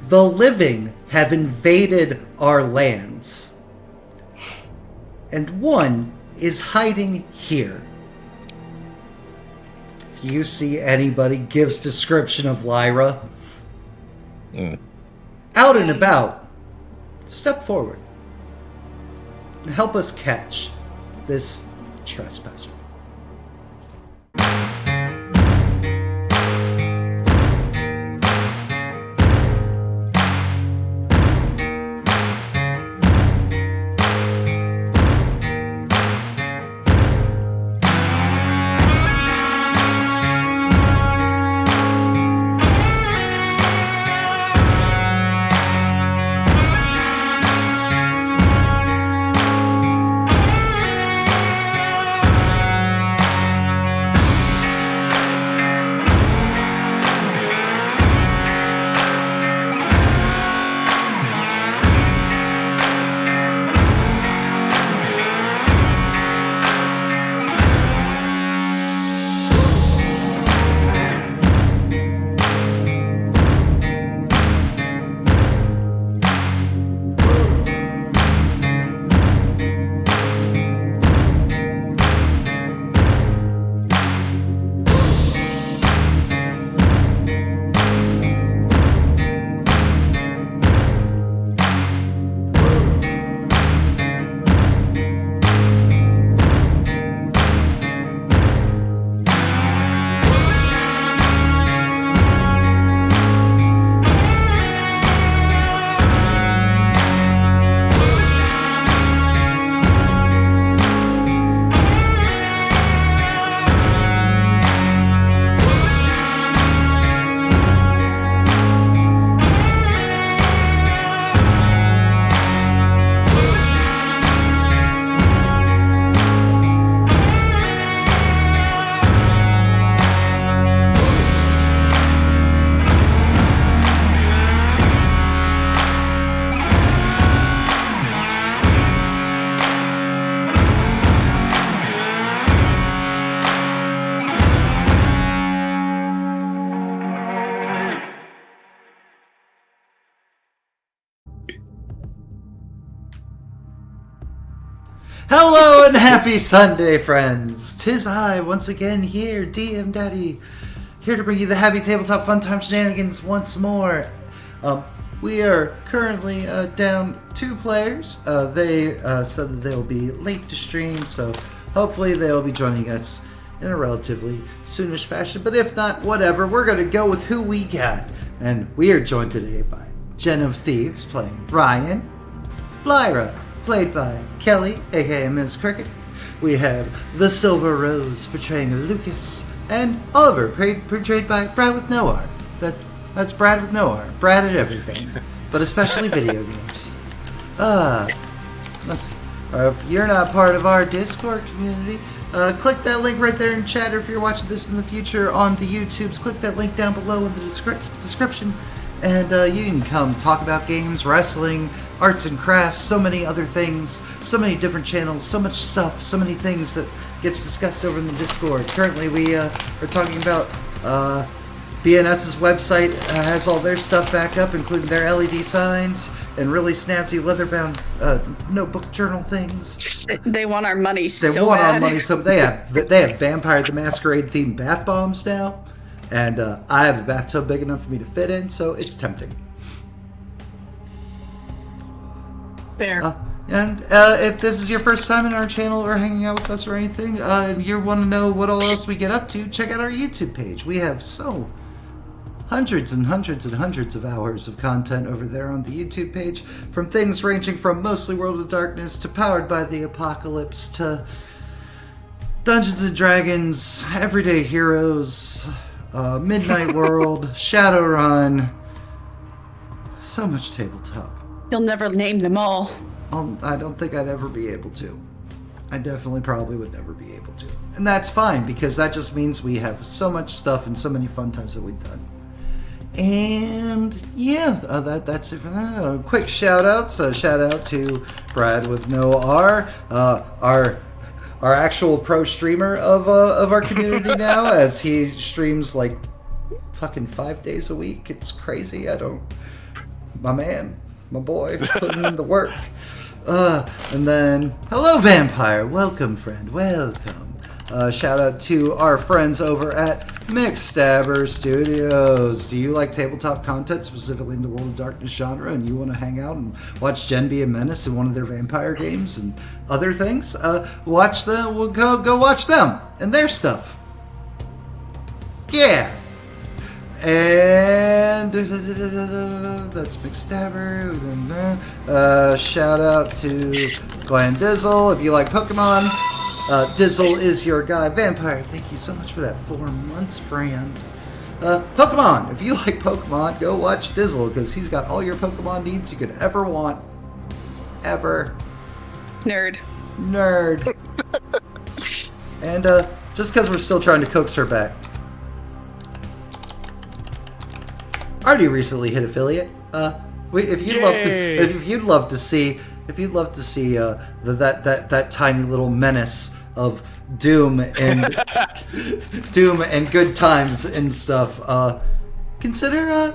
The living have invaded our lands. And one is hiding here. If you see anybody gives description of Lyra, out and about, step forward and help us catch this trespasser. Hello and happy Sunday, friends! 'Tis I, once again here, DM Daddy, here to bring you the happy tabletop fun time shenanigans once more. We are currently down 2 players. They said that they will be late to stream, so hopefully they will be joining us in a relatively soonish fashion. But if not, whatever, we're going to go with who we got. And we are joined today by JenOfThieves playing Ryan, Lyra, played by Kelly, aka Ms. Cricket. We have the Silver Rose portraying Lucas, and Oliver, portrayed by Brad with no R. That's Brad with no R. Brad at everything, but especially video games. If you're not part of our Discord community, click that link right there in chat, or if you're watching this in the future on the YouTubes, click that link down below in the description, and you can come talk about games, wrestling, arts and crafts, so many other things, so many different channels, so much stuff, so many things that gets discussed over in the Discord. Currently we are talking about BNS's website has all their stuff back up, including their LED signs and really snazzy leather-bound notebook journal things. They want our money so bad. They want our money so they have Vampire the Masquerade themed bath bombs now, and I have a bathtub big enough for me to fit in, so it's tempting. Fair. And if this is your first time in our channel or hanging out with us or anything, you want to know what all else we get up to, check out our YouTube page. We have hundreds and hundreds and hundreds of hours of content over there on the YouTube page, from things ranging from mostly World of Darkness to Powered by the Apocalypse to Dungeons and Dragons, Everyday Heroes, Midnight World, Shadowrun, so much tabletop. You'll never name them all. I don't think I'd ever be able to. I definitely probably would never be able to. And that's fine, because that just means we have so much stuff and so many fun times that we've done. And yeah, that's it for that. Quick shout outs. Shout out to Brad with no R, our actual pro streamer of our community now, as he streams like fucking 5 days a week. It's crazy. my man, my boy, putting in the work. And then, hello, Vampire. Welcome, friend. Welcome. Shout out to our friends over at MixStabber Studios. Do you like tabletop content, specifically in the World of Darkness genre, and you want to hang out and watch Jen be a menace in one of their vampire games and other things? Watch them. We'll go watch them and their stuff. Yeah. And that's MixStabber. Shout out to Glenn Dizzle. If you like Pokemon, Dizzle is your guy. Vampire, thank you so much for that 4 months, friend. Pokemon, if you like Pokemon, go watch Dizzle, because he's got all your Pokemon needs you could ever want. Ever. Nerd. And just because we're still trying to coax her back, Artie recently hit affiliate. If you'd love to see that tiny little menace of doom and good times and stuff, consider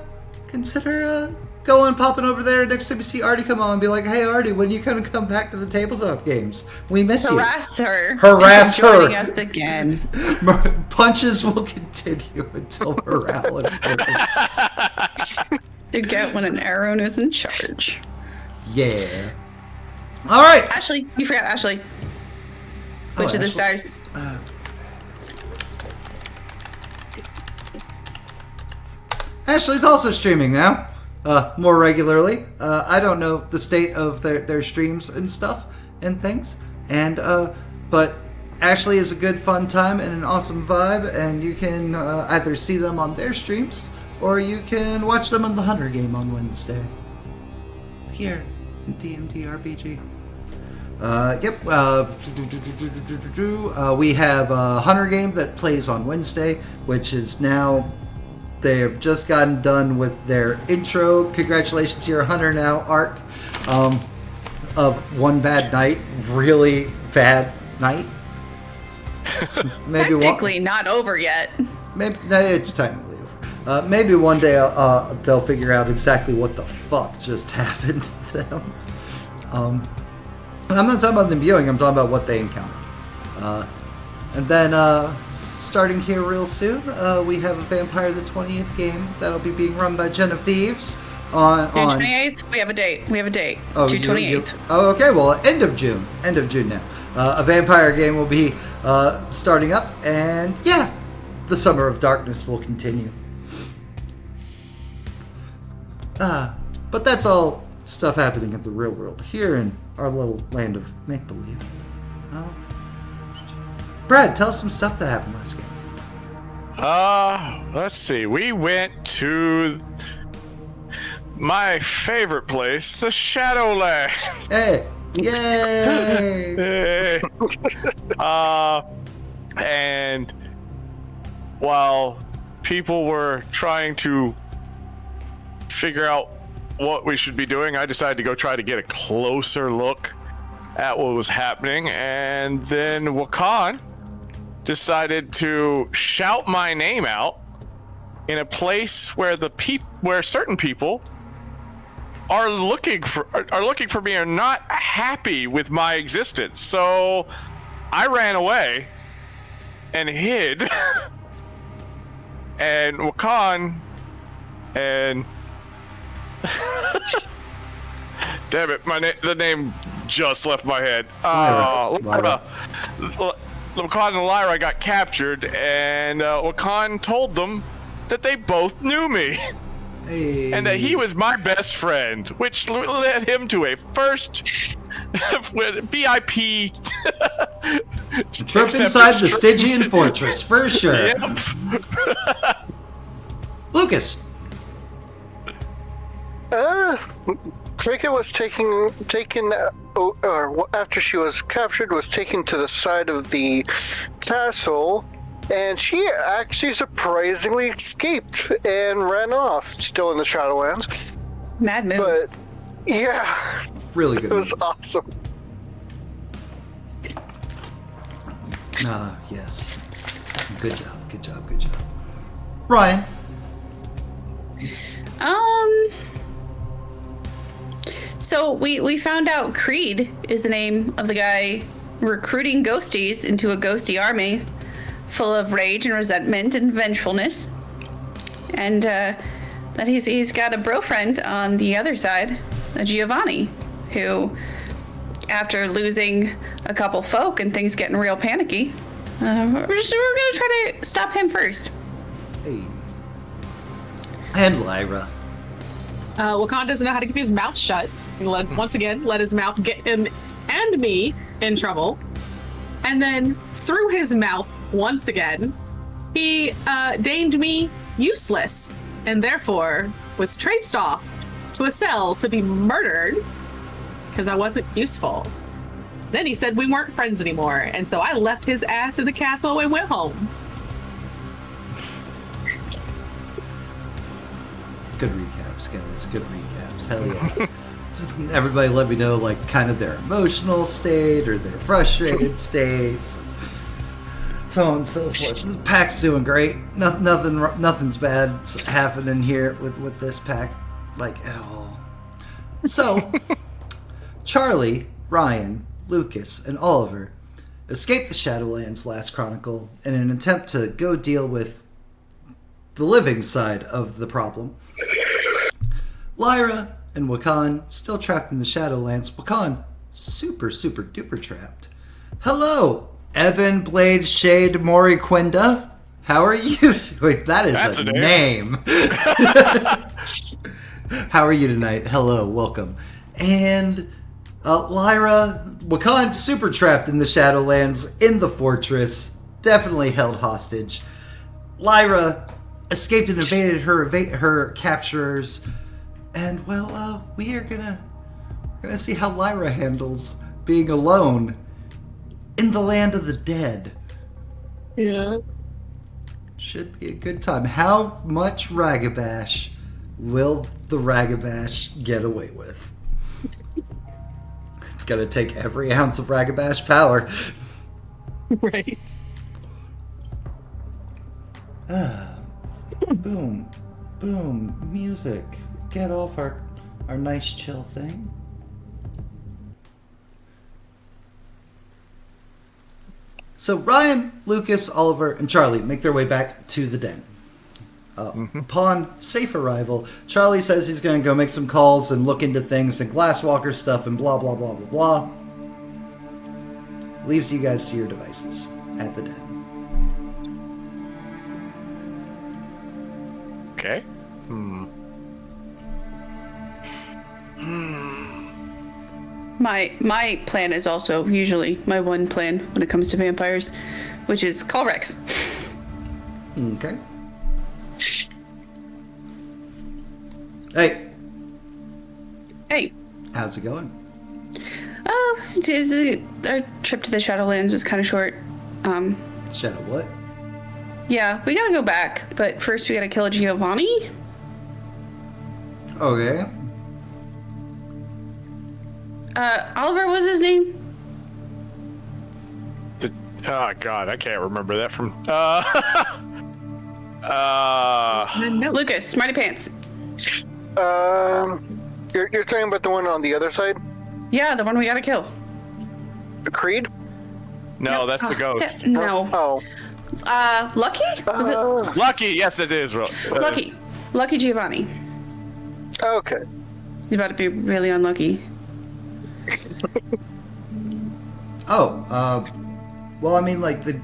going popping over there next time you see Artie come on and be like, hey Artie, when you gonna come back to the tabletop games? We miss you. Harass her. Joining us again. Punches will continue until morale improves. You get when an Aaron is in charge. Yeah. All right. Ashley, you forgot Ashley. Which of the stars? Ashley's also streaming now, more regularly. I don't know the state of their streams and stuff and things, and but Ashley is a good fun time and an awesome vibe, and you can either see them on their streams or you can watch them in the Hunter game on Wednesday here in DMT RPG. We have a Hunter game that plays on Wednesday, which is now, they've just gotten done with their intro. Congratulations to your Hunter now arc of One Bad Night, really bad night. Maybe technically not over yet. Maybe it's technically over. Maybe one day they'll figure out exactly what the fuck just happened to them. And I'm not talking about them viewing, I'm talking about what they encountered. And then, starting here real soon, we have a Vampire the 20th game that'll be being run by JenOfThieves on June 28th. We have a date. Oh, June 28th. Oh, okay. Well, end of June now. A Vampire game will be starting up, and yeah, the Summer of Darkness will continue. But that's all stuff happening in the real world here in our little land of make-believe. Brad, tell us some stuff that happened last game. Let's see. We went to my favorite place, the Shadowlands. Hey, yay! Hey. And while people were trying to figure out what we should be doing, I decided to go try to get a closer look at what was happening, and then Wakan decided to shout my name out in a place where where certain people are looking for me, are not happy with my existence. So I ran away and hid, and Wakan and damn it, the name just left my head. Lyra. Wakan and Lyra got captured, and Wakan told them that they both knew me. Hey. And that he was my best friend, which led him to a first VIP trip inside the Stygian Fortress, for sure. Yep. Lucas. Cricket was taken after she was captured, was taken to the side of the castle, and she actually surprisingly escaped and ran off, still in the Shadowlands. Mad moves. But yeah, Really good. it was moves. awesome. Yes. Good job. So we found out Creed is the name of the guy recruiting ghosties into a ghosty army full of rage and resentment and vengefulness. And that he's got a bro friend on the other side, a Giovanni, who, after losing a couple folk and things getting real panicky, we're gonna try to stop him first. Hey. And Lyra. Wakan doesn't know how to keep his mouth shut. Once again, let his mouth get him and me in trouble. And then, through his mouth, once again, he deigned me useless, and therefore was traipsed off to a cell to be murdered because I wasn't useful. Then he said we weren't friends anymore, and so I left his ass in the castle and went home. Good recaps, guys. Good recaps. Hell yeah. Everybody let me know, like, kind of their emotional state or their frustrated states. So on and so forth. This pack's doing great. Nothing's bad happening here with this pack, like, at all. So, Charlie, Ryan, Lucas, and Oliver escaped the Shadowlands last Chronicle in an attempt to go deal with the living side of the problem. Lyra and Wakan still trapped in the Shadowlands. Wakan super duper trapped. Hello, Eben Blade Shade Moriquinda. How are you? Wait, that's a name. How are you tonight? Hello, welcome. And Lyra, Wakan super trapped in the Shadowlands in the fortress, definitely held hostage. Lyra escaped and evaded her capturers. And, well, we're gonna see how Lyra handles being alone in the land of the dead. Yeah. Should be a good time. How much Ragabash will the Ragabash get away with? It's gonna take every ounce of Ragabash power. Right. Boom. Music. Get off our nice chill thing. So Ryan, Lucas, Oliver, and Charlie make their way back to the den. Upon safe arrival, Charlie says he's going to go make some calls and look into things and Glasswalker stuff and blah, blah, blah, blah, blah. Leaves you guys to your devices at the den. Okay. My plan is also usually my one plan when it comes to vampires, which is call Rex. Okay. Hey. Hey. How's it going? Our trip to the Shadowlands was kind of short. Shadow what? Yeah, we gotta go back, but first we gotta kill a Giovanni. Okay. Oliver was his name? Oh god, I can't remember that from No. Lucas, Smarty Pants. You're talking about the one on the other side? Yeah, the one we gotta kill. Creed? No, that's the ghost. No. Oh. Lucky? Was it Lucky, yes it is. Lucky? Lucky Giovanni. Okay. You're about to be really unlucky. Well, I mean, like, the...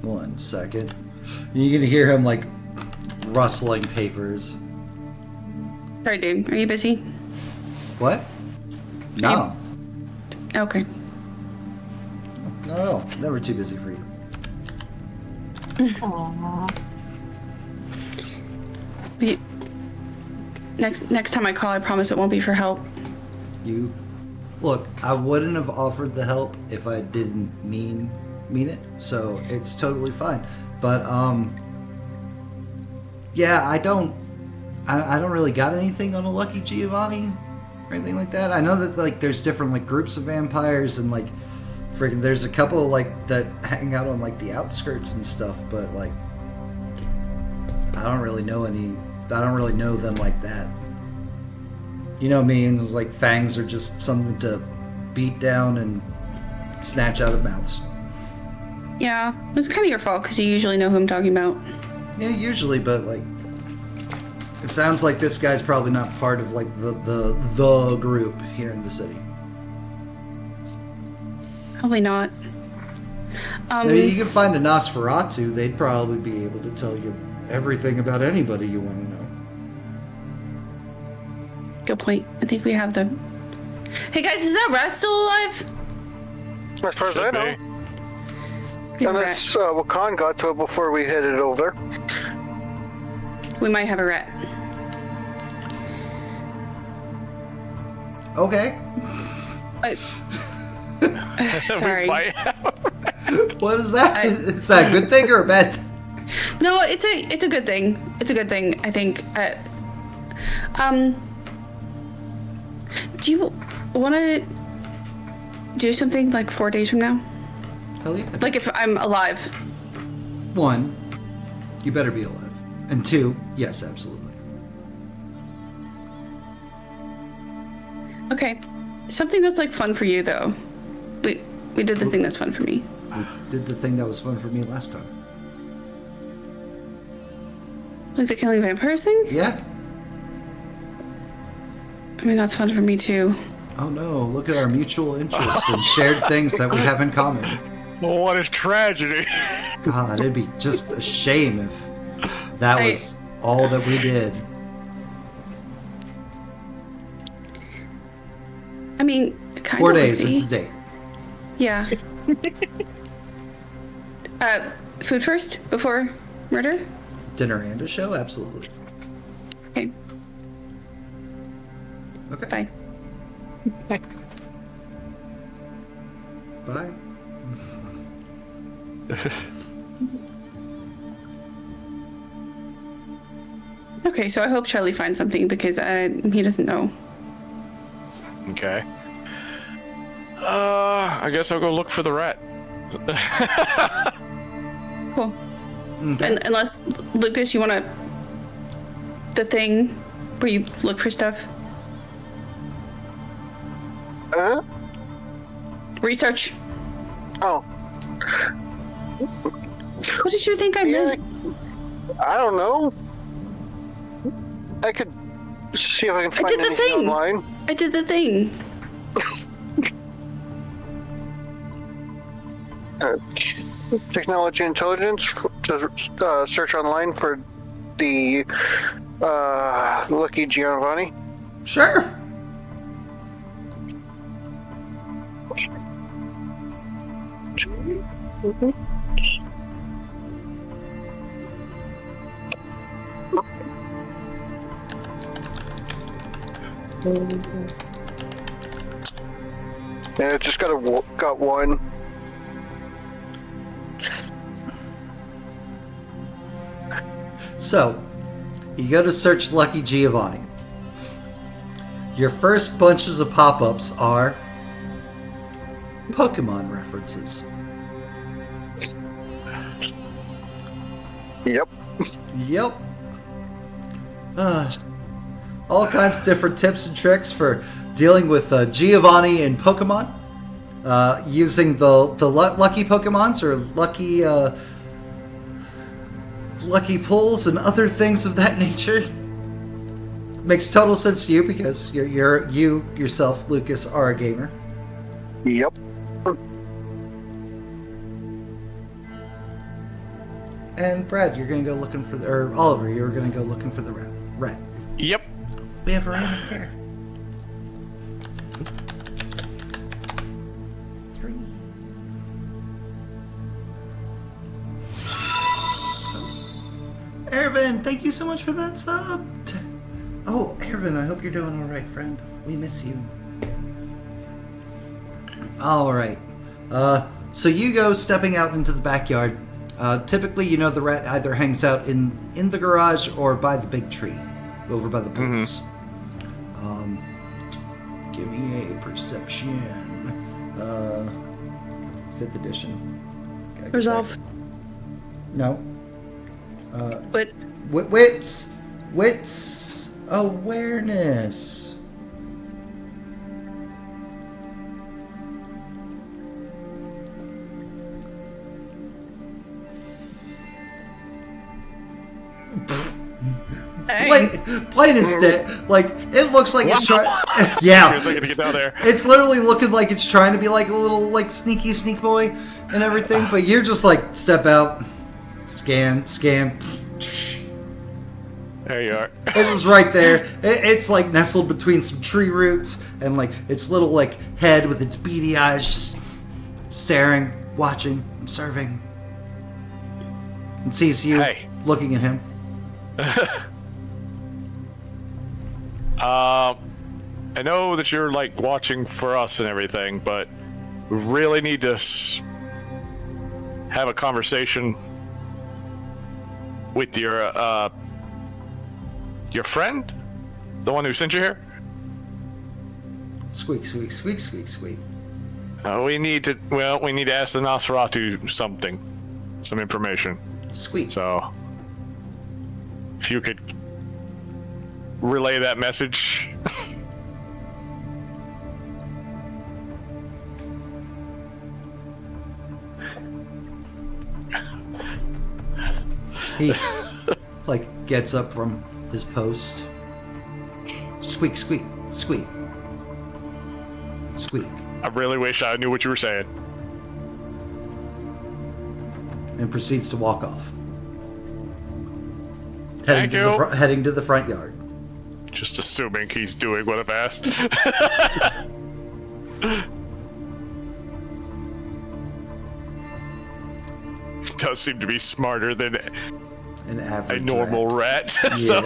One second. You're gonna hear him, like, rustling papers. Sorry, dude. Are you busy? What? No. Okay. No. Never too busy for you. Aww. Next time I call, I promise it won't be for help. You... Look, I wouldn't have offered the help if I didn't mean it, so it's totally fine. But, yeah, I don't really got anything on a Lucky Giovanni or anything like that. I know that, like, there's different, like, groups of vampires and, like, freaking, there's a couple, like, that hang out on, like, the outskirts and stuff, but, like, I don't really know them like that. You know me, and like fangs are just something to beat down and snatch out of mouths. Yeah, it's kind of your fault because you usually know who I'm talking about. Yeah, usually, but like, it sounds like this guy's probably not part of like the group here in the city. Probably not. I mean, you can find a Nosferatu; they'd probably be able to tell you everything about anybody you want to know. Good point. I think we have the. Hey guys, is that rat still alive? As far as I Should know. be. Yeah, Unless Wakan got to it before we headed over. we might have a rat. Okay. Sorry. Might- What is that? Is that a good thing or a bad thing? No, it's a good thing. It's a good thing, I think. Do you want to do something like 4 days from now? Hell yeah. Like if I'm alive. 1, you better be alive. And 2, yes, absolutely. Okay. Something that's like fun for you though. We did the thing that's fun for me. We did the thing that was fun for me last time. Like the killing vampires thing? Yeah. I mean that's fun for me too. Oh no, look at our mutual interests and shared things that we have in common. What a tragedy. God, it'd be just a shame if that was all that we did. I mean, kind 4 of days, would be. it's a date. Yeah. Food first before murder? Dinner and a show? Absolutely. Okay, Okay. bye. Bye. Okay, so I hope Charlie finds something because he doesn't know. Okay. I guess I'll go look for the rat. Cool. Okay. And unless Lucas, you want to the thing where you look for stuff? Research. Oh. What did you think I Yeah, meant? I don't know. I could see if I can find did the anything thing. online. I did the thing. Technology intelligence to search online for the Lucky Giovanni. Sure. Yeah, just got one. So, you go to search Lucky Giovanni. Your first bunches of pop-ups are Pokemon references. Yep. Yep. All kinds of different tips and tricks for dealing with Giovanni and Pokemon. Using the lucky Pokemons or lucky pulls and other things of that nature. Makes total sense to you because you yourself, Lucas, are a gamer. Yep. And Brad, you're gonna go looking for or Oliver, you're gonna go looking for the rat. Yep. We have a random care. 3. Ervin, thank you so much for that sub. Oh, Ervin, I hope you're doing all right, friend. We miss you. All right. So you go stepping out into the backyard. Typically, you know the rat either hangs out in the garage or by the big tree, over by the pools. Give me a perception. 5th edition. Gotta get Resolve. back. No. But Wits. Awareness. Plain instead, like it looks like it's trying. Yeah, Seriously, gonna get down there. it's literally looking like it's trying to be like a little like sneaky sneak boy and everything, but you're just like step out, scan. There you are. It's just right there. It's like nestled between some tree roots, and like its little like head with its beady eyes just staring, watching, observing, and sees you looking at him. I know that you're like watching for us and everything, but we really need to have a conversation with your friend, the one who sent you here. Squeak. We need to ask the Nosferatu some information. Squeak. So, if you could relay that message. He like gets up from his post. Squeak. I really wish I knew what you were saying. And proceeds to walk off. Thank you. Heading to the front yard. Just assuming he's doing what I've asked. Does seem to be smarter than An average a normal rat. Yes. So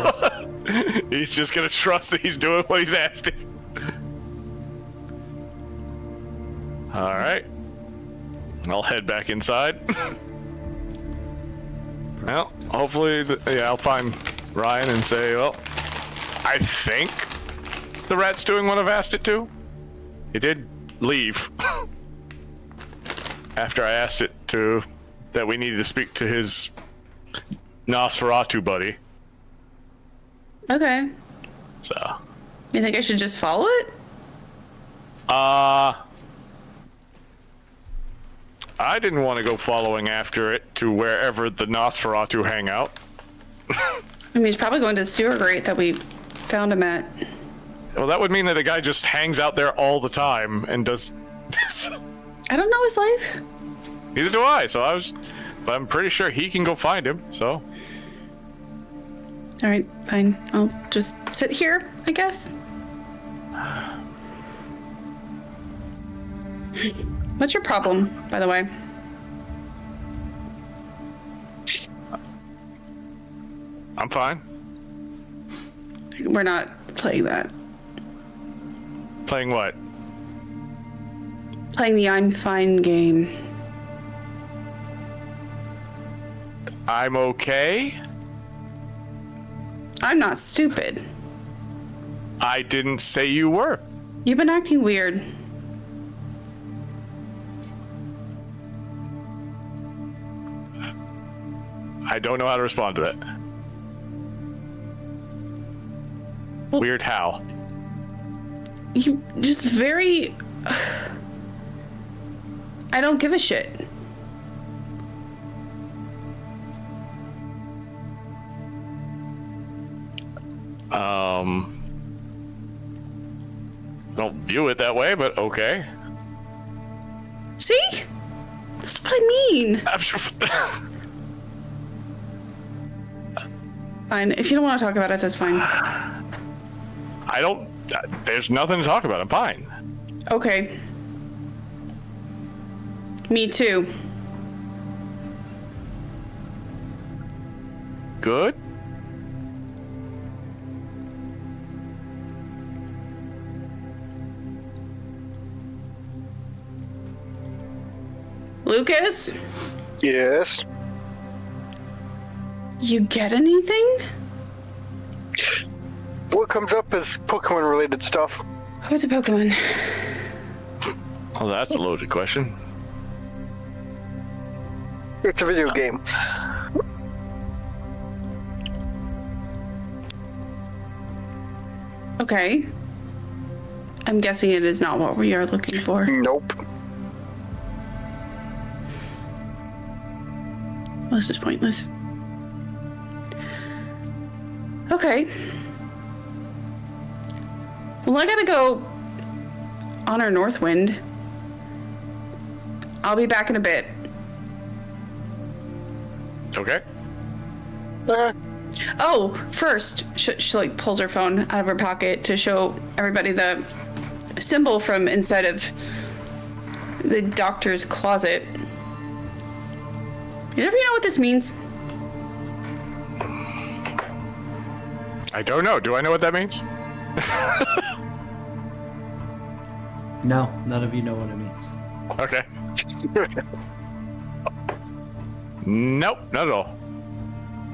he's just gonna trust that he's doing what he's asked him. All right. I'll head back inside. Well, hopefully, I'll find Ryan and say, well, I think the rat's doing what I've asked it to. It did leave after I asked it to, that we needed to speak to his Nosferatu buddy. Okay. So. You think I should just follow it? I didn't want to go following after it to wherever the Nosferatu hang out. I mean, he's probably going to the sewer grate that we found him at. Well, that would mean that the guy just hangs out there all the time and does this. I don't know his life. Neither do I, but I'm pretty sure he can go find him, so. All right, fine. I'll just sit here, I guess. What's your problem, by the way? I'm fine. We're not playing that. Playing what? Playing the I'm fine game. I'm okay? I'm not stupid. I didn't say you were. You've been acting weird. I don't know how to respond to that. Well, weird how? You just very... I don't give a shit. Don't view it that way, but okay. See? That's what I mean. Fine. If you don't want to talk about it, that's fine. There's nothing to talk about. I'm fine. Okay. Me too. Good? Lucas? Yes. You get anything? What comes up is Pokemon-related stuff. What's a Pokemon? Oh, that's a loaded question. It's a video game. Okay. I'm guessing it is not what we are looking for. Nope. Well, this is pointless. Okay. Well, I gotta go honor Northwind. I'll be back in a bit. Okay. Okay. Oh, first, she like pulls her phone out of her pocket to show everybody the symbol from inside of the doctor's closet. Either of you know what this means? I don't know. Do I know what that means? No, none of you know what it means. Okay. Nope, not at all.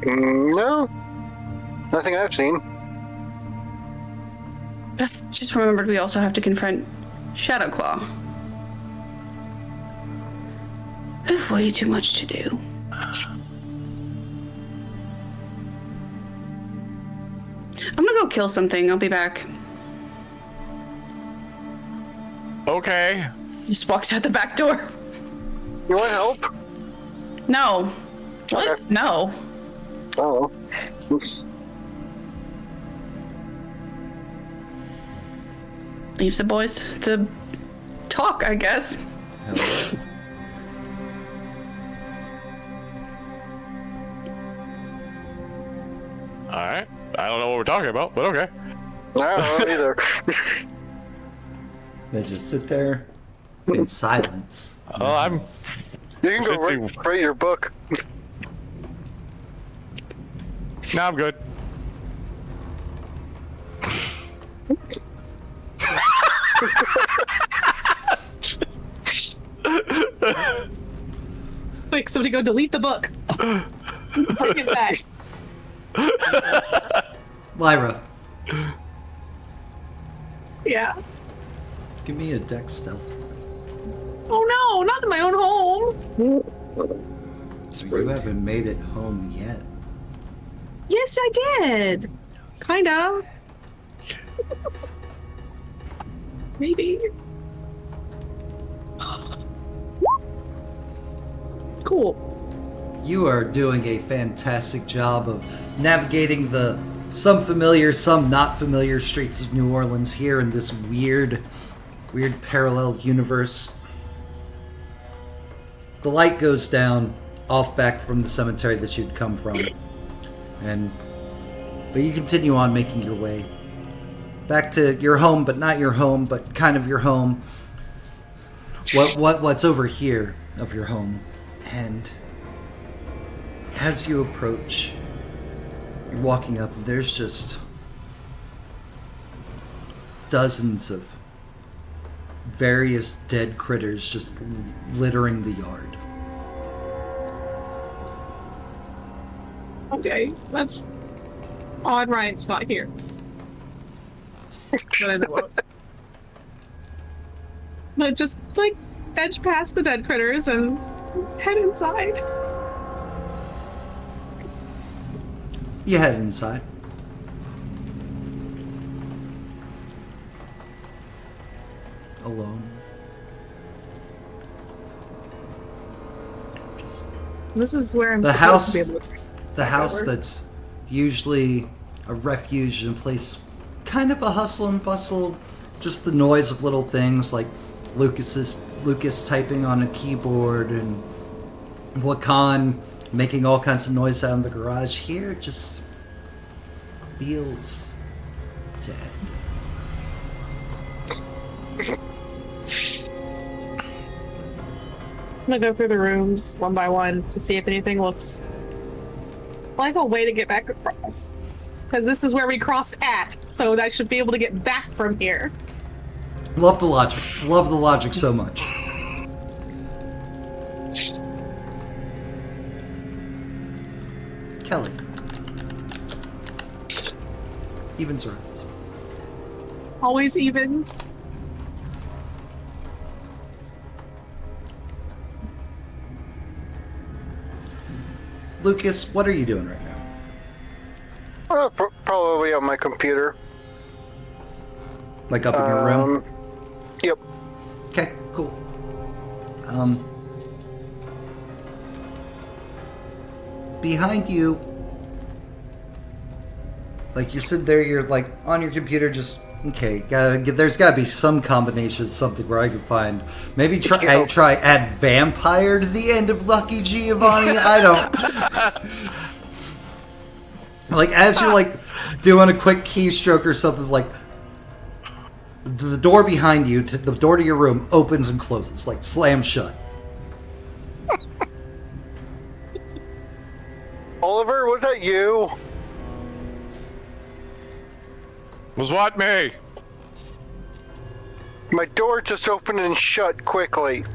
No. Nothing I've seen. Just remembered we also have to confront Shadowclaw. I have way too much to do. I'm gonna go kill something. I'll be back. Okay. Just walks out the back door. You want help? No. What? Okay. No. Oh. Leaves the boys to talk, I guess. Hell yeah. All right. I don't know what we're talking about, but okay. I don't know either. They just sit there in silence. Oh, I'm. You can go Fifty- write your book. No, I'm good. Quick, somebody go delete the book. Bring it back. Lyra, Yeah. give me a dex stealth. Oh no, not in my own home. You haven't made it home yet. Yes, I did. Kind of. Maybe. Cool. You are doing a fantastic job of navigating the some familiar, some not familiar streets of New Orleans here in this weird parallel universe. The light goes down off back from the cemetery that you'd come from. But you continue on making your way back to your home, but not your home, but kind of your home. What's over here of your home. And as you approach, you're walking up, and there's just dozens of various dead critters just littering the yard. Okay, that's odd. Ryan's not here. But I know what. But just like edge past the dead critters and head inside. You head inside. Alone. Just This is where I'm The supposed house- to be able to. the house over. that's usually a refuge and place, kind of a hustle and bustle, just the noise of little things like Lucas typing on a keyboard and Wakan making all kinds of noise out in the garage. Here it just feels dead. I'm gonna go through the rooms one by one to see if anything looks like a way to get back across. Because this is where we crossed at, so I should be able to get back from here. Love the logic. Love the logic so much. Kelly. Evens or odds? Always evens. Lucas, what are you doing right now? Probably on my computer. Like up in your room? Yep. Okay, cool. Behind you, Like you're sitting there, you're like on your computer, just okay. There's gotta be some combination of something where I can find. Maybe try add vampire to the end of Lucky Giovanni. I don't. Like as you're like doing a quick keystroke or something, like the door behind you, the door to your room opens and closes, like slam shut. Oliver, was that you? Was what, me? My door just opened and shut quickly.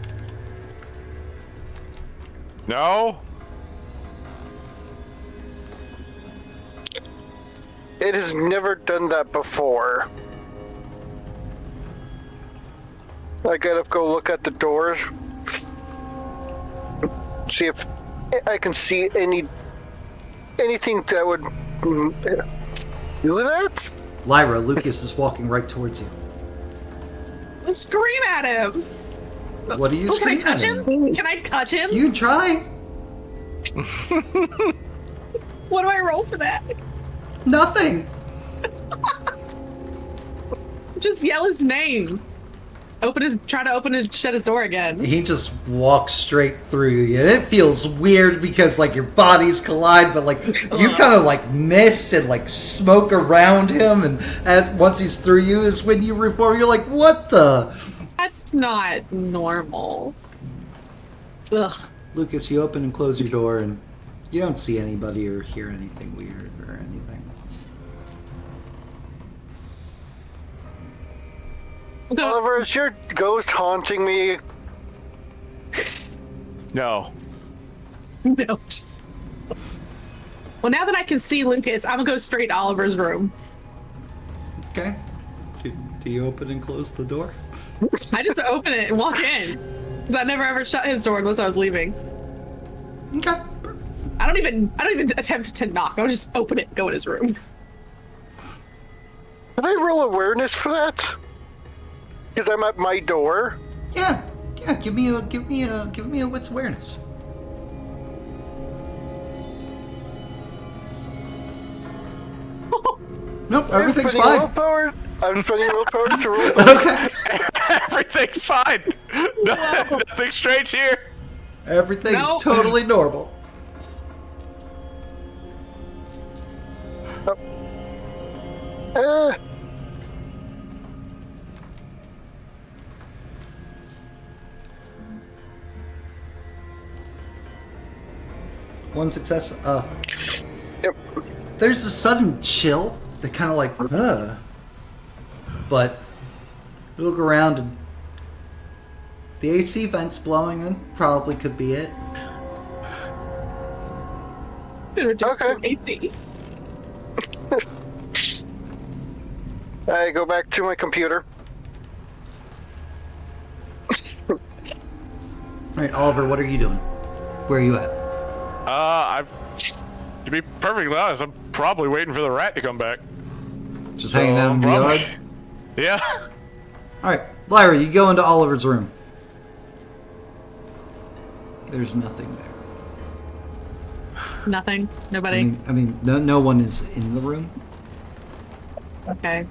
No? It has never done that before. I gotta go look at the doors. See if I can see anything that would do that? Lyra, Lucas is walking right towards you. Let's scream at him. What are you Can I screaming touch at him? Can I touch him? You can try. What do I roll for that? Nothing. Just yell his name. Shut his door again. He just walks straight through you, and it feels weird because like your bodies collide, but like you kind of like mist and like smoke around him, and once he's through you is when you reform. You're like, what the? That's not normal. Ugh. Lucas, you open and close your door, and you don't see anybody or hear anything weird or anything. Oliver, is your ghost haunting me? No. No, just... Well, now that I can see Lucas, I'm gonna go straight to Oliver's room. Okay. Do you open and close the door? I just open it and walk in. Because I never ever shut his door unless I was leaving. Okay. I don't even attempt to knock. I'll just open it and go in his room. Can I roll awareness for that? Because I'm at my door. Yeah. Give me a wits awareness. Nope, everything's fine. I'm spending willpower to roll. Okay. Everything's fine. Nothing strange here. Everything's Nope. totally normal. One success. Yep. There's a sudden chill that kind of like, but you look around and the AC vent's blowing in. Probably could be it. Okay. AC. I go back to my computer. All right, Oliver, what are you doing? Where are you at? To be perfectly honest, I'm probably waiting for the rat to come back. Just hanging out in the probably- yard? Yeah. All right, Lyra, you go into Oliver's room. There's nothing there. Nothing. Nobody. I mean, no one is in the room. Okay.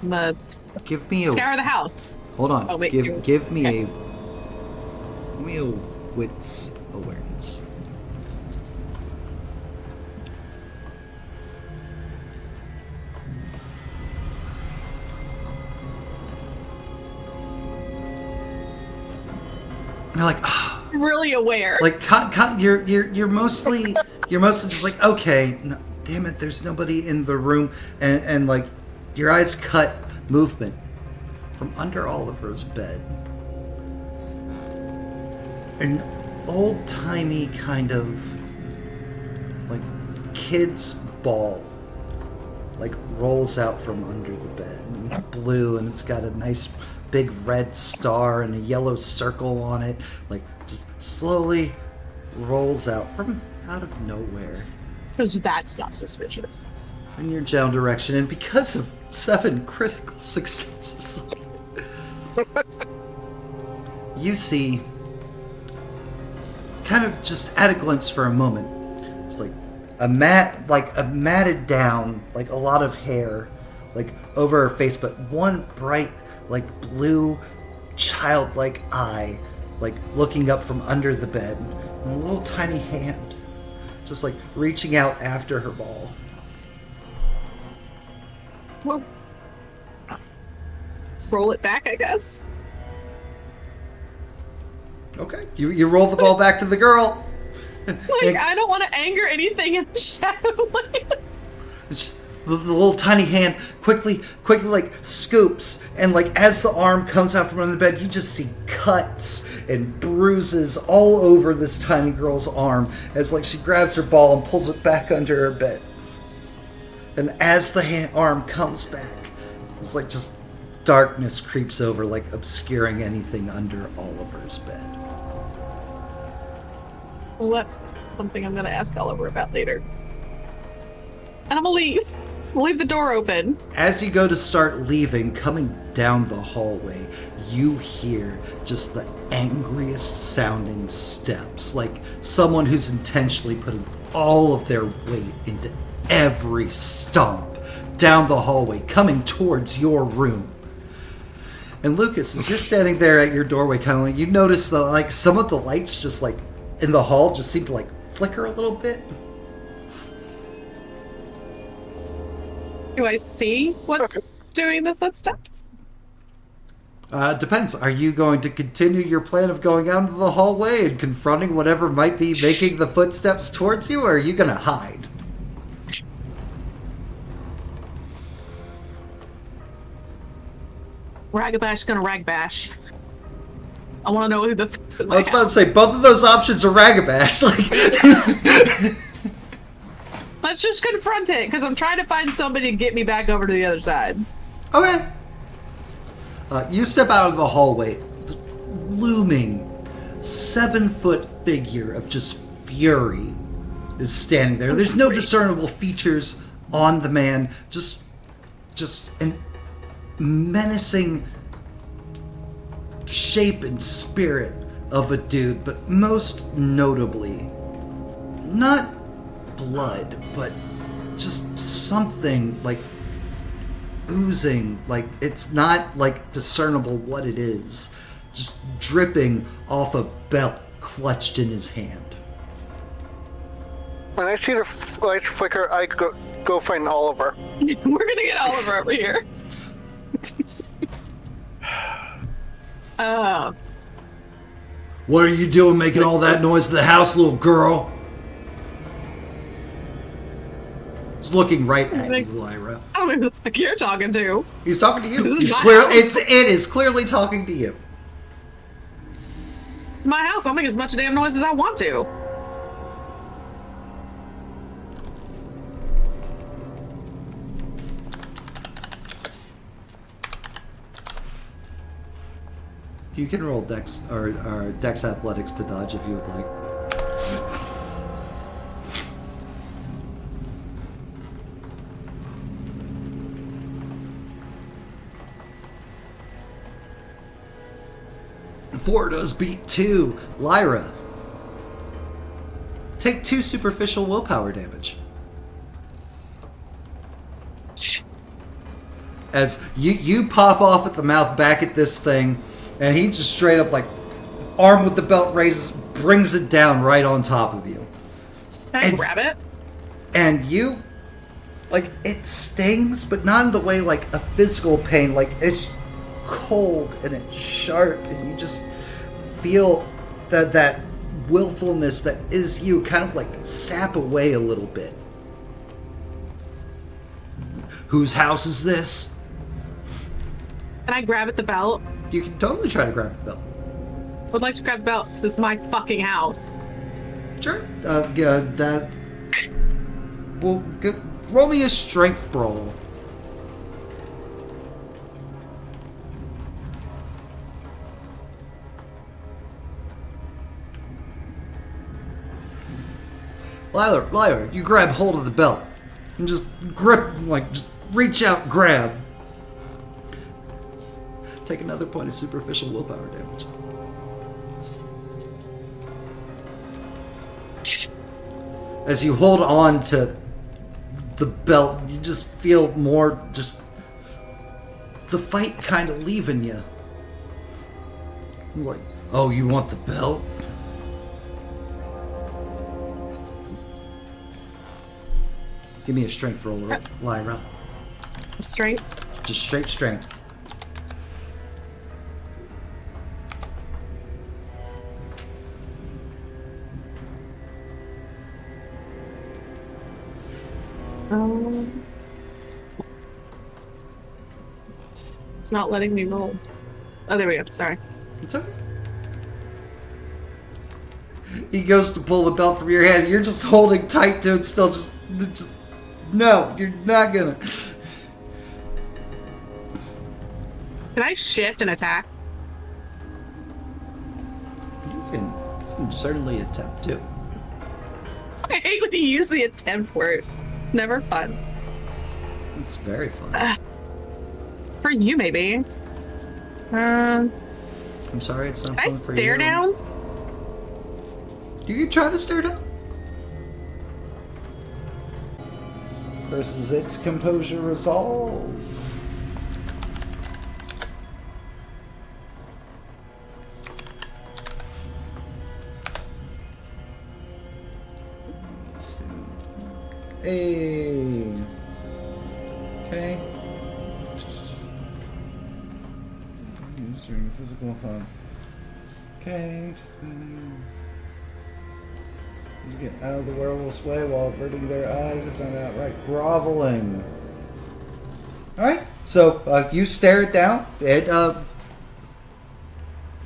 I'm gonna Give me a scour the house. hold on. Oh, wait, give me okay. give me a wits awareness. You're like, Really aware. like you're mostly just like, okay, no, damn it, there's nobody in the room, and like your eyes cut movement from under Oliver's bed. An old-timey kind of like kid's ball like rolls out from under the bed, and it's blue, and it's got a nice big red star and a yellow circle on it, like just slowly rolls out from out of nowhere Because that's not suspicious. in your general direction. And because of 7 critical successes, you see, kind of just at a glimpse for a moment, it's like a matted down, like a lot of hair, like over her face, but one bright, like blue, childlike eye, like looking up from under the bed, and a little tiny hand, just like reaching out after her ball. Well, roll it back, I guess. Okay, you roll the ball back to the girl. Like, I don't want to anger anything in the Shadowlands. The little tiny hand quickly like scoops, and like as the arm comes out from under the bed, you just see cuts and bruises all over this tiny girl's arm as like she grabs her ball and pulls it back under her bed. And as the arm comes back, it's like just darkness creeps over, like obscuring anything under Oliver's bed. Well, that's something I'm going to ask Oliver about later. And I'm going to leave. I'll leave the door open. As you go to start leaving, coming down the hallway, you hear just the angriest sounding steps, like someone who's intentionally putting all of their weight into every stomp down the hallway, coming towards your room. And Lucas, as you're standing there at your doorway, kind of like, you notice that like some of the lights just like in the hall just seem to like flicker a little bit. Do I see what's doing the footsteps? Depends. Are you going to continue your plan of going out into the hallway and confronting whatever might be making the footsteps towards you, or are you going to hide? Ragabash gonna ragbash. I want to know who the fuck's in my I was about to house. say, both of those options are ragabash. Like, Let's just confront it, because I'm trying to find somebody to get me back over to the other side. okay. You step out of the hallway, looming 7-foot figure of just fury is standing there. There's no discernible features on the man, just an menacing shape and spirit of a dude, but most notably, not blood, but just something like oozing, like it's not like discernible what it is, just dripping off a belt clutched in his hand. When I see the lights flicker, I go find Oliver. We're gonna get Oliver over here. What are you doing making all that noise in the house, little girl? He's looking right at you, Lyra. I don't know who the fuck you're talking to. He's talking to you. This is He's my clearly house. it is clearly talking to you. It's my house. I'll make as much damn noise as I want to. You can roll Dex or Dex Athletics to dodge if you would like. Four does beat 2. Lyra, take 2 superficial willpower damage. As you pop off at the mouth back at this thing, and he just straight up, like, arm with the belt raises, brings it down right on top of you. Can I grab it? And you, like, it stings, but not in the way, like, a physical pain. Like, it's cold and it's sharp, and you just feel that willfulness that is you kind of, like, sap away a little bit. Whose house is this? Can I grab at the belt? You can totally try to grab the belt. Would like to grab the belt because it's my fucking house. Sure. Yeah, that... Well, roll me a strength brawl. Lyra, you grab hold of the belt and just grip, like, just reach out, grab. Take another point of superficial willpower damage. as you hold on to the belt, you just feel more just the fight kind of leaving you. I'm like, oh, you want the belt? Give me a strength roll, Lyra. Strength. Just straight strength. It's not letting me roll. Oh, there we go. Sorry. It's okay. He goes to pull the belt from your hand. You're just holding tight to it still. Just no, you're not gonna. Can I shift and attack? You can certainly attempt to. I hate when you use the attempt word. It's never fun. It's very fun. For you, maybe. I'm sorry, it's not Can I fun for you. stare down? You can try to stare down. Versus its composure resolve. Hey. Okay. Use during physical fun. Okay. You get out of the werewolf's way while averting their eyes, if not outright groveling. Alright, so you stare it down. It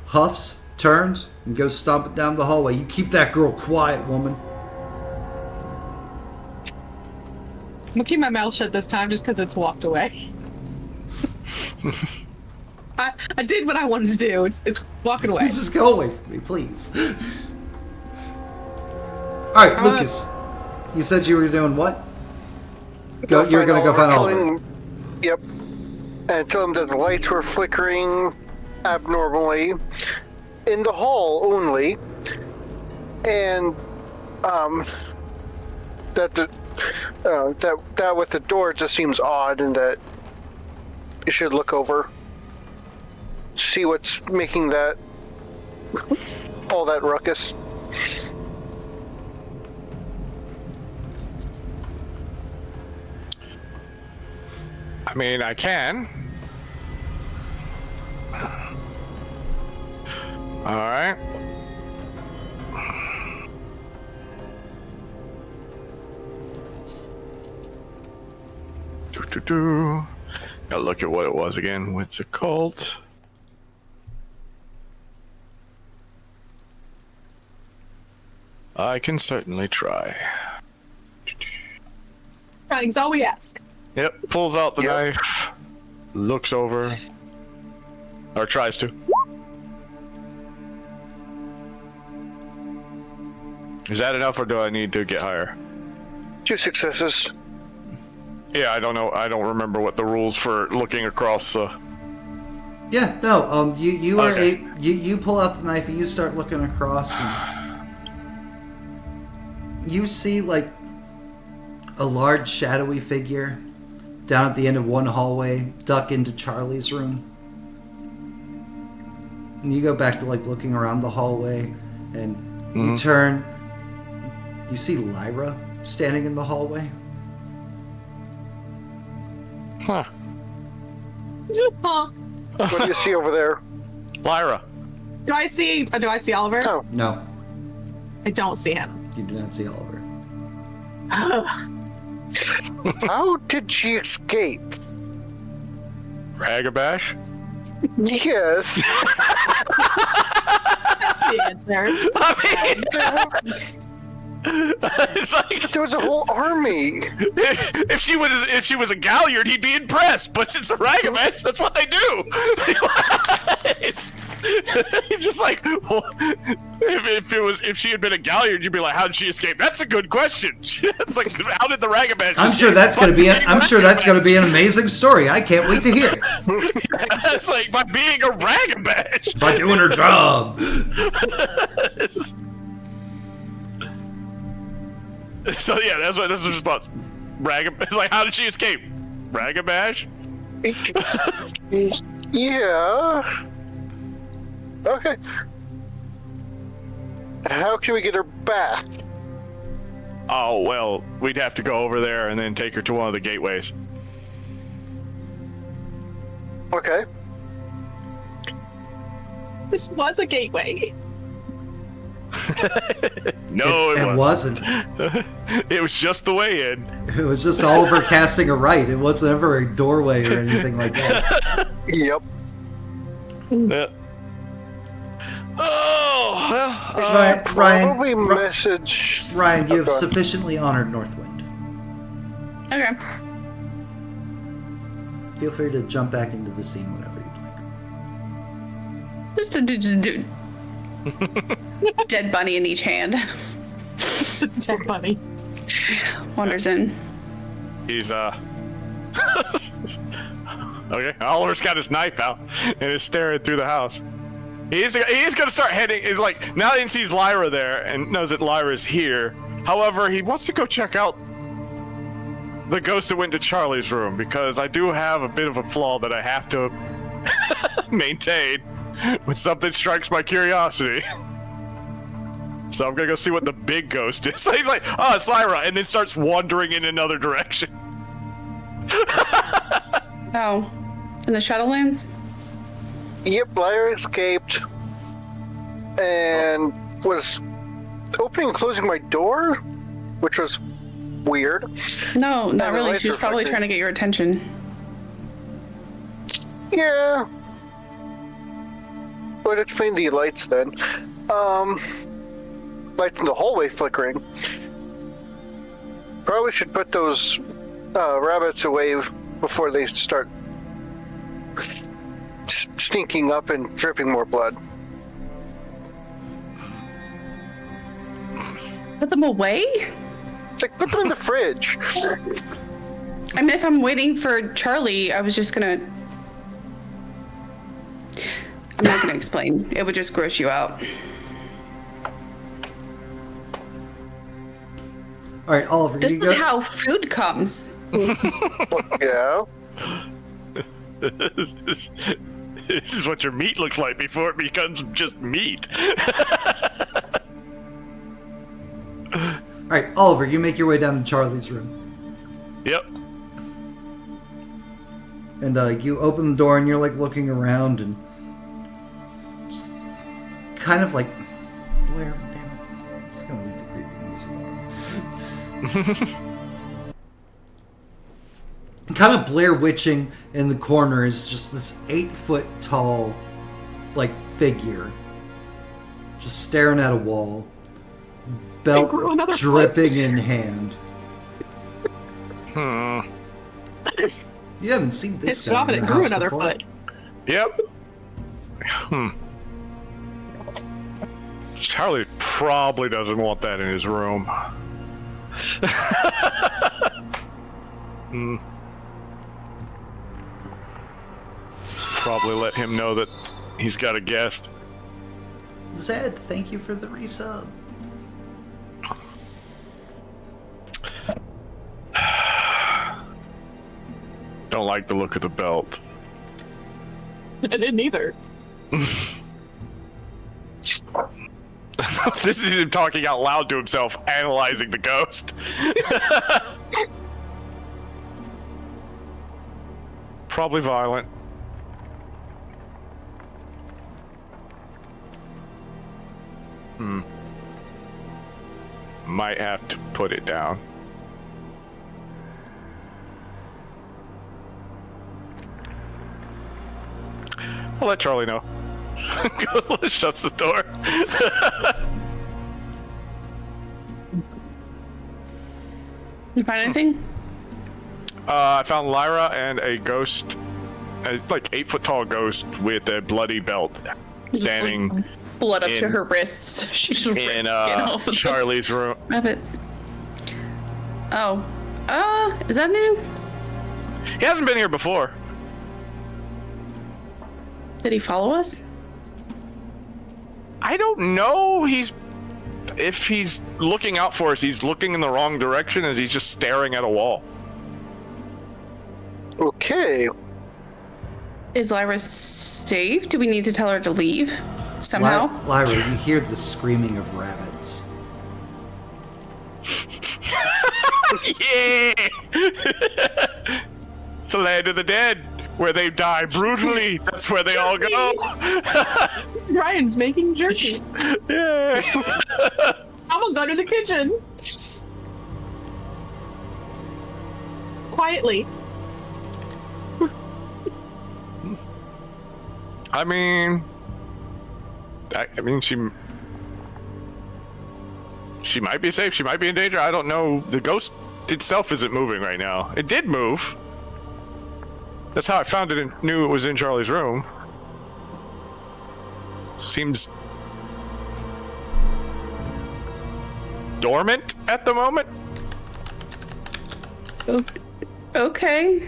huffs, turns, and goes stomping down the hallway. You keep that girl quiet, woman. I'm gonna keep my mouth shut this time just because it's walked away. I did what I wanted to do. It's walking away. Just go away from me, please. Alright, Lucas. You said you were doing what? You're gonna go find Oliver. Yep. And tell him that the lights were flickering abnormally in the hall only, and that the that with the door just seems odd, and that you should look over, see what's making that all that ruckus. I mean, I can. All right. Gotta look at what it was again. What's it called? I can certainly try. Trying's all we ask. Yep, pulls out the knife, looks over, or tries to. Is that enough, or do I need to get higher? 2 successes. Yeah, I don't know. I don't remember what the rules for looking across the... Yeah, no, you are Okay. you pull out the knife and you start looking across, and you see like a large shadowy figure down at the end of one hallway duck into Charlie's room. And you go back to like looking around the hallway, and you turn, you see Lyra standing in the hallway. Huh. Huh. What do you see over there? Lyra. Do I see Oliver? Oh, No, I don't see him. you do not see Oliver. how did she escape? Ragabash? Yes. The answer. I mean, it's like There was a whole army. if she was a Galliard, he'd be impressed. But it's a Ragabash. That's what they do. He's just like, well, if she had been a Galliard, you'd be like, how did she escape? That's a good question. It's like, how did the Ragabash? I'm sure that's going to be. I'm sure that's going to be an amazing story. I can't wait to hear it. It's like by being a Ragabash. By doing her job. So yeah, that's what this is about. It's like, how did she escape? Ragabash? Yeah. Okay. How can we get her back? Oh, well, we'd have to go over there and then take her to one of the gateways. Okay. This was a gateway. No, it wasn't. It was just the way in. It was just Oliver casting a right. It wasn't ever a doorway or anything like that. Yep. Yeah. Oh, well. Probably message. Ryan, you have Okay. sufficiently honored Northwind. Okay. Feel free to jump back into the scene whenever you'd like. Just a dead bunny in each hand. So funny. Wanders in. He's, Okay, Oliver's got his knife out and is staring through the house. He's gonna start heading, like, now that he sees Lyra there and knows that Lyra's here. However, he wants to go check out the ghost that went to Charlie's room, because I do have a bit of a flaw that I have to maintain when something strikes my curiosity. So I'm gonna go see what the big ghost is. So he's like, oh, it's Lyra, and then starts wandering in another direction. Oh. In the Shadowlands? Yep, Lyra escaped and was opening and closing my door, which was weird. No, not the really. lights She was probably reflecting. trying to get your attention. Yeah. Would explain the lights then. Lights in the hallway flickering. Probably should put those rabbits away before they start stinking up and dripping more blood. Put them away? Like, put them in the fridge. I mean, if I'm waiting for Charlie, I was just gonna... I'm not gonna explain. It would just gross you out. All right, Oliver, This you is go. how food comes. Yeah. This is what your meat looks like before it becomes just meat. All right, Oliver, you make your way down to Charlie's room, Yep. and you open the door, and you're like looking around, and just kind of like Blair. Damn it! I'm just gonna leave the creepy music on. Kind of Blair Witching in the corner is just this 8-foot tall, like, figure, just staring at a wall, belt grew another dripping foot. in hand. You haven't seen this It's guy off in and the it grew house another before. foot. Yep. Charlie probably doesn't want that in his room. Probably let him know that he's got a guest. Zed, thank you for the resub. Don't like the look of the belt. I didn't either. This is him talking out loud to himself, analyzing the ghost. Probably violent. Might have to put it down. I'll let Charlie know. Shuts the door. You find anything? I found Lyra and a ghost, a like 8-foot tall ghost with a bloody belt, standing Blood up to in- her wrists. She's ripped in skin off of Charlie's room. the rabbits. Oh. Is that new? He hasn't been here before. Did he follow us? I don't know. If he's looking out for us. He's looking in the wrong direction as he's just staring at a wall. Okay. Is Lyra safe? Do we need to tell her to leave somehow? Lyra, you hear the screaming of rabbits. Yeah! It's the land of the dead, where they die brutally. That's where they all go. Ryan's making jerky. Yeah. I'm gonna go to the kitchen. Quietly. I mean, she might be safe. She might be in danger. I don't know. The ghost itself isn't moving right now. It did move. That's how I found it and knew it was in Charlie's room. Seems dormant at the moment. Okay.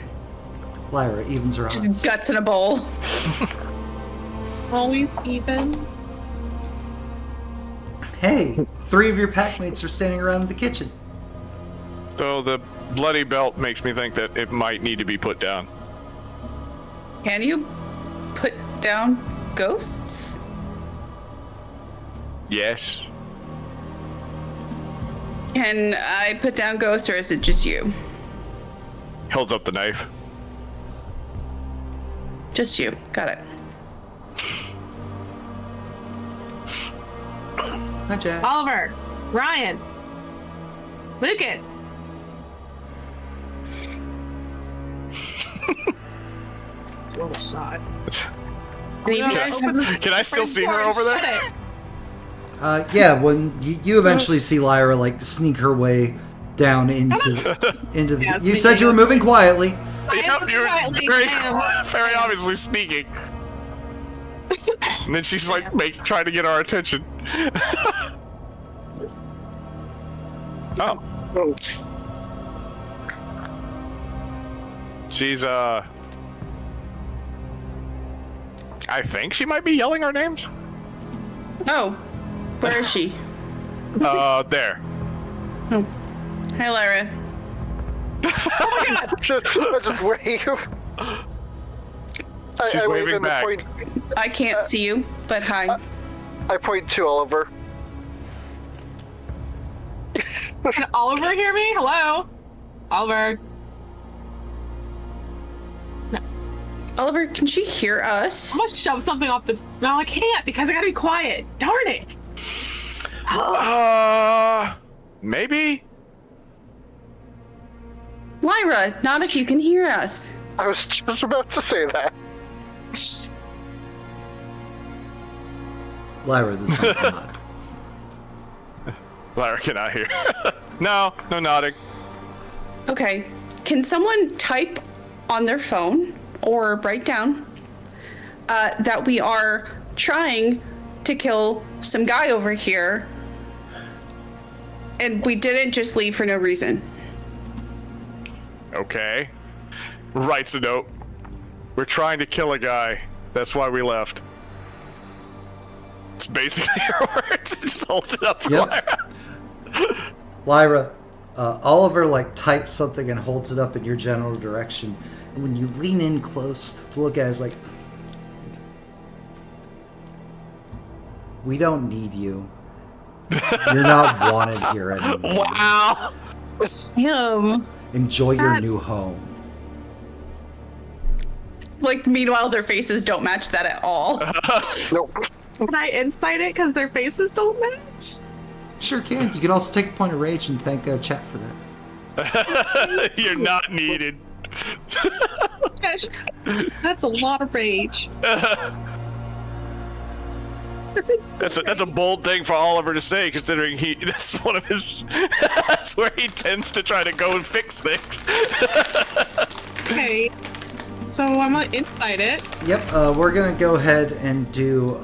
Lyra evens her odds. Just guts in a bowl. Always evens. Hey, 3 of your packmates are standing around in the kitchen. So the bloody belt makes me think that it might need to be put down. Can you put down ghosts? Yes. Can I put down ghosts, or is it just you? Holds up the knife. Just you. Got it. Hi, Jack. Oliver, Ryan, Lucas. Little shot. Can I still see her over there? Yeah, when you eventually see Lyra like sneak her way down into the. Yeah, you said you were moving quietly. Yep, you're very obviously sneaking. And then she's like trying to get our attention. Oh. She's I think she might be yelling our names. Oh, where is she? There. Oh. Hi, Lyra. Oh my god! I just wave. She's I wave waving and back. point. I can't see you, but hi. I point to Oliver. Can Oliver hear me? Hello? Oliver. Oliver, can she hear us? I'm gonna shove something off the. No, I can't because I gotta be quiet. Darn it! Maybe? Lyra, not if you can hear us. I was just about to say that. Lyra does not nod. Lyra cannot hear. No nodding. Okay. Can someone type on their phone or write down that we are trying to kill some guy over here and we didn't just leave for no reason? Okay. Writes a note. We're trying to kill a guy. That's why we left. It's basically her words. Just holds it up for Yep. Lyra. Lyra, Oliver like types something and holds it up in your general direction. And when you lean in close to look at it, it's like, we don't need you. You're not wanted here anymore. Wow. Damn. Enjoy your That's- new home. Like, meanwhile, their faces don't match that at all. Nope. Can I insight it because their faces don't match? Sure can. You can also take a point of rage and thank chat for that. You're not needed. Gosh, that's a lot of rage. That's a bold thing for Oliver to say, considering that's one of his that's where he tends to try to go and fix things. Okay, so I'm gonna insight it. Yep, we're gonna go ahead and do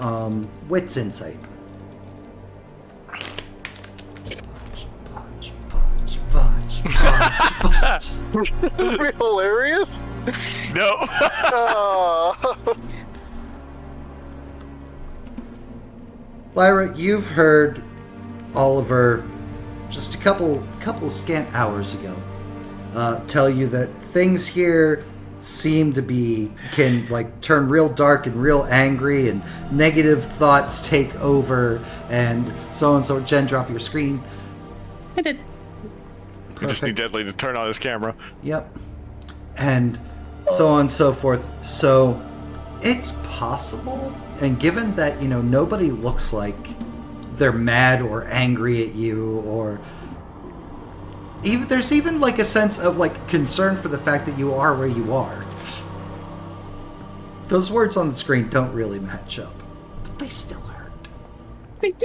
Wits Insight. Punch. Hilarious. No. Lyra, you've heard Oliver just a couple scant hours ago, tell you that things here seem to can like turn real dark and real angry, and negative thoughts take over, and so on. So, Jen, drop your screen. I did. We just need Deadly to turn on his camera. Yep. And so on and so forth. So it's possible, and given that, nobody looks like they're mad or angry at you, or there's even like a sense of like concern for the fact that you are where you are. Those words on the screen don't really match up, but they still hurt.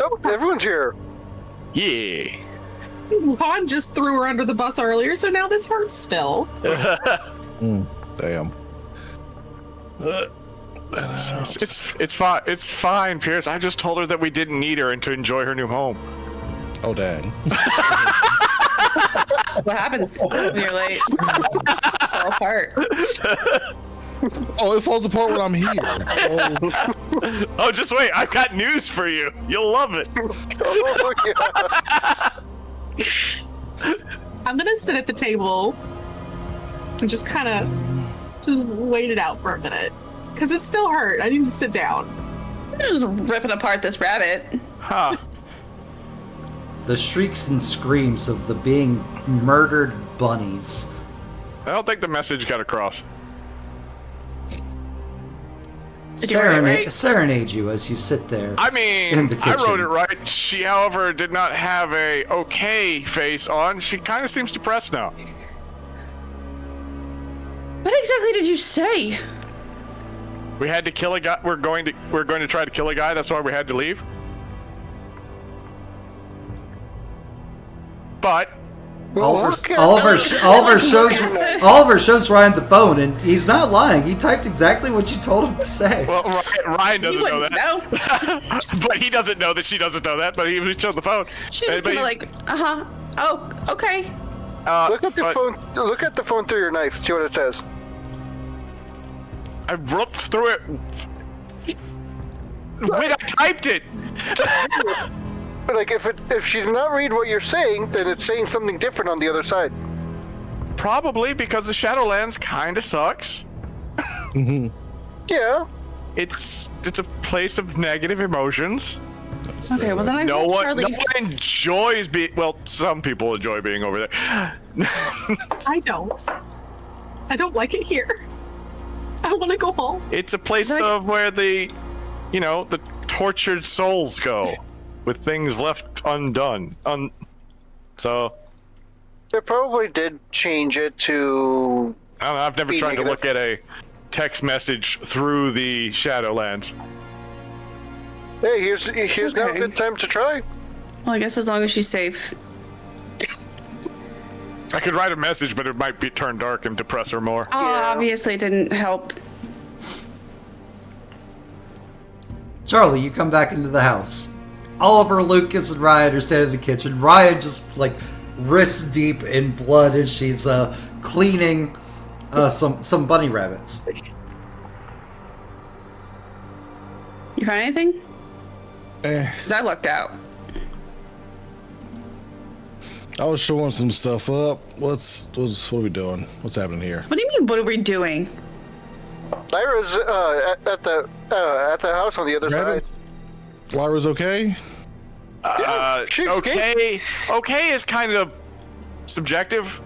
Oh, everyone's here. Yeah. Khan just threw her under the bus earlier, so now this hurts still. Damn. It's fine. It's fine, Pierce. I just told her that we didn't need her and to enjoy her new home. Oh, dang. What happens when you're late? Fall apart. Oh, it falls apart when I'm here. Oh. Oh, just wait. I've got news for you. You'll love it. Oh, yeah. I'm gonna sit at the table and just kind of wait it out for a minute, because it still hurt. I need to sit down. I'm just ripping apart this rabbit. Huh. The shrieks and screams of the being murdered bunnies. I don't think the message got across. Did you write it right? Serenade you as you sit there. I In mean, the I wrote kitchen. it right. She, however, did not have a okay face on. She kind of seems depressed now. What exactly did you say? We had to kill a guy. We're going to try to kill a guy. That's why we had to leave. But Oliver shows Ryan the phone, and he's not lying. He typed exactly what you told him to say. well, Ryan doesn't know wouldn't that. But he doesn't know that she doesn't know that. But he showed the phone. She was kind of like, oh, okay. Look at the phone. Look at the phone through your knife. See what it says. I ripped through it. Wait, I typed it. But like, if she did not read what you're saying, then it's saying something different on the other side. Probably because the Shadowlands kind of sucks. Yeah. It's a place of negative emotions. Okay, well then I No hope one Charlie... enjoys being. Well, some people enjoy being over there. I don't like it here. I want to go home. It's a place of where the tortured souls go, with things left undone. So. They probably did change it to. I don't know. I've never be tried negative. to look at a text message through the Shadowlands. Hey, here's now a Okay. good time to try. Well, I guess as long as she's safe. I could write a message, but it might be turn dark and depress her more. Obviously it didn't help. Charlie, you come back into the house. Oliver, Lucas, and Ryan are standing in the kitchen. Ryan just like wrist deep in blood as she's cleaning some bunny rabbits. You find anything? Eh, Because I lucked out. I was showing some stuff up. What are we doing? What's happening here? What do you mean, what are we doing? Lyra's at the house on the other side. Lyra's okay? She's Okay. Okay is kind of subjective.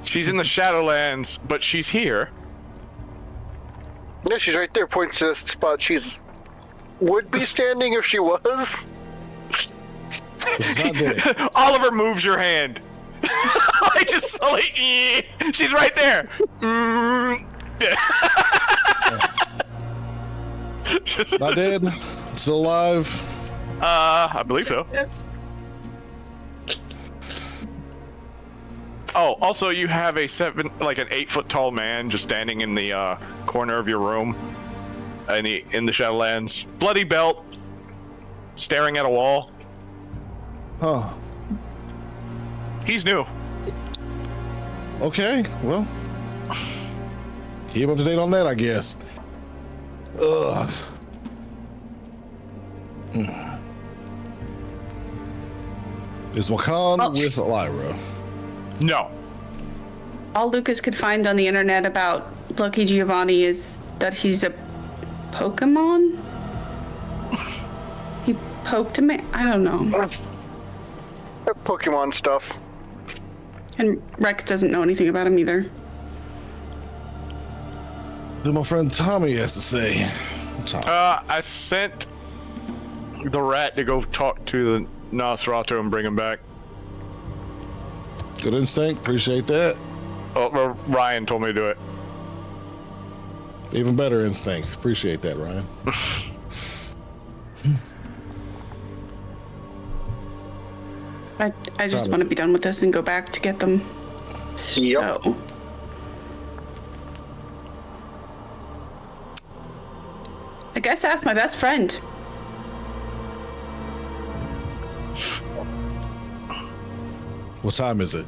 She's in the Shadowlands, but she's here. Yeah, she's right there, pointing to the spot she's would be standing if she was. She's not dead. Oliver moves your hand. I just like, she's right there. Not dead. Still alive. I believe so. It's Oh, also you have an 8-foot tall man just standing in the corner of your room, in the Shadowlands, bloody belt, staring at a wall. Huh. He's new. Okay, well. Keep up to date on that, I guess. Ugh. Is Wakan Well- with Lyra? No. All Lucas could find on the internet about Lucky Giovanni is that he's a Pokemon? He poked a man? I don't know. That Pokemon stuff. And Rex doesn't know anything about him either. What my friend Tommy has to say. Tommy. I sent the rat to go talk to the Nosferatu and bring him back. Good instinct. Appreciate that. Oh, well, Ryan told me to do it. Even better instinct. Appreciate that, Ryan. I just want to be done with this and go back to get them. Yep. So, I guess ask my best friend. What time is it?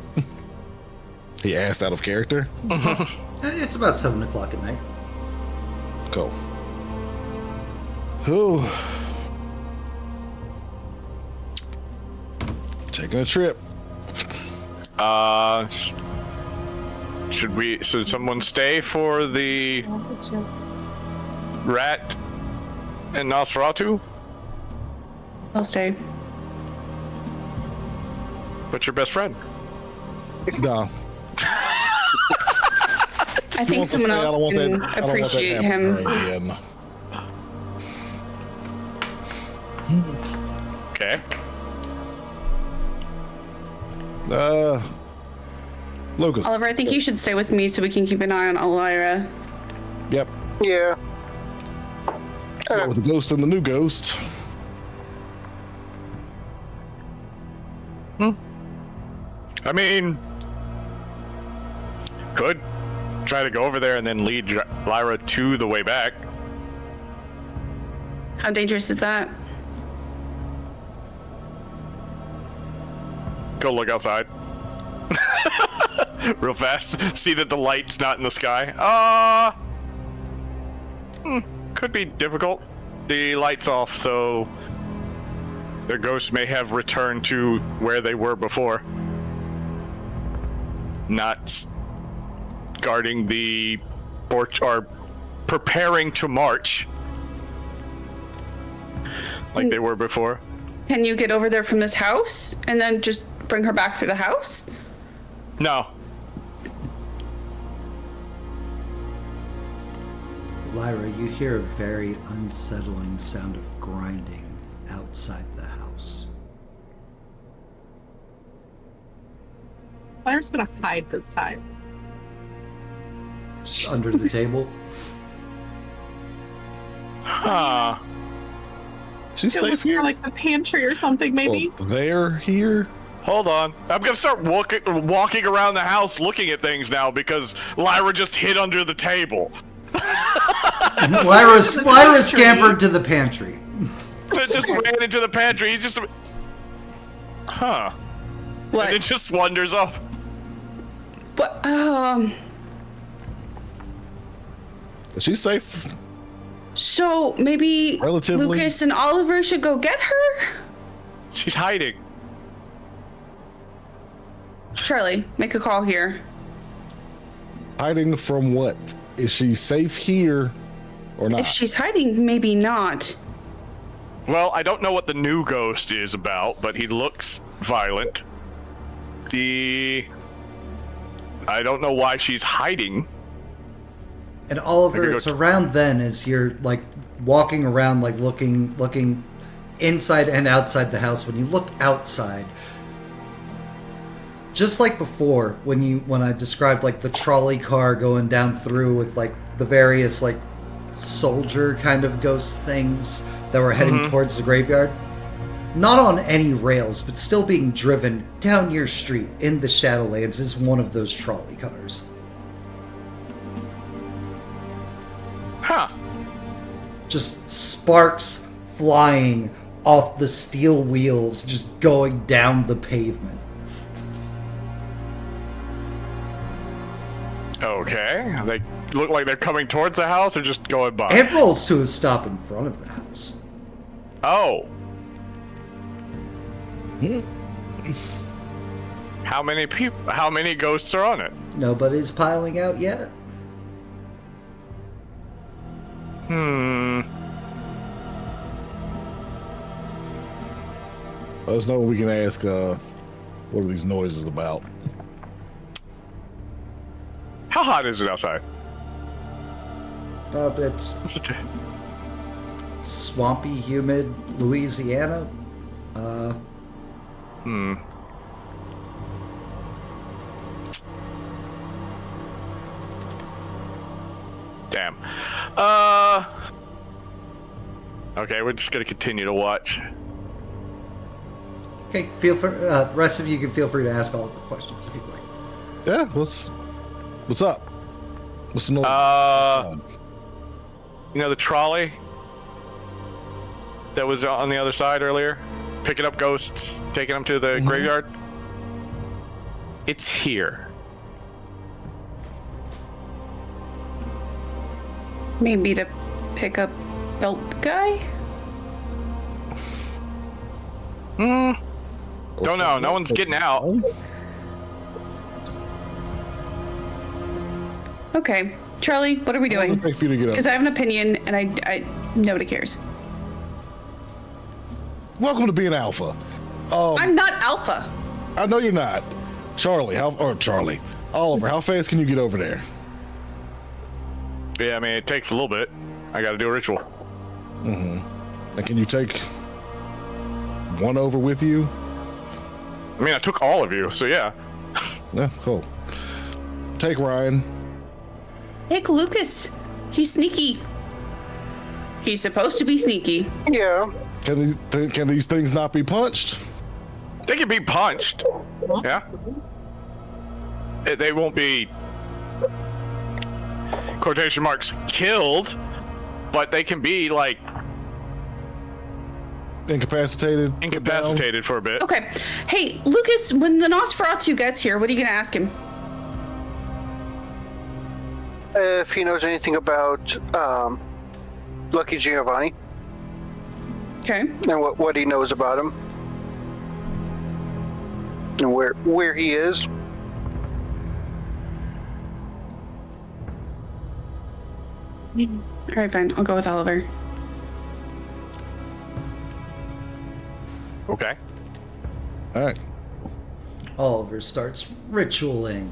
He asked out of character. It's about 7 o'clock at night. Cool. Whew. Taking a trip. Should someone stay for the rat and Nosferatu? I'll stay. But your best friend. No. I think someone else can appreciate him. Again. Okay. Lucas. Oliver, I think you should stay with me so we can keep an eye on Elira. Yep. Yeah. With the ghost and the new ghost. I mean, could try to go over there and then lead Lyra to the way back. How dangerous is that? Go look outside. Real fast. See that the light's not in the sky. Could be difficult. The light's off, so their ghosts may have returned to where they were before. Not guarding the porch or preparing to march like they were before. Can you get over there from this house and then just bring her back through the house? No. Lyra, you hear a very unsettling sound of grinding outside the house. Lyra's gonna hide this time. Just under the table. Huh. She's It safe looks here. more like the pantry or something, maybe. Well, they're here. Hold on. I'm gonna start walking around the house looking at things now because Lyra just hid under the table. Lyra scampered to the pantry. It just ran into the pantry. He's just... Huh. What? And it just wanders off. What? Is she safe? So maybe Relatively. Lucas and Oliver should go get her? She's hiding. Charlie, make a call here. Hiding from what? Is she safe here or not? If she's hiding, maybe not. Well, I don't know what the new ghost is about, but he looks violent. I don't know why she's hiding. And Oliver, Maybe go it's around then as you're like walking around, like looking inside and outside the house. When you look outside, just like before, when I described like the trolley car going down through with like the various like soldier kind of ghost things that were heading towards the graveyard. Not on any rails, but still being driven down your street in the Shadowlands is one of those trolley cars. Huh. Just sparks flying off the steel wheels, just going down the pavement. Okay. They look like they're coming towards the house or just going by? It rolls to a stop in front of the house. Oh. How many people? How many ghosts are on it? Nobody's piling out yet. Let us know when we can ask, what are these noises about? How hot is it outside? It's swampy, humid Louisiana. Damn. Okay, we're just gonna continue to watch. Okay, feel free. Rest of you can feel free to ask all of the questions if you'd like. Yeah, what's up? What's the noise? You know the trolley that was on the other side earlier, picking up ghosts, taking them to the graveyard. It's here. Maybe to pick up belt guy? Don't know. No one's getting out. Okay. Charlie, what are we doing? Because I have an opinion, and I nobody cares. Welcome to being Alpha. I'm not Alpha. I know you're not. Charlie, Oliver, how fast can you get over there? Yeah, I mean, it takes a little bit. I gotta do a ritual. And can you take one over with you? I mean, I took all of you, so yeah. Yeah, cool. Take Ryan. Take Lucas. He's sneaky. He's supposed to be sneaky. Yeah. Can these things not be punched? They can be punched. Yeah. They won't be, quotation marks, killed, but they can be, like, incapacitated for a bit. Okay. Hey, Lucas, when the Nosferatu gets here, what are you going to ask him? If he knows anything about Lucky Giovanni. Okay. And what he knows about him. And where he is. All right, fine. I'll go with Oliver. Okay. All right. Oliver starts ritualing.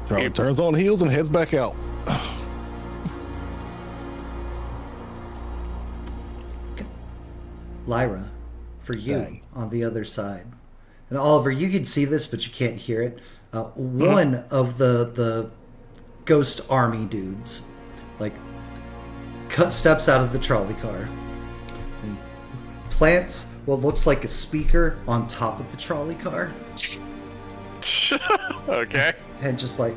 Charlie turns on heels and heads back out. Lyra, for you Dang. on the other side. And Oliver, you can see this, but you can't hear it. One of the ghost army dudes, like, steps out of the trolley car and plants what looks like a speaker on top of the trolley car. Okay. And just, like,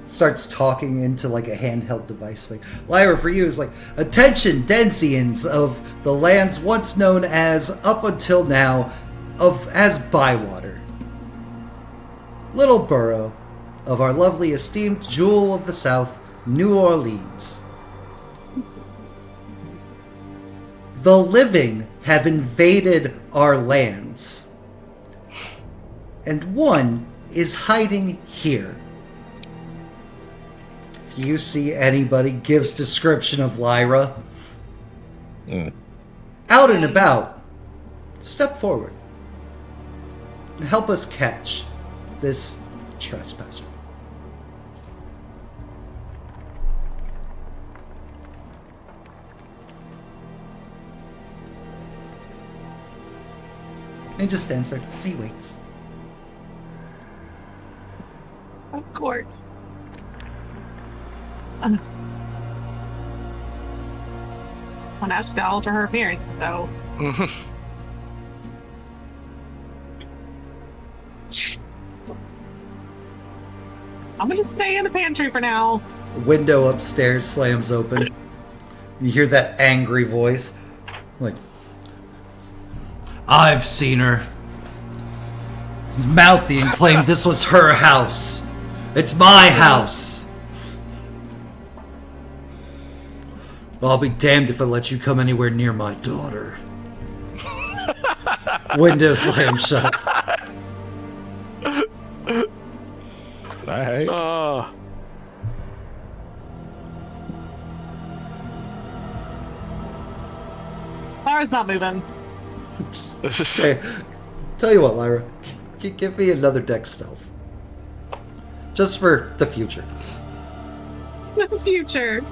starts talking into, like, a handheld device thing. Lyra, for you, is like, attention, Densians of the lands once known as, up until now, as Bywater. Little borough of our lovely esteemed jewel of the South, New Orleans. The living have invaded our lands. And one is hiding here. If you see anybody gives description of Lyra, out and about, step forward and help us catch this trespasser. And he just stands there. He waits. Of course. Well, now she's got to alter her appearance, so. I'm gonna just stay in the pantry for now. The window upstairs slams open. You hear that angry voice. Like, I've seen her. He's mouthy and claimed this was her house. It's my house. I'll be damned if I let you come anywhere near my daughter. Window slam shut. Alright. Lara's not moving. Okay. Tell you what, Lyra. Give me another deck stealth. Just for the future. The future.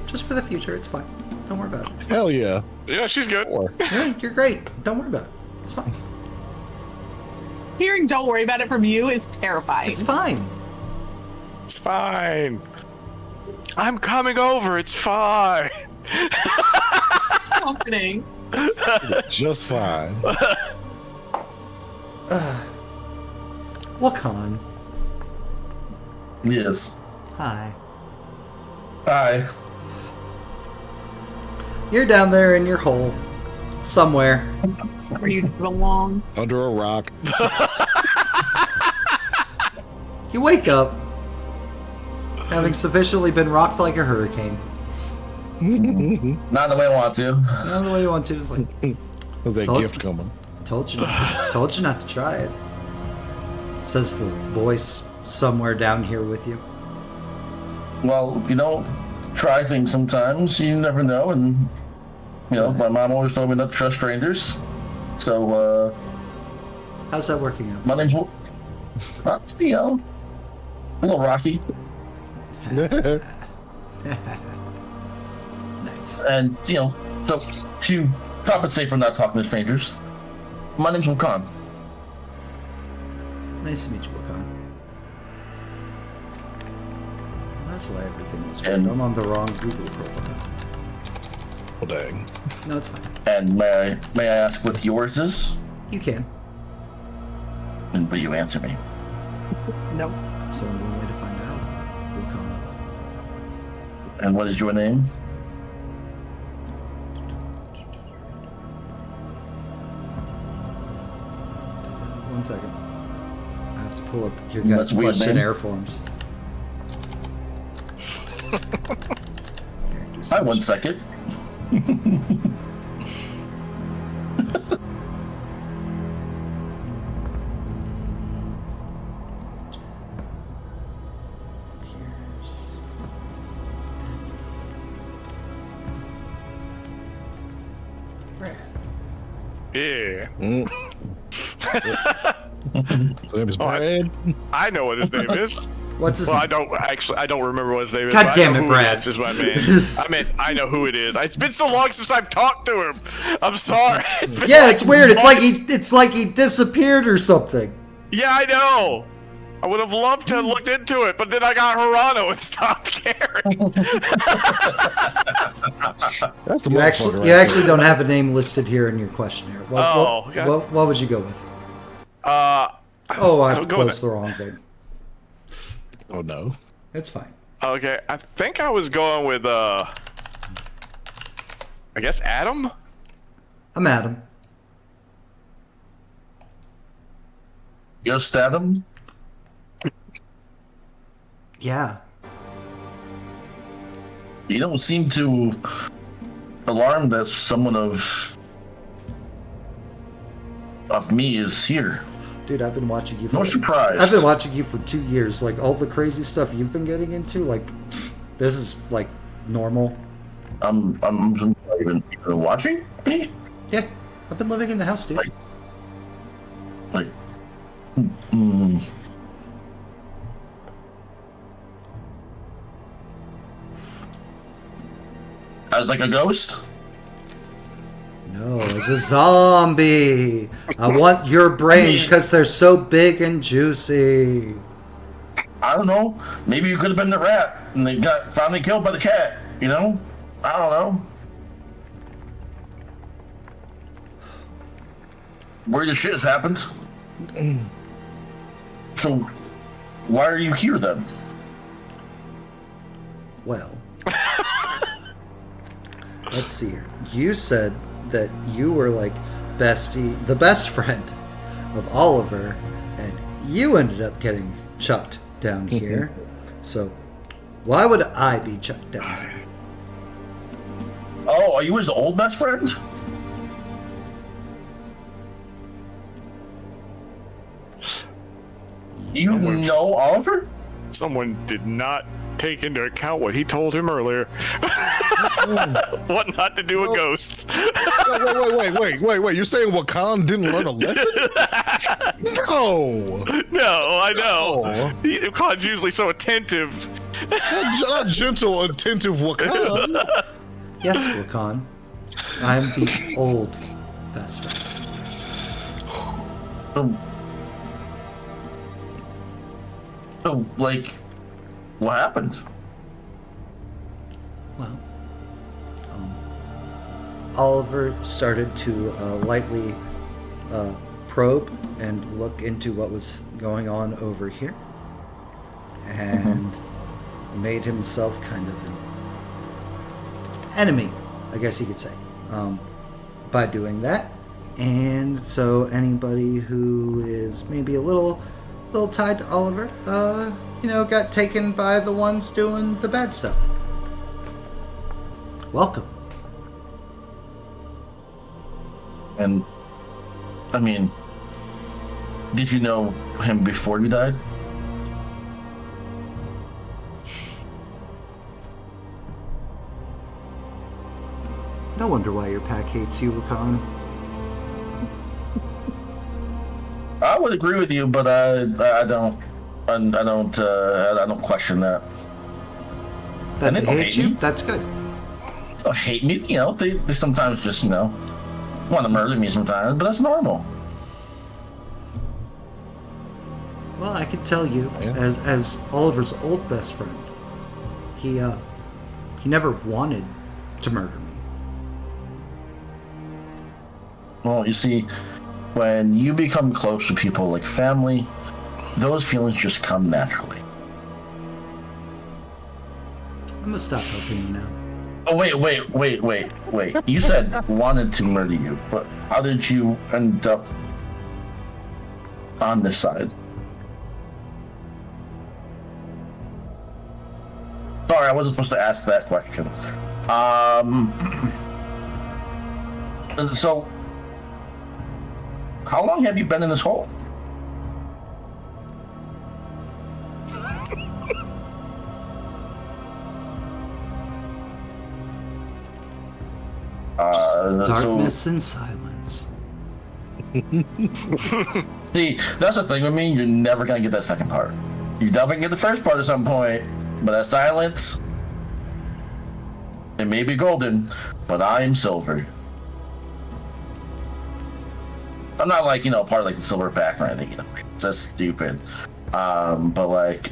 Just for the future, it's fine. Don't worry about it. It's fine. Hell yeah. Yeah, she's good. Or Yeah, you're great. Don't worry about it. It's fine. Hearing "don't worry about it" from you is terrifying. It's fine. It's fine. I'm coming over. It's fine. Comforting. just fine. Wakan. Yes. Hi. Hi. You're down there in your hole. Somewhere. Where you belong. Under a rock. You wake up, having sufficiently been rocked like a hurricane. Not the way I want to. Not the way you want to. It's like, There's a Told- gift coming. told you not to try it. Says the voice somewhere down here with you. Well, if you don't try things sometimes, you never know. And, you know, my mom always told me not to trust strangers. So, How's that working out? my name's, you know, a little rocky. Nice. And, you know, so to compensate for not talking to strangers, my name's Wakan. Nice to meet you, Wakan. Well, that's why everything was And- weird. I'm on the wrong Google profile. Well, dang. No, it's fine. And may I ask what yours is? You can. And will you answer me? No. So one way to find out. Wakan. And what is your name? One second. I have to pull up your guys' That's a weird questionnaire name. forms. Characters. Hi, 1 second. Pierce. Brad. Yeah. So name is Brad. I know what his name is. What's his Well, name? I don't remember what his name is. God but I damn know it, who Brad. Is what I meant, I know who it is. It's been so long since I've talked to him. I'm sorry. It's been Yeah, like it's weird. months. It's like he disappeared or something. Yeah, I know. I would have loved to have looked into it, but then I got Hirano and stopped caring. That's the You motherfucker actually right you actually there. don't have a name listed here in your questionnaire. Oh, okay. What would you go with? I'll I go with closed the wrong thing. Oh no. It's fine. Okay, I think I was going with I guess Adam. I'm Adam. Just Adam? Yeah. You don't seem too alarmed that someone of me is here. Dude, I've been watching you for No surprise. I've been watching you for 2 years. Like all the crazy stuff you've been getting into, like this is like normal. I'm even watching me? Yeah. I've been living in the house, dude. Like, mm, as like a ghost? No, as a zombie. I want your brains because they're so big and juicy. I don't know. Maybe you could have been the rat and they got finally killed by the cat, you know? I don't know. Weird shit has happened. So, why are you here then? Well, let's see here. You said that you were like the best friend of Oliver, and you ended up getting chucked down here. So, why would I be chucked down here? Oh, are you his old best friend? You know Oliver? Someone did not take into account what he told him earlier. What not to do with ghosts. Wait. You're saying Wakan didn't learn a lesson? No. No, I know. No. Khan's usually so attentive. Not gentle, attentive Wakan. Yes, Wakan. I'm the old best friend. So, like, what happened? Well, Oliver started to lightly probe and look into what was going on over here, and made himself kind of an enemy, I guess you could say, by doing that. And so anybody who is maybe a little tied to Oliver, got taken by the ones doing the bad stuff. Welcome. And, I mean, did you know him before you died? No wonder why your pack hates you, Wakan. I would agree with you, but I don't question that. That And they hate you? me. That's good. Don't hate me, they sometimes just, want to murder me sometimes, but that's normal. Well, I can tell you, as Oliver's old best friend, he never wanted to murder me. Well, you see, when you become close to people like family, those feelings just come naturally. I'm gonna stop helping you now. Oh, wait. You said wanted to murder you, but how did you end up on this side? Sorry, I wasn't supposed to ask that question. So, how long have you been in this hole? Darkness and silence. See, that's the thing with me. You're never gonna get that second part. You definitely get the first part at some point, but that silence, it may be golden, but I am silver. I'm not like, part of like the silver pack or anything, That's stupid. But like,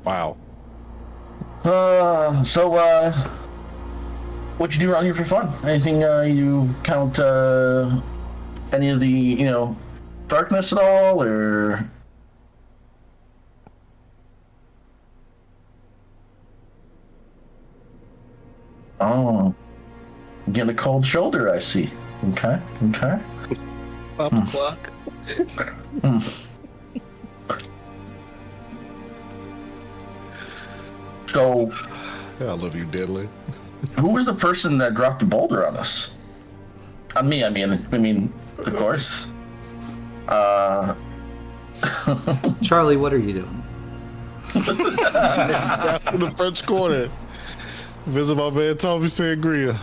Wow. what'd you do around here for fun? Anything you count any of the, darkness at all, or? Oh, getting a cold shoulder, I see. Okay. Pop the clock. So, I love you, Deadly. who was the person that dropped the boulder on us? On me, I mean, of course. Charlie, what are you doing? In the French corner. Visit my man Tommy Sangria.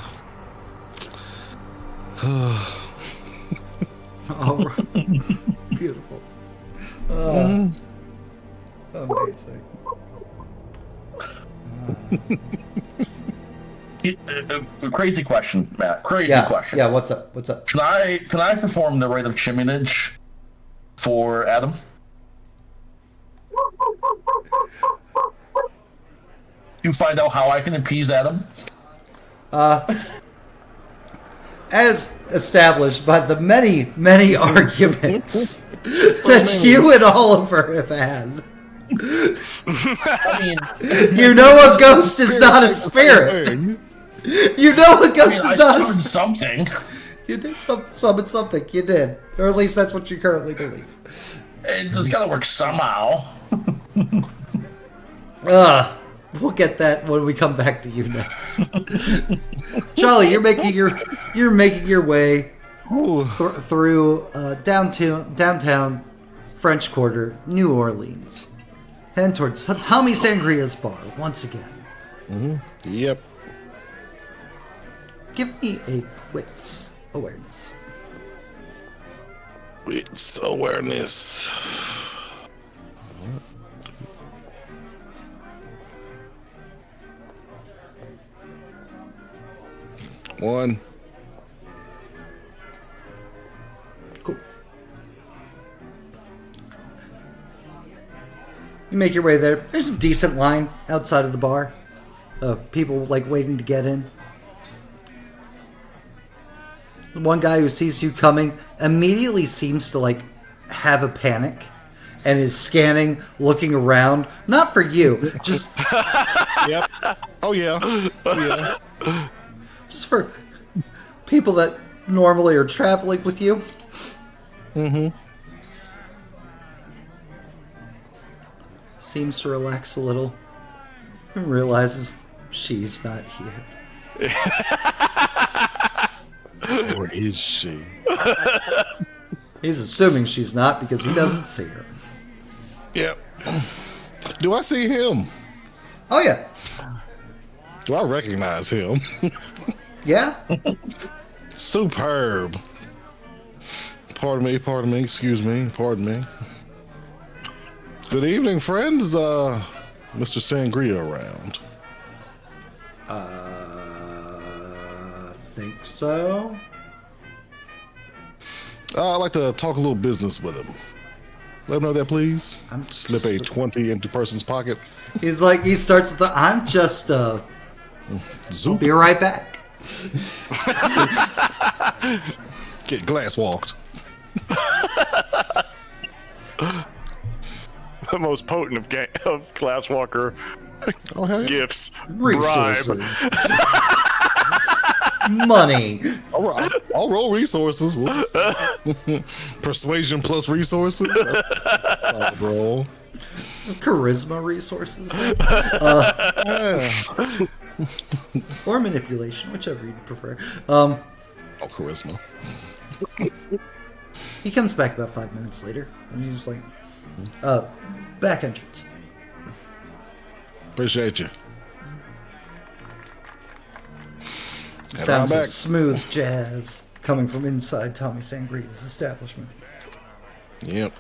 All right. Beautiful. Amazing. Crazy question, Matt. Crazy question. Yeah, what's up? Can I perform the rite of chiminage for Adam? You find out how I can appease Adam? As established by the many, many arguments that you and Oliver have had. I mean, You know a ghost is not a spirit. You know a ghost is not a summoned spirit. something. You did summon something. You did. Or at least that's what you currently believe. It's gotta work somehow. We'll get that when we come back to you next. Charlie, you're making your way through downtown, French Quarter, New Orleans. Heading towards Tommy Sangria's bar once again. Yep. Give me a wits awareness. It's awareness. One. Cool. You make your way there. There's a decent line outside of the bar of people like waiting to get in. The one guy who sees you coming immediately seems to like have a panic and is scanning, looking around. Not for you, just Yep. Oh yeah. Oh yeah. just for people that normally are traveling with you. Seems to relax a little and realizes she's not here. Or is she? He's assuming she's not because he doesn't see her. Yep. Do I see him? Oh yeah. Do I recognize him? Yeah? Superb. Pardon me, excuse me, pardon me. Good evening, friends. Mr. Sangria around. Think so. I'd like to talk a little business with him. Let him know that, please. I'm Slip a 20 into person's pocket. He's like, he starts with the, I'm just, I'll Zoop. be right back. Get glass walked. The most potent of Glasswalker Oh, hell yeah. gifts. Resources. Money. I'll roll resources. Persuasion plus resources. That's a solid roll. Charisma resources. Yeah. Or manipulation, whichever you prefer. Oh, charisma. He comes back about 5 minutes later, and he's like, back entrance. Appreciate you. Sounds I'm of back. smooth jazz coming from inside Tommy Sangria's establishment. Yep.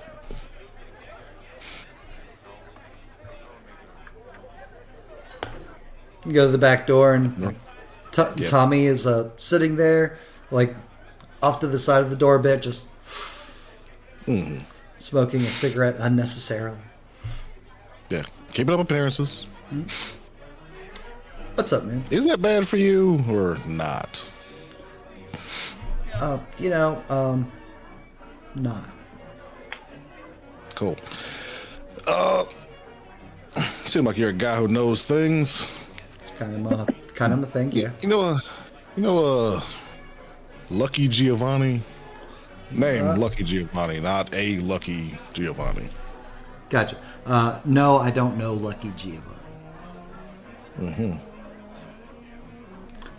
You go to the back door, and Yeah. Tommy is sitting there, like off to the side of the door a bit, just smoking a cigarette unnecessarily. Yeah. Keeping up appearances. What's up, man? Is that bad for you or not? Not. Cool. Seem like you're a guy who knows things. It's kind of my thing, yeah. You know, Lucky Giovanni? Name Lucky Giovanni, not a Lucky Giovanni. Gotcha. No, I don't know Lucky Giovanni.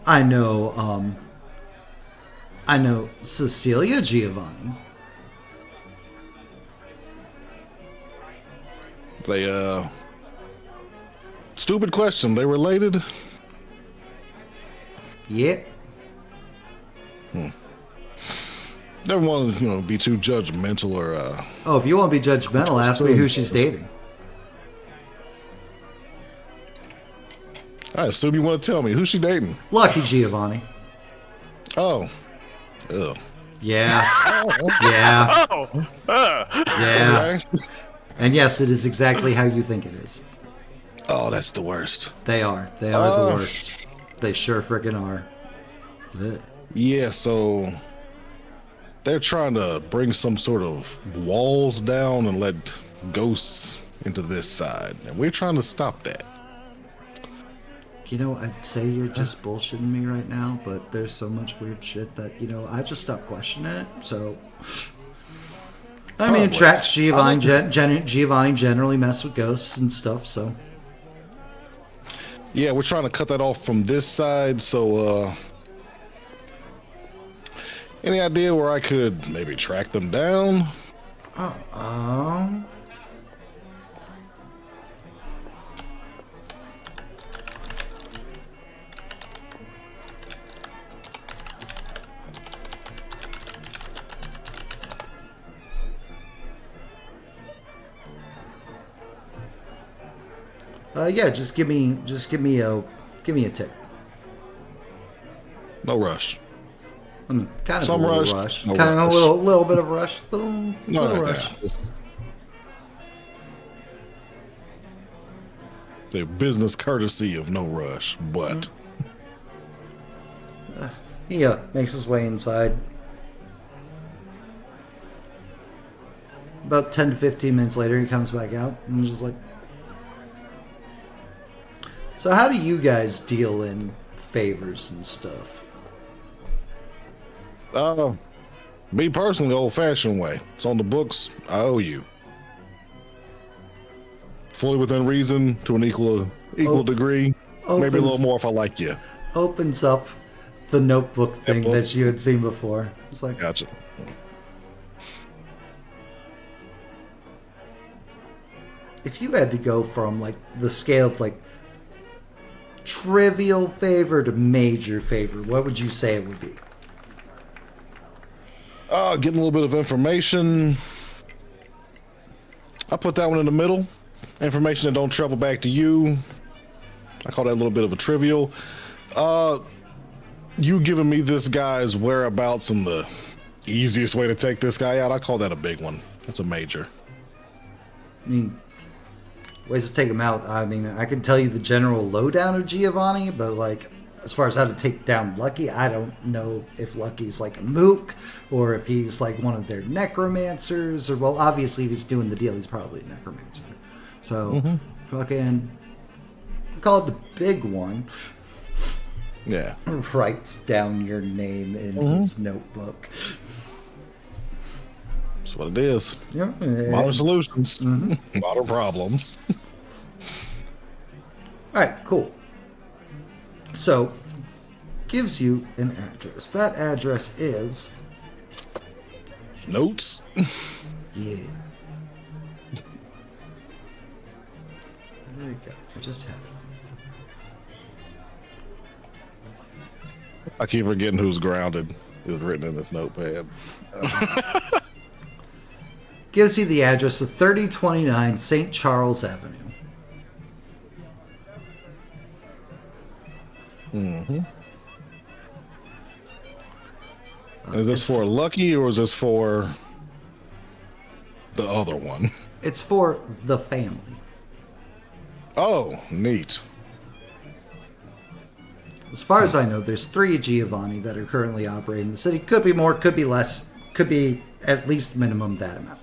I know Cecilia Giovanni. They, stupid question. They related? Yeah. Never want to, be too judgmental or, Oh, if you want to be judgmental, ask me who she's dating. I assume you want to tell me. Who's she dating? Lucky Giovanni. Oh. Ugh. Yeah. Yeah. Oh, Yeah. Okay. And yes, it is exactly how you think it is. Oh, that's the worst. They are. They are the worst. They sure frickin' are. Ugh. Yeah, so they're trying to bring some sort of walls down and let ghosts into this side. And we're trying to stop that. You know, I'd say you're just bullshitting me right now, but there's so much weird shit that, I just stopped questioning it, so... I mean, it tracks Giovanni. Giovanni generally mess with ghosts and stuff, so... Yeah, we're trying to cut that off from this side, so, any idea where I could maybe track them down? Oh, yeah, just give me a tick. No rush. I mean, kind of Some a little rush, rush. no Kind of rush. a little bit of rush. Little No, rush. yeah. The business courtesy of no rush, but He makes his way inside. About 10 to 15 minutes later, he comes back out and he's just like, so how do you guys deal in favors and stuff? me personally, old-fashioned way. It's on the books. I owe you. Fully within reason, to an equal degree. Maybe a little more if I like you. Opens up the notebook thing that you had seen before. It's like, Gotcha. if you had to go from like the scale of like trivial favor to major favor, what would you say it would be? Getting a little bit of information. I put that one in the middle. Information that don't travel back to you. I call that a little bit of a trivial. You giving me this guy's whereabouts and the easiest way to take this guy out, I call that a big one. That's a major. I mean, ways to take him out. I mean, I can tell you the general lowdown of Giovanni, but like, as far as how to take down Lucky, I don't know if Lucky's like a mook or if he's like one of their necromancers. Or, well, obviously, if he's doing the deal, he's probably a necromancer. So, fucking call it the big one. Yeah. Writes down your name in his notebook. That's what it is. Yeah. Modern solutions. Modern problems. All right, cool. So, gives you an address. That address is... Notes. Yeah. There you go. I just had it. I keep forgetting who's grounded. It was written in this notepad. Gives you the address of 3029 St. Charles Avenue. Is this for Lucky or is this for the other one? It's for the family. Oh, neat. As far as I know, there's 3 Giovanni that are currently operating in the city. Could be more, could be less, could be at least minimum that amount.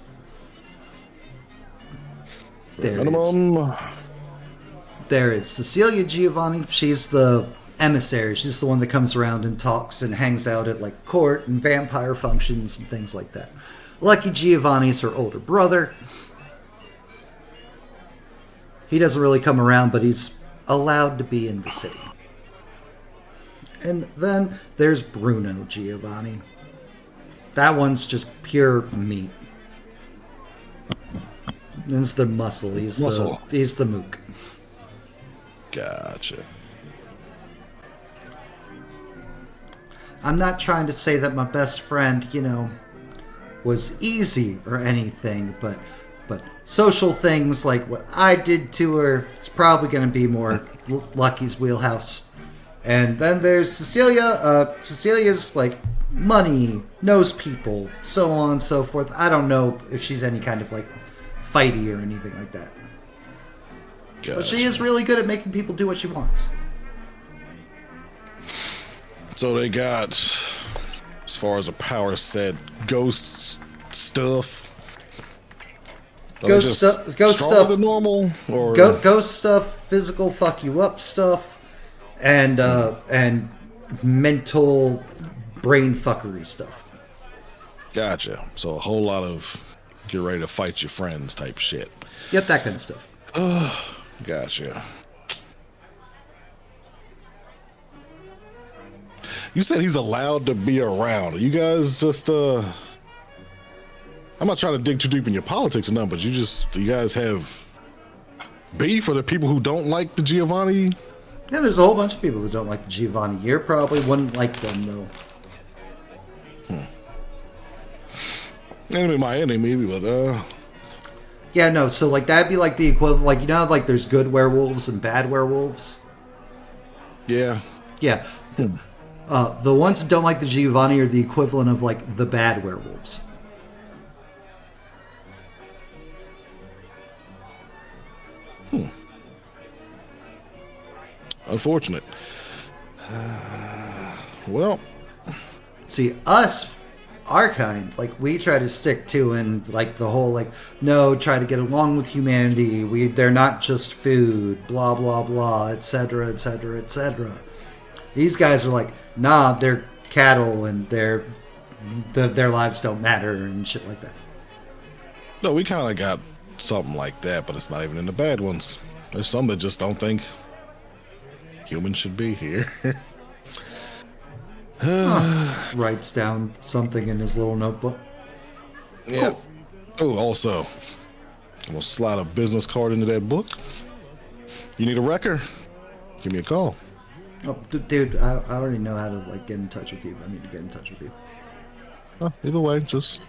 There is Cecilia Giovanni. She's the emissary. She's the one that comes around and talks and hangs out at like court and vampire functions and things like that. Lucky Giovanni's her older brother. He doesn't really come around, but he's allowed to be in the city. And then there's Bruno Giovanni. That one's just pure meat. This is the muscle. He's the mook. Gotcha. I'm not trying to say that my best friend, was easy or anything, but social things like what I did to her, it's probably going to be more Lucky's wheelhouse. And then there's Cecilia. Cecilia's like money, knows people, so on and so forth. I don't know if she's any kind of like fighty or anything like that. Gotcha. But she is really good at making people do what she wants. So they got, as far as a power set, ghost stuff. Ghost stuff than normal, or ghost stuff, physical fuck you up stuff, and mental brain fuckery stuff. Gotcha. So a whole lot of get ready to fight your friends type shit. Yep, that kind of stuff. Gotcha. You said he's allowed to be around. You guys just I'm not trying to dig too deep in your politics or nothing, but you guys have beef for the people who don't like the Giovanni. Yeah, there's a whole bunch of people that don't like the Giovanni. You probably wouldn't like them, though. Enemy my enemy, but Yeah, no, so, like, that'd be, like, the equivalent, like, you know how, like, there's good werewolves and bad werewolves? yeah. Yeah. The ones that don't like the Giovanni are the equivalent of, like, the bad werewolves. Unfortunate. Well, See, us, our kind, like, we try to stick to and, like, the whole, like, no, try to get along with humanity. They're not just food, blah, blah, blah, etc., etc., etc. These guys are like, nah, they're cattle and their lives don't matter and shit like that. no, we kind of got something like that, but it's not even in the bad ones. There's some that just don't think humans should be here. Writes down something in his little notebook. Yeah. Oh, also, I'm gonna slide a business card into that book. You need a wrecker? Give me a call. Oh, dude, I already know how to, like, get in touch with you. I need to get in touch with you. Oh, either way, just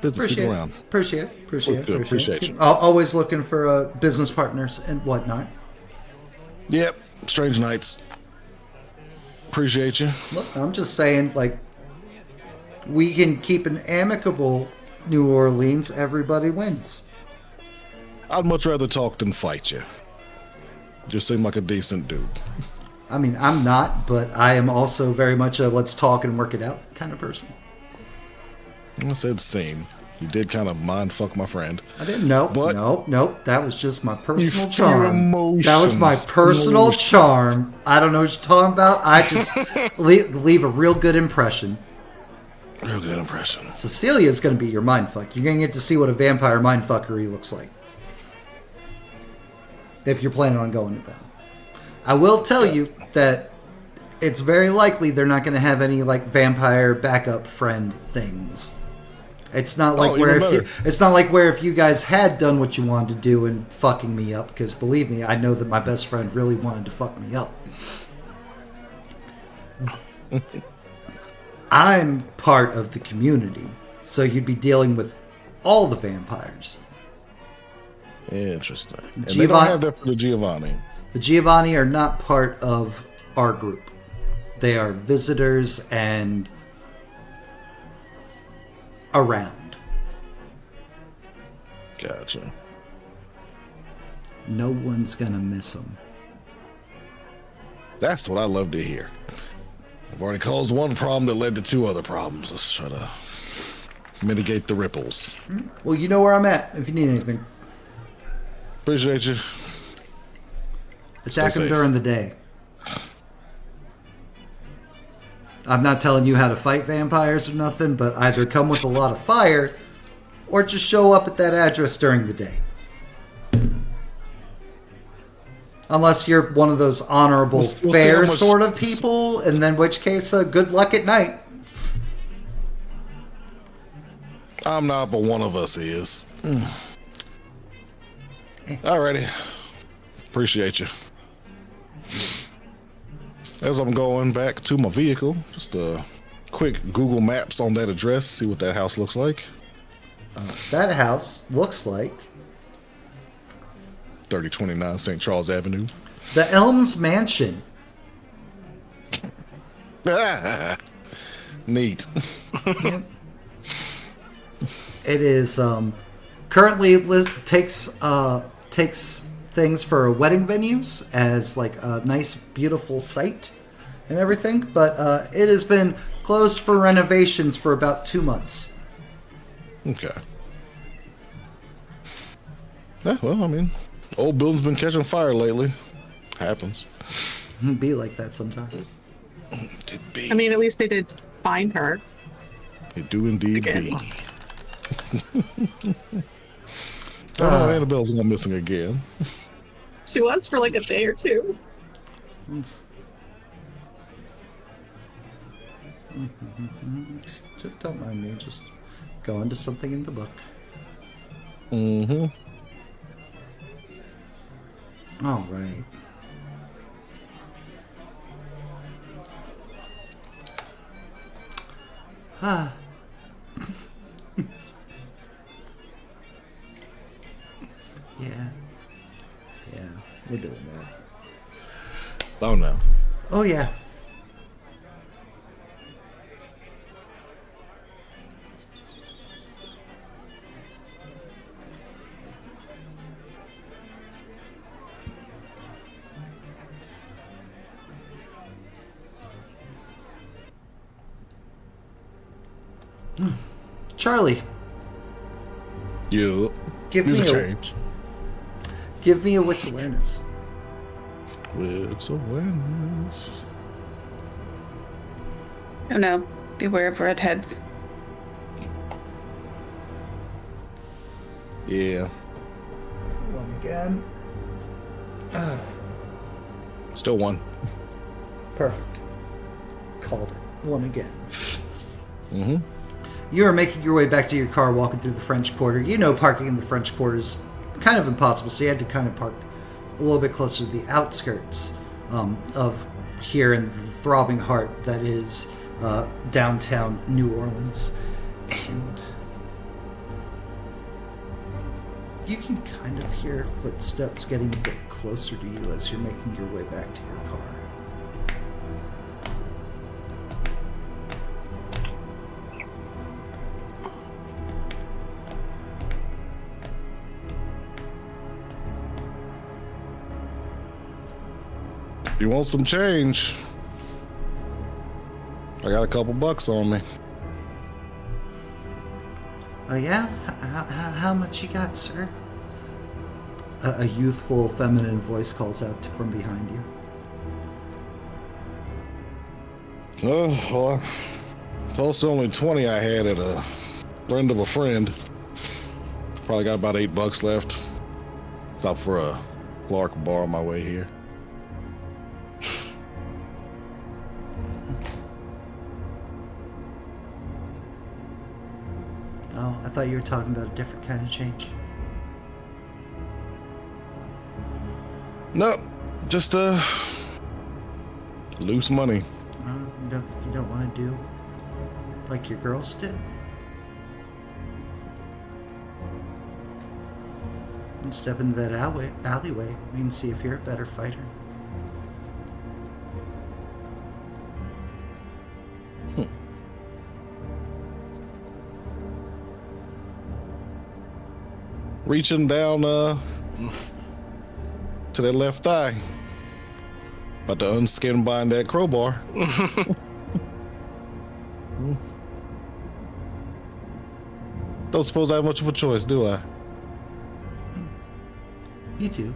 business people around. Appreciate Good, appreciate you. Always looking for business partners and whatnot. Yep, strange nights. Appreciate you. Look, I'm just saying, like, we can keep an amicable New Orleans. Everybody wins. I'd much rather talk than fight you. You seem like a decent dude. I mean, I'm not, but I am also very much a let's talk and work it out kind of person. I said same. You did kind of mind fuck my friend. I didn't know. But Nope. That was just my personal feel charm. emotions. That was my personal charm. I don't know what you're talking about. I just leave a real good impression. Real good impression. Cecilia's going to be your mindfuck. You're going to get to see what a vampire mindfuckery looks like. If you're planning on going to them. I will tell you that it's very likely they're not going to have any, like, vampire backup friend things. It's not like it's not like where if you guys had done what you wanted to do and fucking me up, because believe me, I know that my best friend really wanted to fuck me up. I'm part of the community, so you'd be dealing with all the vampires. Interesting. And they don't have that for the Giovanni. The Giovanni are not part of our group. They are visitors and around. Gotcha. No one's gonna miss them. That's what I love to hear. I've already caused one problem that led to two other problems. Let's try to mitigate the ripples. Well, you know where I'm at if you need anything. Appreciate you. Attack them during the day. I'm not telling you how to fight vampires or nothing, but either come with a lot of fire or just show up at that address during the day. Unless you're one of those honorable, We'll fair see how much- sort of people, and then which case, good luck at night. I'm not, but one of us is. Alrighty. Appreciate you. As I'm going back to my vehicle, just a quick Google Maps on that address, see what that house looks like. That house looks like 3029 St. Charles Avenue. the Elms Mansion. Neat. It is currently takes things for wedding venues as like a nice, beautiful site and everything, but it has been closed for renovations for about 2 months. Okay. Yeah, well, I mean, old building's been catching fire lately. Happens. Be like that sometimes. It be. I mean, at least they did find her. It do indeed Again. be. Oh, Annabelle's gone missing again. She was for like a day or two. Don't mind me, just Going to something in the book. Mm-hmm. All right. Ah. Yeah. Yeah, we're doing that. Oh no. Oh, yeah. Charlie, You. give Use me a a change. wits awareness. Wits awareness. Oh no, beware of redheads. Yeah. One again. Still one. Perfect. Called it. One again. Mm-hmm. You are making your way back to your car, walking through the French Quarter. You know parking in the French Quarter is kind of impossible, so you had to kind of park a little bit closer to the outskirts of here in the throbbing heart that is downtown New Orleans. And you can kind of hear footsteps getting a bit closer to you as you're making your way back to your car. You want some change? I got a couple bucks on me. Oh yeah? How much you got, sir? A youthful, feminine voice calls out from behind you. Oh, well, plus only 20 I had at a friend of a friend. Probably got about $8 left. Stop for a Clark bar on my way here. Oh, I thought you were talking about a different kind of change. No, just loose money. You don't want to do like your girls did? And step into that alleyway. We can see if you're a better fighter. Reaching down to that left thigh. About to unskin behind that crowbar. Don't suppose I have much of a choice, do I? You do.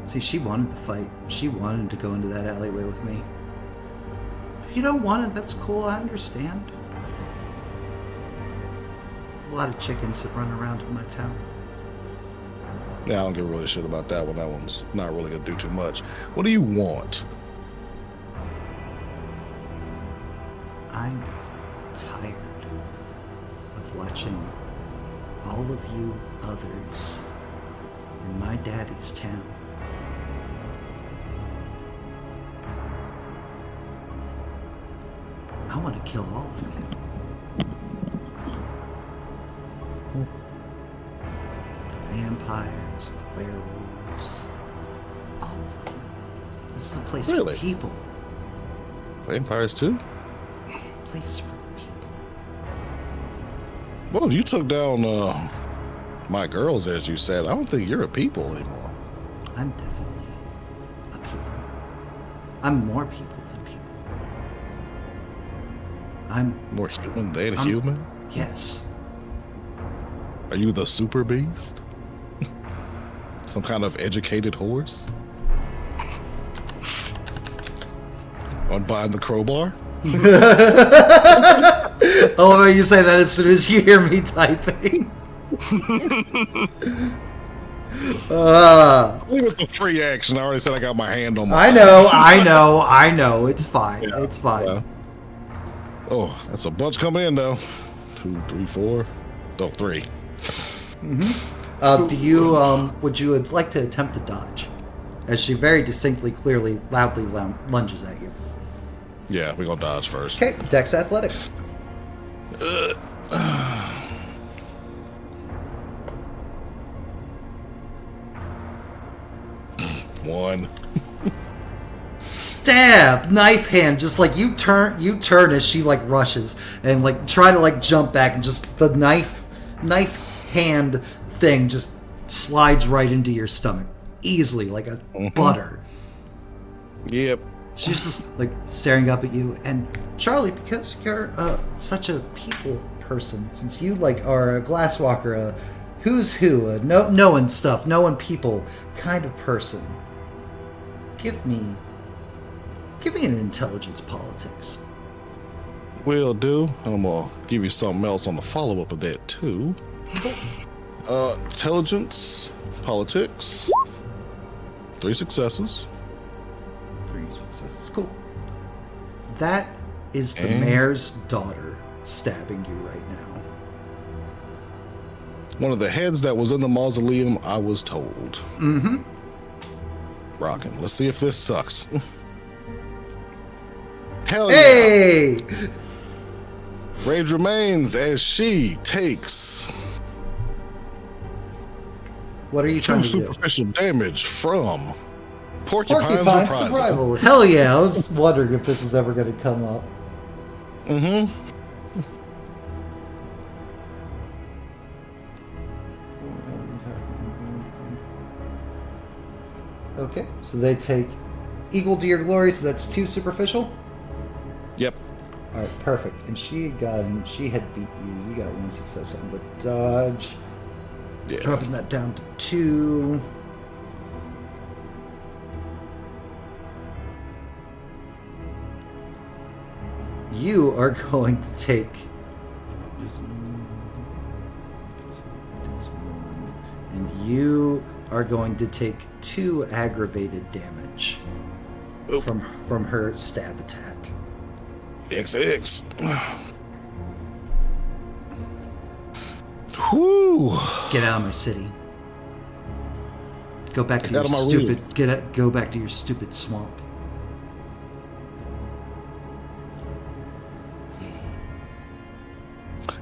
See, she wanted to fight. She wanted to go into that alleyway with me. If you don't want it, that's cool. I understand. A lot of chickens that run around in my town. Yeah, I don't give a really shit about that one. That one's not really gonna do too much. What do you want? I'm tired of watching all of you others in my daddy's town I want to kill all of you. The vampires, the werewolves, all of them. This is a place Really? for people. Vampires too? A place for people. Well, if you took down my girls, as you said, I don't think you're a people anymore. I'm definitely a people. I'm more people than people. I'm More human than I'm- human? Yes. Are you the super beast? Some kind of educated horse? Unbind the crowbar? I love how you say that as soon as you hear me typing. Leave it the free action. I already said I got my hand on my I know. It's fine. Yeah. It's fine. Well, Oh, that's a bunch coming in though. 2, 3, 4. Oh, 3. Do you would you like to attempt to dodge? As she very distinctly, clearly, loudly lunges at you. Yeah, we're gonna dodge first. Okay, Dex Athletics. 1. Stab! Knife hand, just like you turn as she like rushes and like try to like jump back and just the knife hand thing just slides right into your stomach. Easily, like a butter. Yep. She's just like staring up at you, and Charlie, because you're such a people person, since you like are a glasswalker, a who's who, a knowing stuff, knowing people kind of person. Give me an intelligence politics. Will do. I'm gonna give you something else on the follow up of that too. Intelligence, politics. 3 successes. 3 successes. Cool. That is the And- mayor's daughter stabbing you right now. One of the heads that was in the mausoleum, I was told. Mm-hmm. Rockin'. Let's see if this sucks. Hell yeah. Hey! Rage remains as she takes What are you 2 trying to do? superficial damage from Porcupine's Porcupine Reprisal. survival. Hell yeah! I was wondering if this is ever going to come up. Mm-hmm. Okay, so they take equal to your glory, so that's 2 superficial. Yep. All right, perfect. And she had beat you. You got 1 success on the dodge. Yeah. Dropping that down to 2. You are going to take. And you are going to take 2 aggravated damage Oop. from her stab attack. XX. Whoo! Get out of my city. Go back to Get out your of my stupid. Go back to your stupid swamp.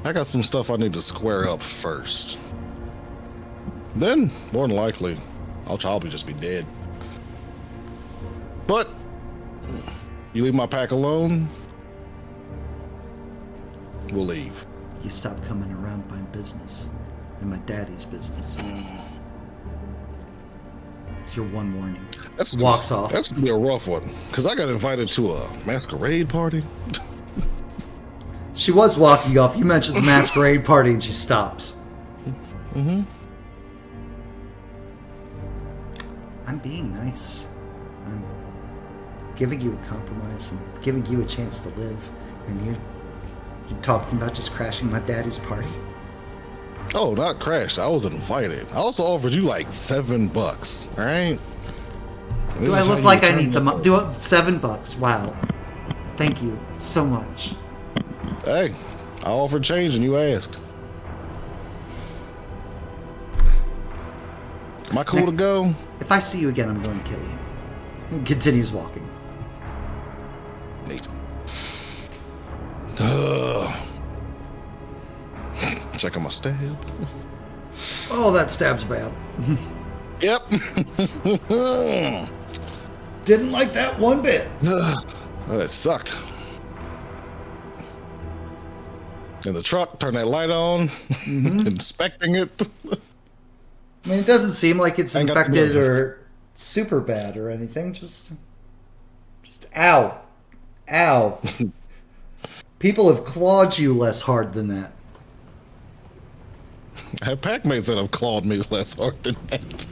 I got some stuff I need to square up first. Then, more than likely, I'll probably just be dead. But you leave my pack alone, we'll leave. You stop coming around my business and my daddy's business. It's your one warning. Walks off. That's gonna be a rough one, because I got invited to a masquerade party. She was walking off. You mentioned the masquerade party, and she stops. Mm-hmm. I'm being nice. I'm giving you a compromise and giving you a chance to live, and you're talking about just crashing my daddy's party. Oh, not crashed. I was invited. I also offered you like $7. All right. Do I look like I need the money? $7? Wow. Thank you so much. Hey, I offered change and you asked. Am I cool to go? If I see you again, I'm going to kill you. He continues walking. Neat. Check on my stab. Oh, that stab's bad. Yep. Didn't like that one bit. That sucked. In the truck, turn that light on, inspecting it. I mean, it doesn't seem like it's I got the infected gloves. or super bad or anything. Just ow. Ow. People have clawed you less hard than that. I have pack-mates that have clawed me less hard than that.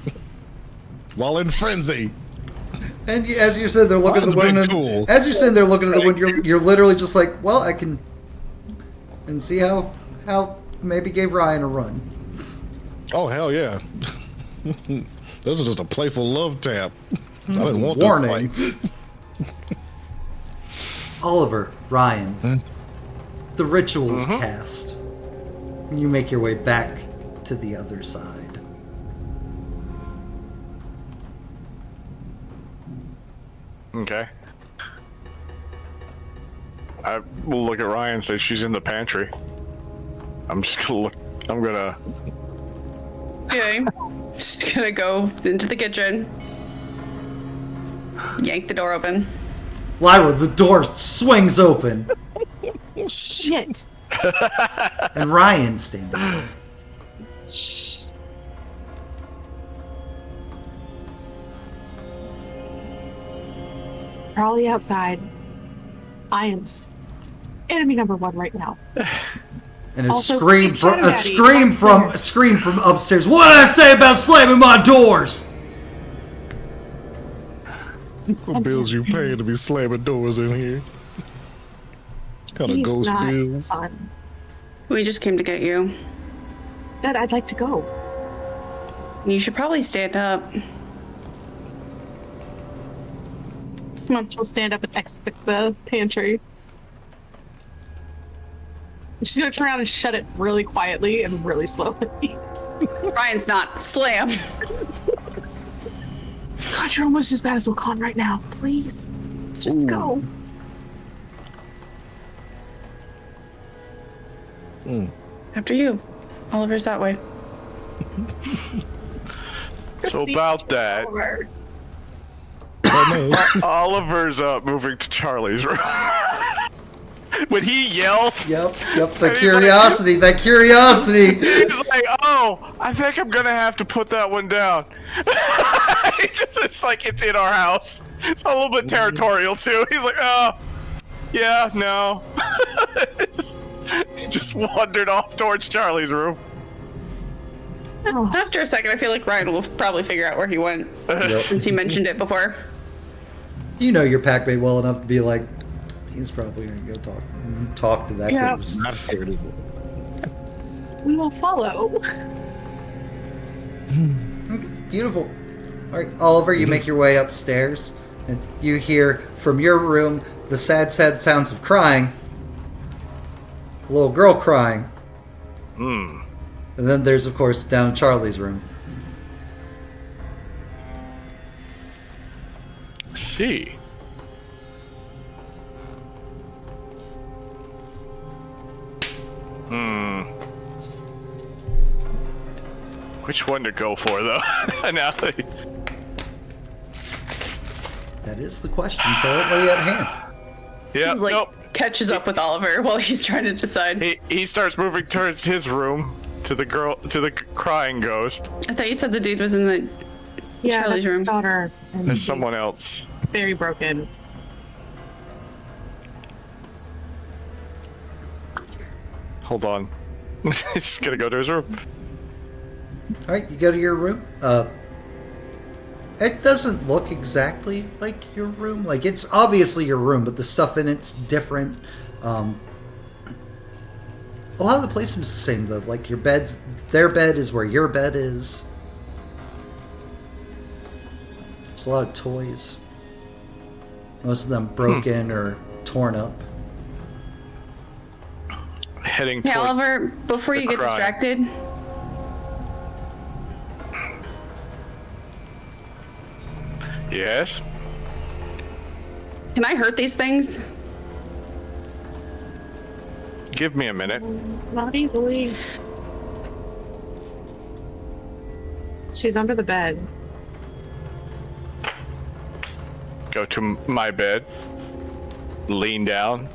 While in frenzy. And as you said, they're looking at the Mine's window. been cool. As you're sitting there looking at the window, you're literally just like, well, I can, and see how maybe gave Ryan a run. Oh, hell yeah. This was just a playful love tap. I didn't want Warning. this fight. Oliver, Ryan, the ritual's cast. You make your way back to the other side. Okay. I will look at Ryan and say she's in the pantry. I'm just gonna look. I'm gonna. Okay. Just gonna go into the kitchen. Yank the door open. Lyra, the door swings open, Shit. and Ryan's standing there. Probably outside. I am enemy number 1 right now. And a Also, scream Shadow from Daddy scream from upstairs. What did I say about slamming my doors? What bills you paying to be slamming doors in here? Kind of He's ghost not bills. fun. We just came to get you. Dad, I'd like to go. You should probably stand up. Come on, she'll stand up and exit the pantry. She's gonna turn around and shut it really quietly and really slowly. Ryan's not. Slam. God, you're almost as bad as Wakan right now. Please, just go. After you. Oliver's that way. So about that, Oh, no. Oliver's moving to Charlie's room. When he yelled, Yep, And the he's curiosity, that curiosity. he's like, "Oh, I think I'm gonna have to put that one down." It's like it's in our house. It's a little bit territorial too. He's like, "Oh, yeah, no." He just wandered off towards Charlie's room. After a second, I feel like Ryan will probably figure out where he went since he mentioned it before. You know your pack mate well enough to be like, he's probably gonna go talk to that Yeah. ghost. Not scared of it. We will follow. Beautiful. All right, Oliver, you make your way upstairs, and you hear from your room the sad sounds of crying. A little girl crying. And then there's, of course, down Charlie's room. See. Which one to go for, though? Now, That is the question currently at hand. yeah, Like, nope. catches up with Oliver while he's trying to decide. He starts moving towards his room to the crying ghost. I thought you said the dude was in the Yeah, Charlie's that's room. his daughter. And There's she's someone else. very broken. Hold on. He's just gonna go to his room. All right, you go to your room. It doesn't look exactly like your room. Like, it's obviously your room, but the stuff in it's different. A lot of the placement is the same, though. Like, your bed's... Their bed is where your bed is. There's a lot of toys. Most of them broken or torn up. Heading Hey, toward... Oliver, before the you get crying. distracted, Yes? can I hurt these things? Give me a minute. Not easily. She's under the bed. Go to my bed. Lean down.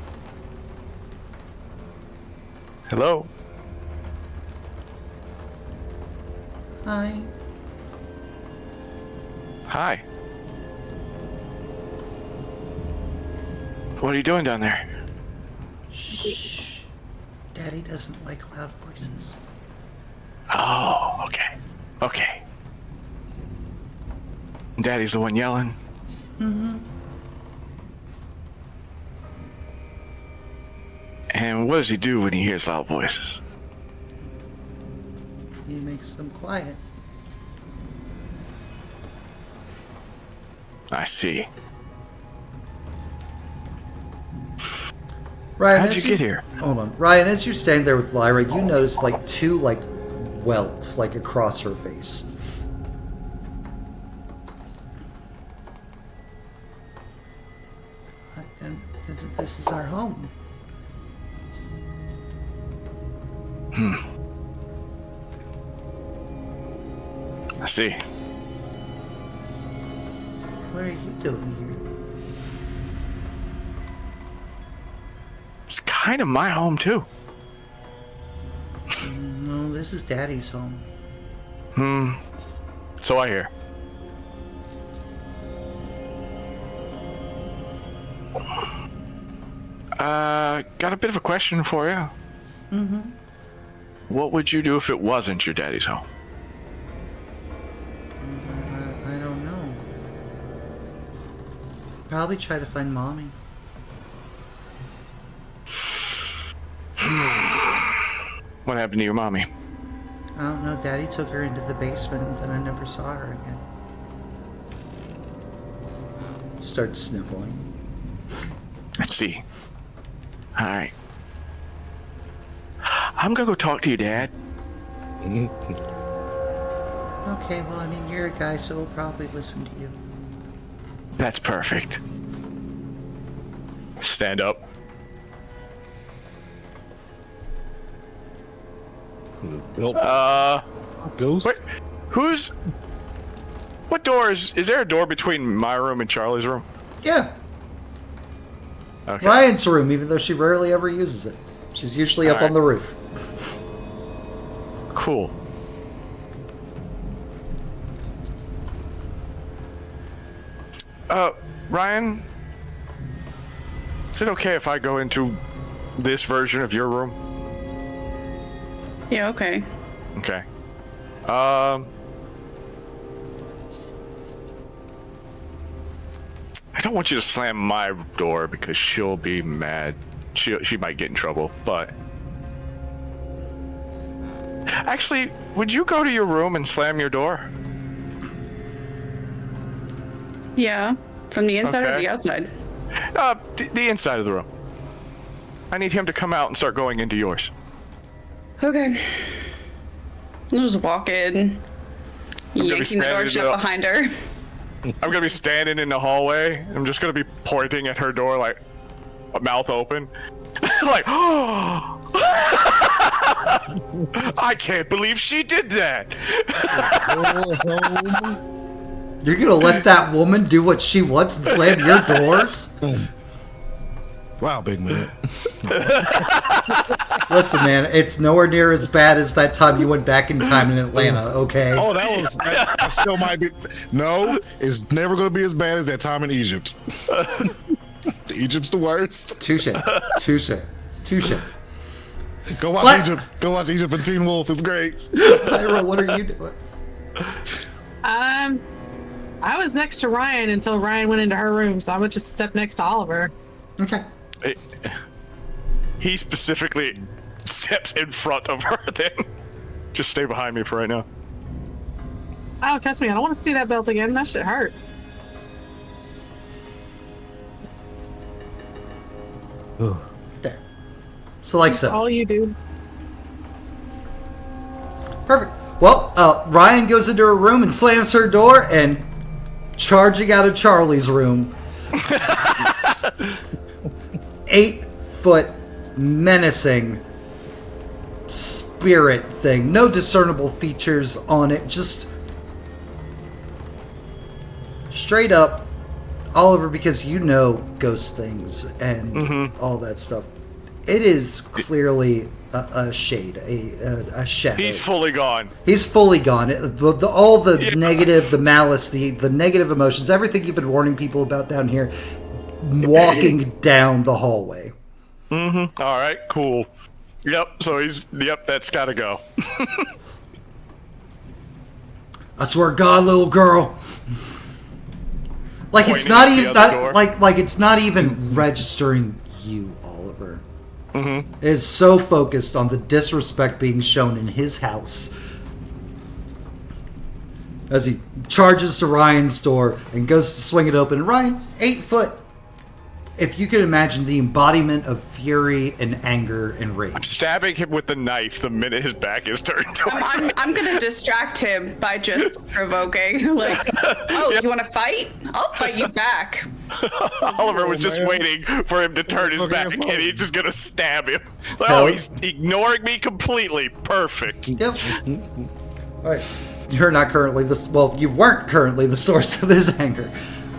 Hello? Hi. Hi. What are you doing down there? Shh. Daddy doesn't like loud voices. Oh, okay. Okay. Daddy's the one yelling. Mm-hmm. And what does he do when he hears loud voices? He makes them quiet. I see. Ryan, How'd as you get here? Hold on. Ryan, as you're standing there with Lyra, you notice like two like welts like across her face. And this is our home. I see. What are you doing here? It's kind of my home, too. No, this is Daddy's home. So I hear. Got a bit of a question for you. Mm-hmm. What would you do if it wasn't your daddy's home? I don't know. Probably try to find Mommy. What happened to your mommy? I don't know. Daddy took her into the basement and then I never saw her again. Starts sniffling. Let's see. All right. I'm gonna go talk to your dad. Okay, well, I mean, you're a guy, so we'll probably listen to you. That's perfect. Stand up. Ghost? Wait, what door is there a door between my room and Charlie's room? Yeah. Okay. Ryan's room, even though she rarely ever uses it. She's usually up Alright. on the roof. Cool. Ryan, is it okay if I go into this version of your room? Yeah, okay. Okay. I don't want you to slam my door because she'll be mad. She might get in trouble, but... Actually, would you go to your room and slam your door? Yeah. From the inside or Okay. the outside? The inside of the room. I need him to come out and start going into yours. Okay. I'll just walk in, be yanking the door standing shut up. behind her. I'm gonna be standing in the hallway. I'm just gonna be pointing at her door, like, mouth open. Like, oh! I can't believe she did that! You're gonna let that woman do what she wants and slam your doors? Wow, big man. Listen, man, it's nowhere near as bad as that time you went back in time in Atlanta, okay? Oh, that still might be. No, it's never going to be as bad as that time in Egypt. Egypt's the worst. Touche. Go watch What? Egypt. Go watch Egypt and Teen Wolf. It's great. Lyra, what are you doing? I was next to Ryan until Ryan went into her room, so I would just step next to Oliver. Okay. He specifically steps in front of her then. Just stay behind me for right now. Oh, trust me, I don't want to see that belt again. That shit hurts. There. So like That's so. all you do. Perfect. Well, Ryan goes into her room and slams her door and charging out of Charlie's room. 8-foot menacing spirit thing. No discernible features on it. Just straight up Oliver, because you know ghost things and all that stuff. It is clearly a shade, a shadow. He's fully gone. He's fully gone. All the negative, the malice, the negative emotions, everything you've been warning people about down here, walking down the hallway. All right, cool. Yep, so that's gotta go. I swear to God, little girl. Like it's Pointing not at the even other door. like it's not even registering you, Oliver. It is so focused on the disrespect being shown in his house. As he charges to Ryan's door and goes to swing it open. Ryan, 8 foot, if you could imagine the embodiment of fury and anger and rage. Stabbing him with the knife the minute his back is turned towards me. I'm gonna distract him by just provoking. Like, oh, you want to fight? I'll fight you back. Oliver was just man. waiting for him to turn his Okay, back, that's and fine. he's just gonna stab him. Like, So- oh, he's ignoring me completely. Perfect. Yep. All right. You're not currently you weren't currently the source of his anger.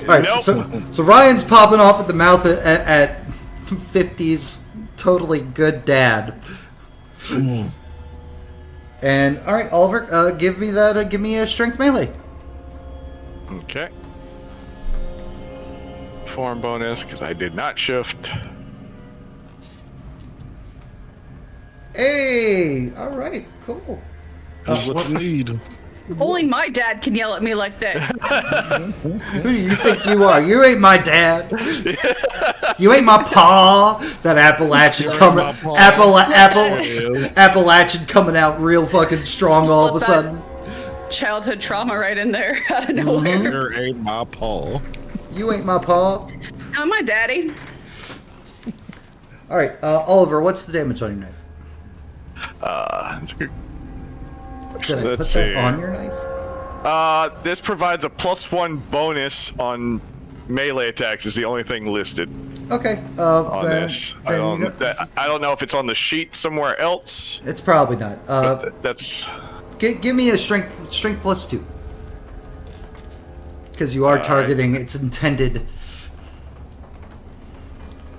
All right. Nope. So Ryan's popping off at the mouth at 50s, totally good dad. And all right, Oliver, give me a strength melee. Okay. Form bonus, because I did not shift. Hey, all right, cool. That's what you need. Only my dad can yell at me like this. Who do you think you are? You ain't my dad. You ain't my pa. That Appalachian coming, my pa. Appalachian coming out real fucking strong all of a Slip that sudden. Childhood trauma right in there out of nowhere. There ain't my paw. You ain't my pa. I'm my daddy. All right, Oliver, what's the damage on your knife? That's a good. Did I put Let's that see. on your knife? This provides a +1 bonus on melee attacks. Is the only thing listed Okay. on then, this. then you go- I don't know if it's on the sheet somewhere else. it's probably not. That's Give me a strength +2. Because you are targeting its intended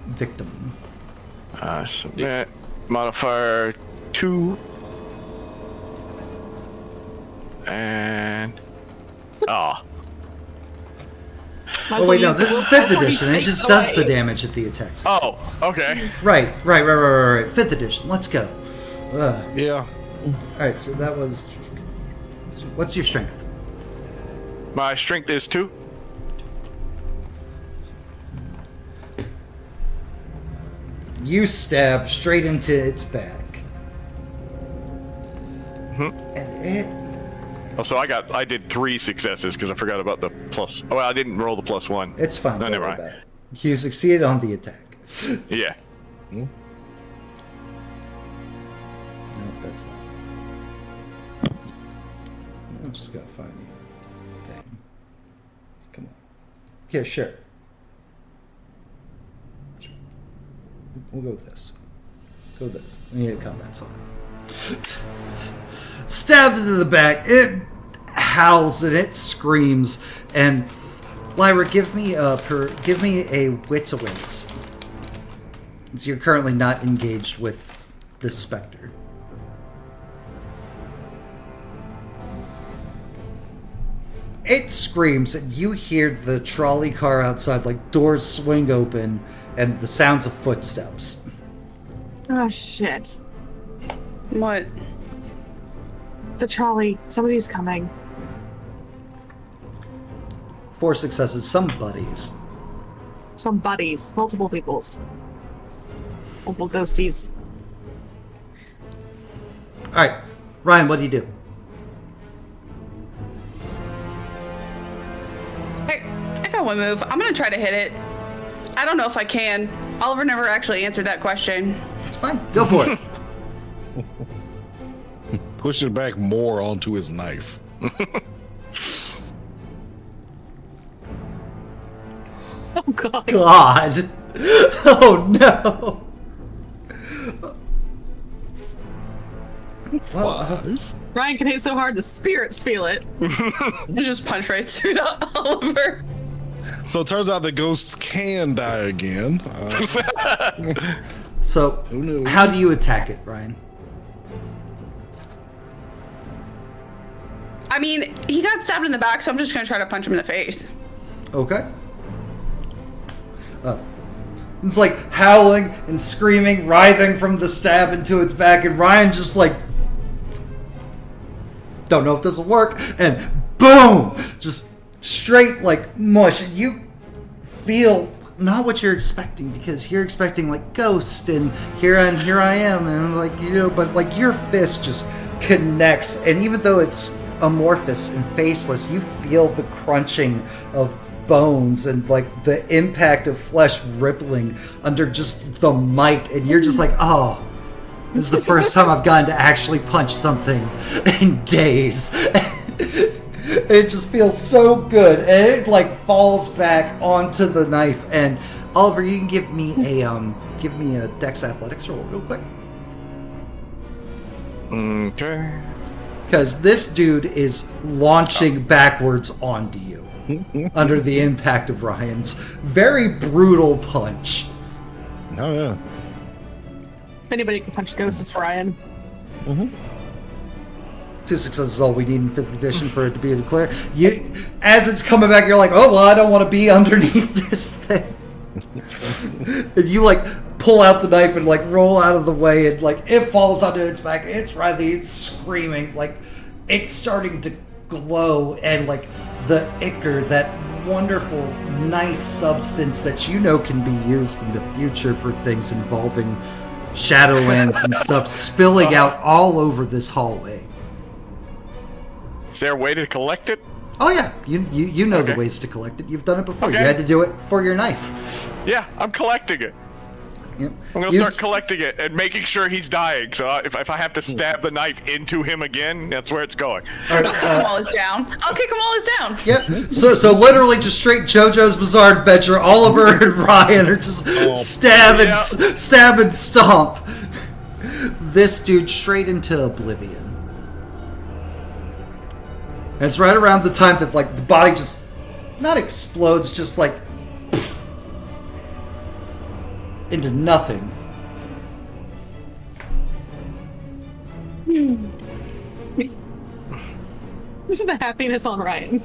victim. submit modifier 2. And Might as Oh well wait, no, use this the is willpower 5th he edition. It takes just does the away. damage at the attacks. oh, okay. Right. 5th edition. Let's go. Yeah. Alright, so that was... What's your strength? My strength is 2. You stab straight into its back. And it... Oh, so I did 3 successes because I forgot about the plus. Oh, well, I didn't roll the +1. It's fine. No, don't never worry mind. about it. You succeeded on the attack. Yeah. No, that's not. I'm just gonna find you. Dang. Come on. Here, sure. We'll go with this. Go with this. I need a combat song. Stabbed into the back. It howls and it screams. And Lyra, give me a wits awareness. So you're currently not engaged with this specter. It screams, and you hear the trolley car outside, like doors swing open, and the sounds of footsteps. Oh shit. What? The trolley. Somebody's coming. 4 successes, some buddies. Some buddies. Multiple peoples. Multiple ghosties. Alright, Ryan, what do you do? Hey, I got one move. I'm gonna try to hit it. I don't know if I can. Oliver never actually answered that question. It's fine, go for it. Push it back more onto his knife. Oh god. God. Oh no. Five. Ryan can hit so hard the spirits feel it. You just punch right through the Oliver. So it turns out the ghosts can die again. So, Who knew? how do you attack it, Ryan? I mean, he got stabbed in the back, so I'm just gonna try to punch him in the face. Okay. It's like howling and screaming, writhing from the stab into its back, and Ryan just like, don't know if this will work, and boom! Just straight like mush. And you feel not what you're expecting, because you're expecting like ghost, and here I am, and like, you know, but like your fist just connects, and even though it's amorphous and faceless, you feel the crunching of bones and like the impact of flesh rippling under just the might, and you're just like, oh, this is the first time I've gotten to actually punch something in days. It just feels so good, and it like falls back onto the knife. And Oliver, you can give me a Dex Athletics roll real quick. Okay. Because this dude is launching backwards onto you under the impact of Ryan's very brutal punch. Oh, yeah. If anybody can punch ghosts, it's Ryan. 2 successes is all we need in 5th edition for it to be a declare. You, as it's coming back, you're like, oh, well, I don't want to be underneath this thing. And you, like, pull out the knife and, like, roll out of the way, and, like, it falls onto its back. It's writhing, it's screaming. Like, it's starting to glow, and, like, the ichor, that wonderful, nice substance that you know can be used in the future for things involving Shadowlands and stuff, spilling out all over this hallway. Is there a way to collect it? Oh yeah, you know Okay. the ways to collect it. You've done it before. Okay. You had to do it for your knife. Yeah, I'm collecting it. Yep. I'm gonna start collecting it and making sure he's dying. So if I have to stab the knife into him again, that's where it's going. All right, Kick them all is down. I'll kick them all is down. Yep. So literally just straight JoJo's Bizarre Adventure. Oliver and Ryan are just stab and stomp this dude straight into oblivion. And it's right around the time that like the body just not explodes, just like poof, into nothing. This is the happiness on Ryan.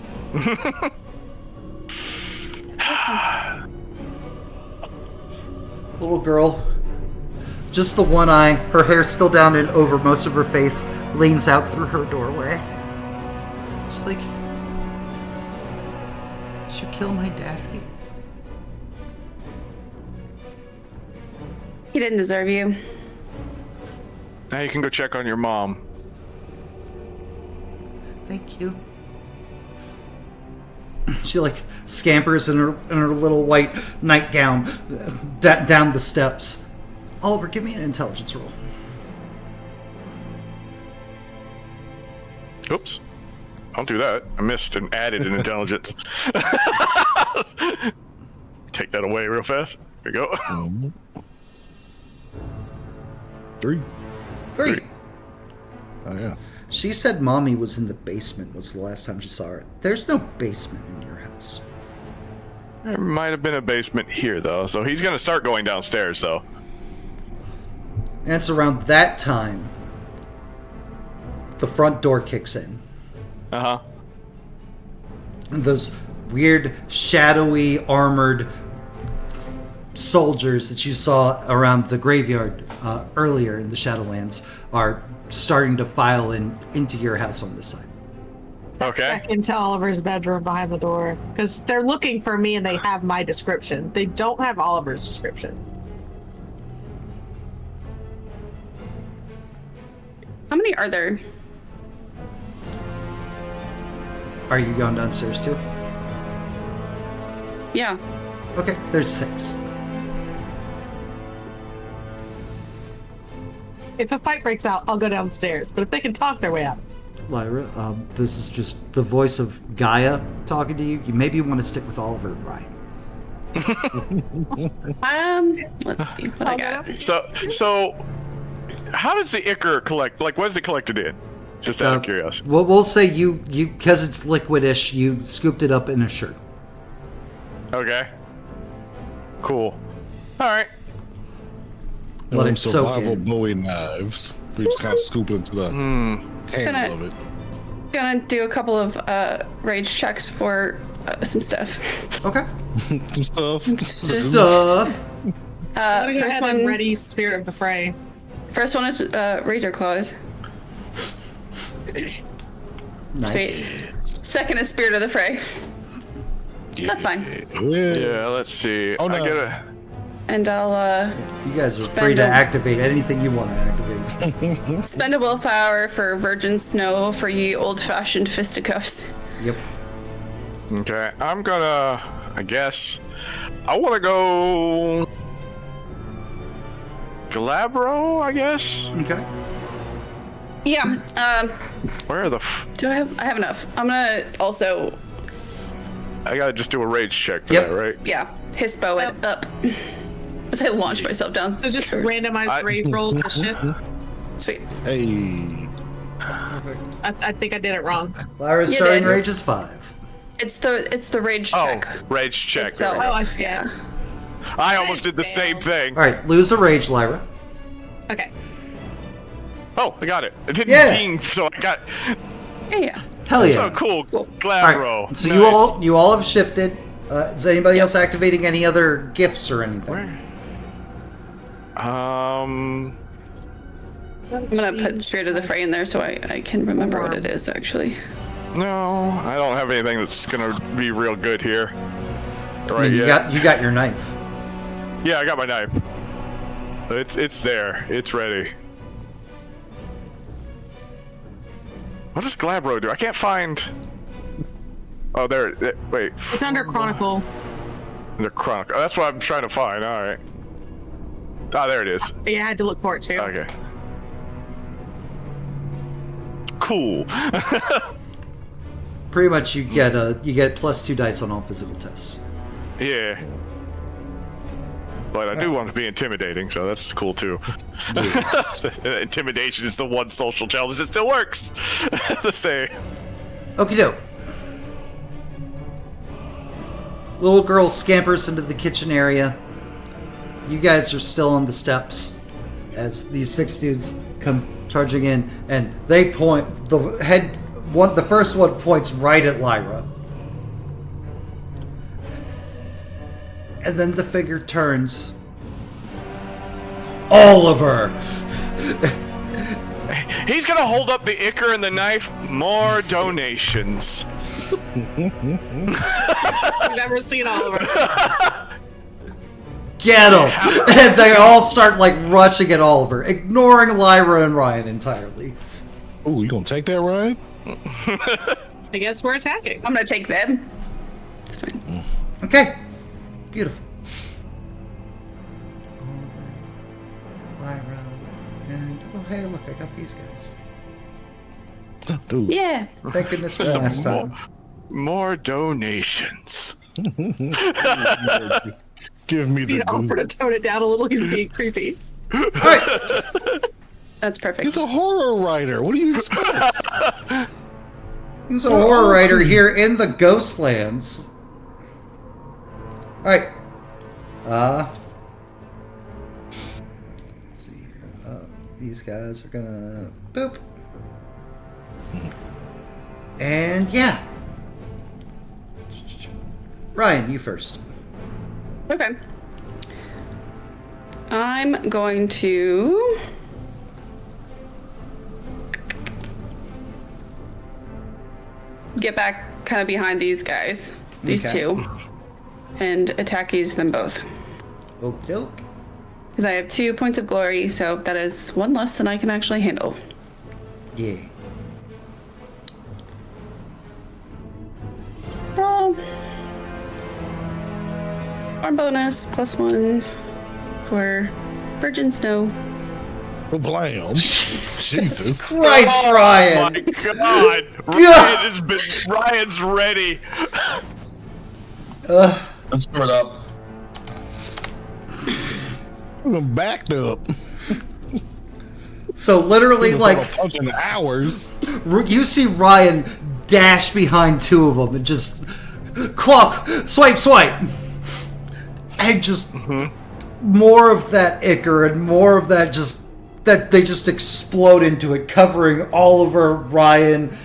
Little girl, just the one eye, her hair still down and over most of her face, leans out through her doorway. She's like, did you kill my daddy? He didn't deserve you. Now you can go check on your mom. Thank you. She like scampers in her little white nightgown down the steps. Oliver, give me an intelligence roll. Oops. Don't do that. I missed and added an intelligence. Take that away real fast. Here we go. 3. 3. Oh, yeah. She said mommy was in the basement was the last time she saw her. There's no basement in your house. There might have been a basement here, though, so he's going to start going downstairs, though. And it's around that time the front door kicks in. Uh-huh. And those weird, shadowy, armored soldiers that you saw around the graveyard earlier in the Shadowlands are starting to file into your house on this side. Okay. Back into Oliver's bedroom behind the door. Because they're looking for me and they have my description. They don't have Oliver's description. How many are there? Are you going downstairs too? Yeah. Okay, there's 6. If a fight breaks out, I'll go downstairs. But if they can talk their way out. Lyra, this is just the voice of Gaia talking to you. You maybe want to stick with Oliver and Ryan. Let's see what I got. So, how does the ichor collect? Like, what is it collected in? Just out of curiosity. We'll say you because it's liquidish, you scooped it up in a shirt. Okay. Cool. All right. Let Them it soak survival in. Bowie knives. We just kind of scoop it into the handle of it. Gonna do a couple of rage checks for some stuff. Okay. Some stuff. Stuff. I'm gonna go First ahead and one. ready Spirit of the Fray. First one is razor claws. Nice. Sweet. Second is Spirit of the Fray. That's fine. Yeah. Let's see. Oh, no. I gotta. And I'll You guys are free to activate anything you want to activate. spend a willpower for virgin snow for ye old-fashioned fisticuffs. Yep. Okay, I'm gonna. I guess I want to go. Galabro, I guess. Okay. Yeah. Where are the? Do I have enough? I'm gonna also. I gotta just do a rage check for Yep. that, right? Yeah. Hispo it up. As I launch myself down. So just randomized rage roll to shift. Sweet. Hey. I think I did it wrong. Lyra's You starting did. rage is 5. It's the rage Oh, check. rage check. Itself. there we Oh, go. I see. Yeah. I almost did the same thing. All right, lose a rage, Lyra. Okay. Oh, I got it. It didn't Yeah. ding, so I got. Yeah. Hell yeah. So cool. All Glabro. right, so Nice. you all have shifted. Is anybody else activating any other gifts or anything? Where? I'm gonna put Spirit of the Fray in there so I can remember what it is actually. No, I don't have anything that's gonna be real good here. I Right? mean, you Yeah. got your knife. Yeah, I got my knife. It's there. It's ready. What does Glabro do? I can't find. Oh, there. Wait. It's under Chronicle. The Chronicle. That's what I'm trying to find. All right. Ah, there it is. Yeah, I had to look for it too. Okay. Cool. Pretty much, you get +2 dice on all physical tests. Yeah. But I do want to be intimidating, so that's cool too. Intimidation is the one social challenge that still works. To say. Okie doke. Little girl scampers into the kitchen area. You guys are still on the steps as these 6 dudes come charging in, and they point. The first one points right at Lyra. And then the figure turns. Oliver! He's gonna hold up the ichor and the knife. More donations. I've never seen Oliver. Get him! And they all start like rushing at Oliver, ignoring Lyra and Ryan entirely. Oh, you gonna take that, Ryan? I guess we're attacking. I'm gonna take them. It's fine. Okay. Beautiful. Lyra. And oh hey, look, I got these guys. Dude. Yeah. Thank goodness for last time. More donations. Give me the You offer to tone it down a little. He's being creepy. Alright. That's perfect. He's a horror writer. What do you expect? He's a horror writer here in the Ghostlands. Alright. Let's see here. These guys are gonna boop. And yeah. Ryan, you first. Okay. I'm going to get back kind of behind these guys, these Okay. two, and attack use them both. Okie doke. Because I have 2 points of glory, so that is 1 less than I can actually handle. Yeah. Arm bonus +1 for Virgin Snow. Blam. Jesus. Christ, Oh Ryan! my God! Ryan's ready. Let's start up. I'm backed up. So literally, like, punching hours. you see Ryan dash behind 2 of them and just clock, swipe, and just more of that ichor and more of that that they just explode into it, covering Oliver, Ryan,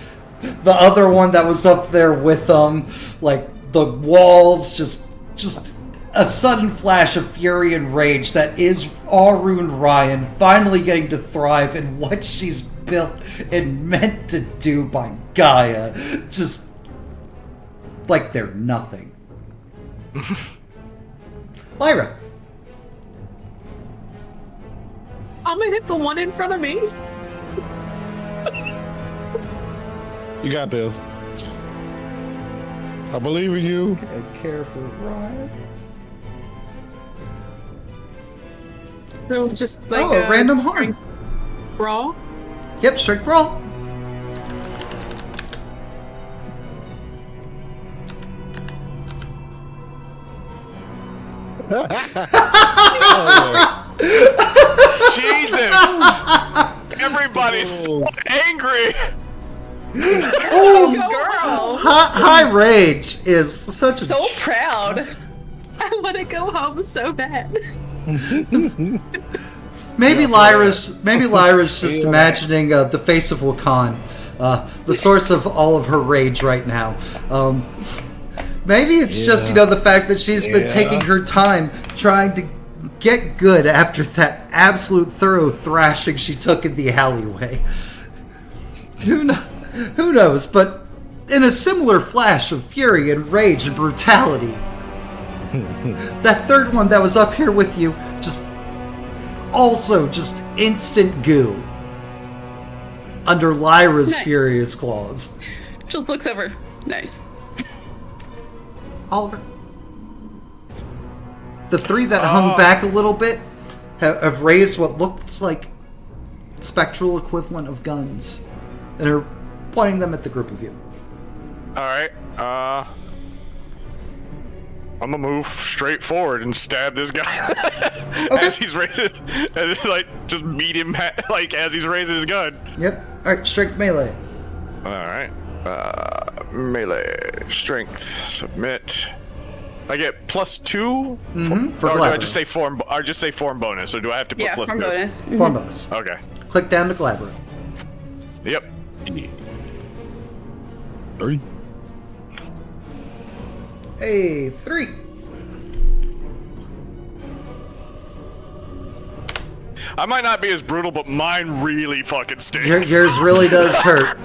the other one that was up there with them, like the walls, just a sudden flash of fury and rage that is Arun Ryan finally getting to thrive in what she's built and meant to do by Gaia. Just like they're nothing. Lyra. I'm gonna hit the one in front of me. You got this. I believe in you. Careful, Ryan. So just like a random strength harm. brawl. Yep, straight brawl. Jesus! Everybody's so angry. Girl, High rage is such a so proud. I want to go home so bad. maybe Lyra's just imagining the face of Wakan, the source of all of her rage right now. Maybe it's just the fact that she's been taking her time trying to get good after that absolute thorough thrashing she took in the alleyway. Who knows? But in a similar flash of fury and rage and brutality, that third one that was up here with you just instant goo under Lyra's Nice. furious claws. Just looks over. Nice. Oliver. The three that hung back a little bit have raised what looks like spectral equivalent of guns and are pointing them at the group of you. Alright, I'm gonna move straight forward and stab this guy as he's raising, and just meet him as he's raising his gun. Yep. Alright, strength melee. Alright, melee, strength, submit. I get +2? For or do I Glabber. just say form? Or just say form bonus? Or do I have to put Yeah, +2? from bonus. Form bonus. Okay. Click down to Glabber. Yep. 30. Hey, 3. I might not be as brutal, but mine really fucking stinks. Yours really does hurt.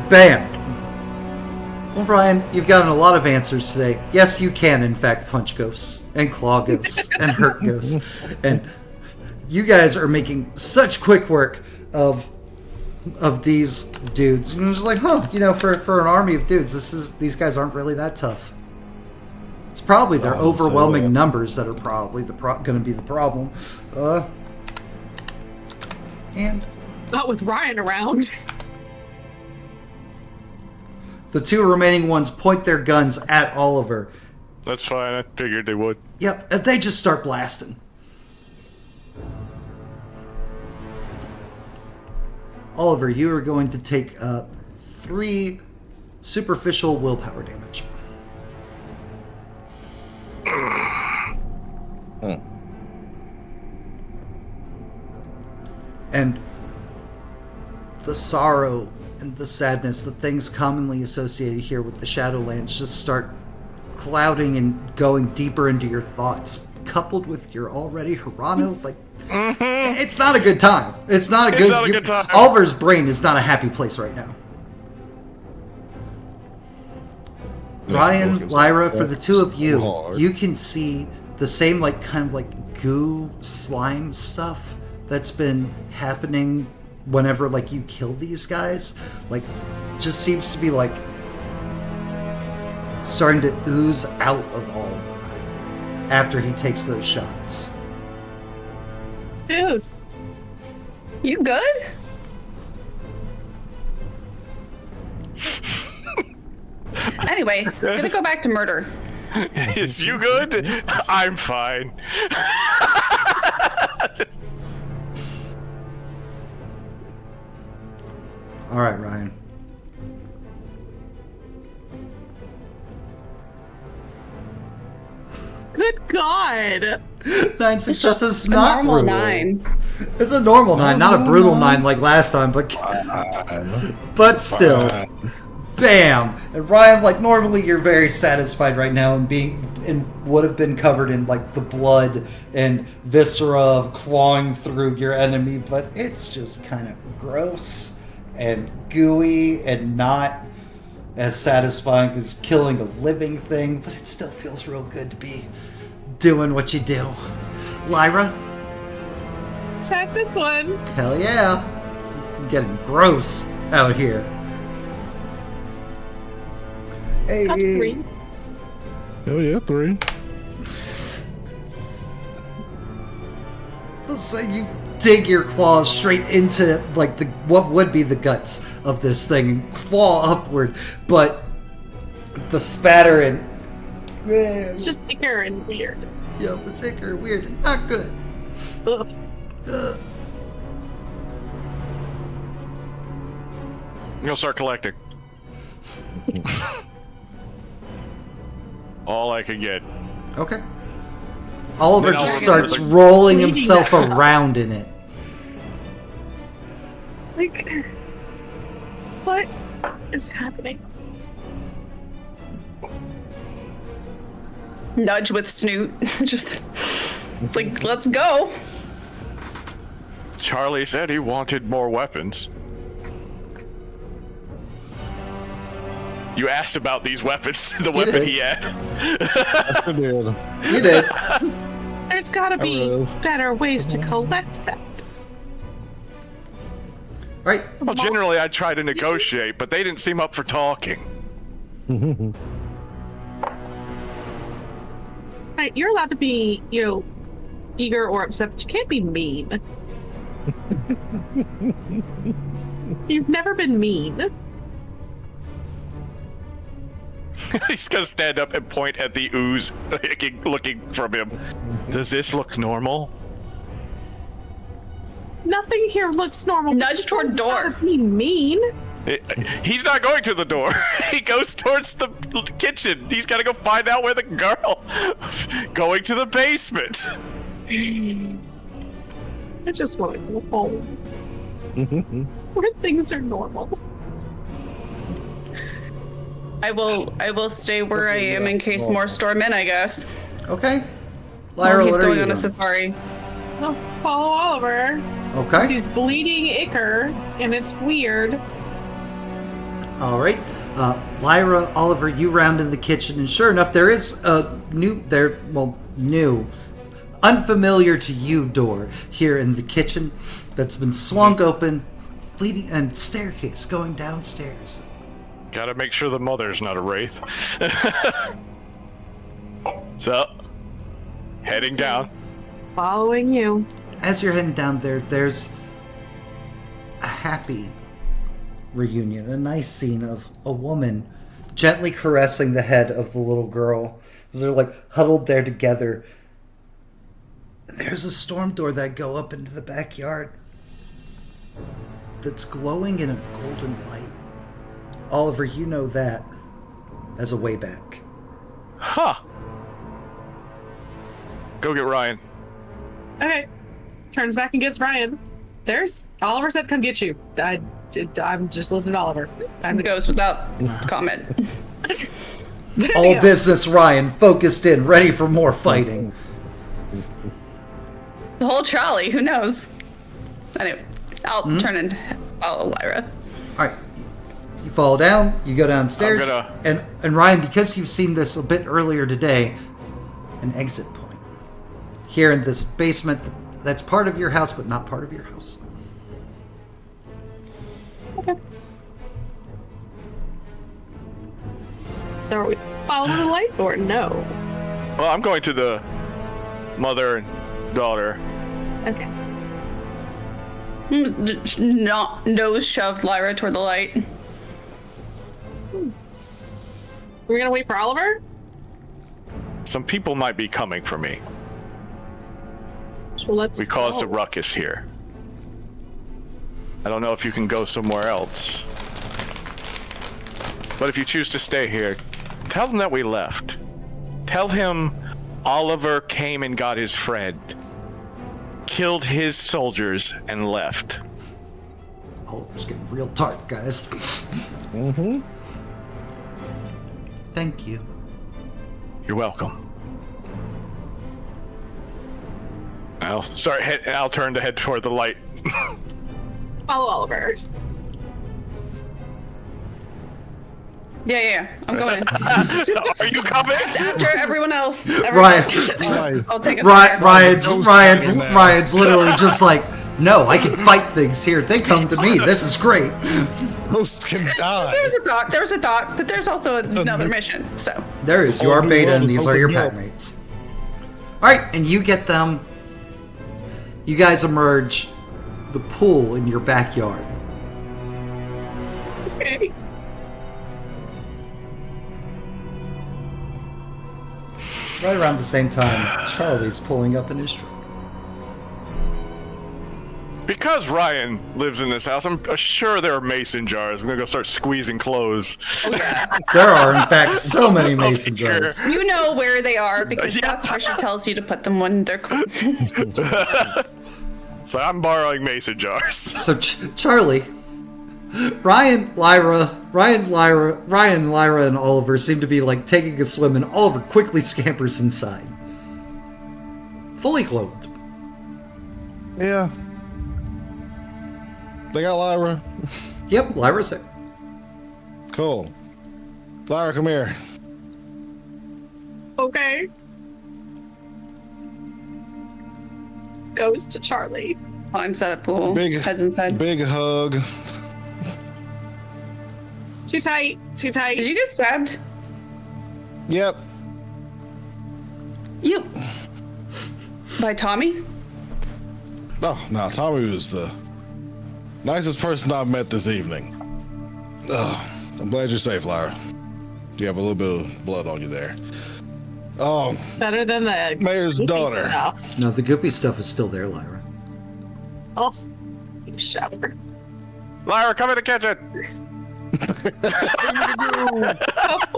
Bam. Well, Ryan, you've gotten a lot of answers today. Yes, you can, in fact, punch ghosts and claw ghosts and hurt ghosts. And you guys are making such quick work of these dudes. And it's like, for an army of dudes, these guys aren't really that tough. It's probably their overwhelming numbers that are probably going to be the problem. And Not with Ryan around. the two remaining ones point their guns at Oliver. That's fine. I figured they would. Yep, and they just start blasting. Oliver, you are going to take 3 superficial willpower damage. And the sorrow and the sadness, the things commonly associated here with the Shadowlands, just start clouding and going deeper into your thoughts, coupled with your already Hirano, it's not a good time. It's not a good time. Oliver's brain is not a happy place right now. Ryan, Lyra, for the two of you, you can see the same goo slime stuff that's been happening whenever you kill these guys. Just seems to be starting to ooze out of Oliver after he takes those shots. Dude. You good? Anyway, gonna go back to murder. Is you good? I'm fine. All right, Ryan. Good God. 9 successes, not normal brutal. 9. It's a normal 9, not a brutal 9 like last time, but still. Bam! And Ryan, normally you're very satisfied right now and would have been covered in the blood and viscera of clawing through your enemy, but it's just kind of gross and gooey and not as satisfying as killing a living thing, but it still feels real good to be doing what you do. Lyra? Check this one. Hell yeah. Getting gross out here. Hey. Got 3. Hell yeah, 3. So you dig your claws straight into like what would be the guts of this thing and claw upward, but the spatter and It's just thicker and weird. yeah, it's thicker, weird, and not good. Ugh. Ugh. You'll start collecting. All I can get. Okay. Oliver Then I'll just remember starts the- rolling Bleeding himself that. around in it. Like, what is happening? Nudge with Snoot. Just like, let's go. Charlie said he wanted more weapons. You asked about these weapons, the weapon did. he had. I did. You did. There's gotta be Hello. better ways to collect that. Right. Well, generally I try to negotiate, but they didn't seem up for talking. Right, you're allowed to be, eager or upset, but you can't be mean. You've never been mean. He's gonna stand up and point at the ooze looking from him. Does this look normal? Nothing here looks normal. but Nudge you toward don't door. gotta be mean. He's not going to the door. He goes towards the kitchen. He's got to go find out where the girl. Going to the basement. I just want to go home. Where things are normal. I will stay where I am in case more storm in, I guess. Okay. While Lyra, he's what are going you on a doing? safari. I'll follow Oliver. Okay. He's bleeding ichor, and it's weird. All right. Lyra, Oliver, you round in the kitchen, and sure enough, there is a new, unfamiliar to you door here in the kitchen that's been swung open, leading and staircase going downstairs. Gotta make sure the mother's not a wraith. So, heading down. Following you. As you're heading down there, there's a happy reunion, a nice scene of a woman gently caressing the head of the little girl as they're like huddled there together. There's a storm door that go up into the backyard that's glowing in a golden light. Oliver, you know that as a way back. Huh. Go get Ryan. Okay. Turns back and gets Ryan. There's Oliver said come get you. I'm just listening to Oliver. Goes without comment. All business, Ryan, focused in, ready for more fighting. The whole trolley, who knows? Anyway, I'll turn and follow Lyra. All right, you fall down, you go downstairs, I'm and Ryan, because you've seen this a bit earlier today, an exit point here in this basement that's part of your house but not part of your house. Okay. So are we following the light or no? Well, I'm going to the mother and daughter. Okay. Not nose shoved Lyra toward the light. We're gonna wait for Oliver? Some people might be coming for me. So let's We caused a go. ruckus here. I don't know if you can go somewhere else. But if you choose to stay here, tell them that we left. Tell him Oliver came and got his friend, killed his soldiers, and left. Oliver's getting real tart, guys. Mm-hmm. Thank you. You're welcome. I'll turn to head toward the light. Follow Oliver. Yeah, I'm going in. Are you coming? After everyone else. Ryan. I'll take it. Ryan's literally just like, no, I can fight things here. They come to me. This is great. Ghosts can die. There was a thought, but there's also another mission. So There is. You Oh, are new Beta, world and is these are your opening up. pack mates. Alright, and you get them. You guys emerge the pool in your backyard. Okay. Right around the same time, Charlie's pulling up in his truck. Because Ryan lives in this house, I'm sure there are mason jars. I'm gonna go start squeezing clothes. There are, in fact, so many mason Sure. jars. you know where they are because Yeah. that's where she tells you to put them when they're clean. So I'm borrowing mason jars. So, Charlie, Ryan, Lyra, and Oliver seem to be like taking a swim, and Oliver quickly scampers inside. Fully clothed. Yeah. They got Lyra. Yep, Lyra's there. Cool. Lyra, come here. Okay. Goes to Charlie. I'm set at pool. Big- Heads inside. Big hug. Too tight. Too tight. Did you get stabbed? Yep. You. By Tommy? Oh, no, Tommy was the nicest person I've met this evening. I'm glad you're safe, Lyra. You have a little bit of blood on you there. Oh, Better than the Mayor's goopy daughter. stuff. No, the goopy stuff is still there, Lyra. Oh, you shower. Lyra, come in the kitchen.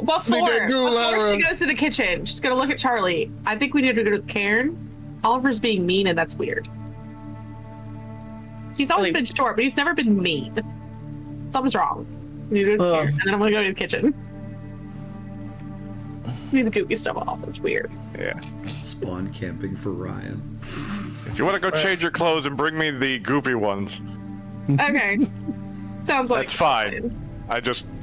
Before Lyra. she goes to the kitchen, she's gonna look at Charlie. I think we need to go to Cairn. Oliver's being mean, and that's weird. He's always been short, but he's never been mean. Something's wrong. We need to go to Cairn, and then I'm gonna go to the kitchen. Leave the goopy stuff off. It's weird. Yeah. Spawn camping for Ryan. If you want to go change your clothes and bring me the goopy ones, Okay. Sounds like that's fine.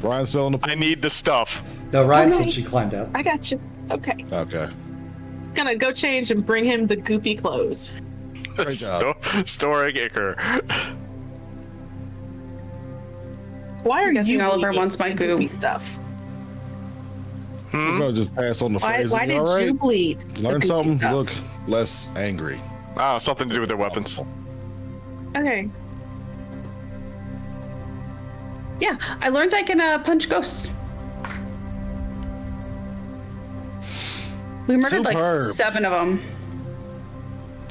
Ryan's still on the I need the stuff. No, Ryan Okay. said she climbed out. I got you. Okay. Okay. Gonna go change and bring him the goopy clothes. Great job. Storing Iker. Why are guessing you Oliver bleeding wants my the goo. goopy stuff? We're gonna just pass on the Why phrasing. did All right. you bleed? the Learn goopy something. stuff? Look less angry. Ah, something to do with their weapons. Okay. Yeah, I learned I can punch ghosts. We murdered like Superb. 7 of them.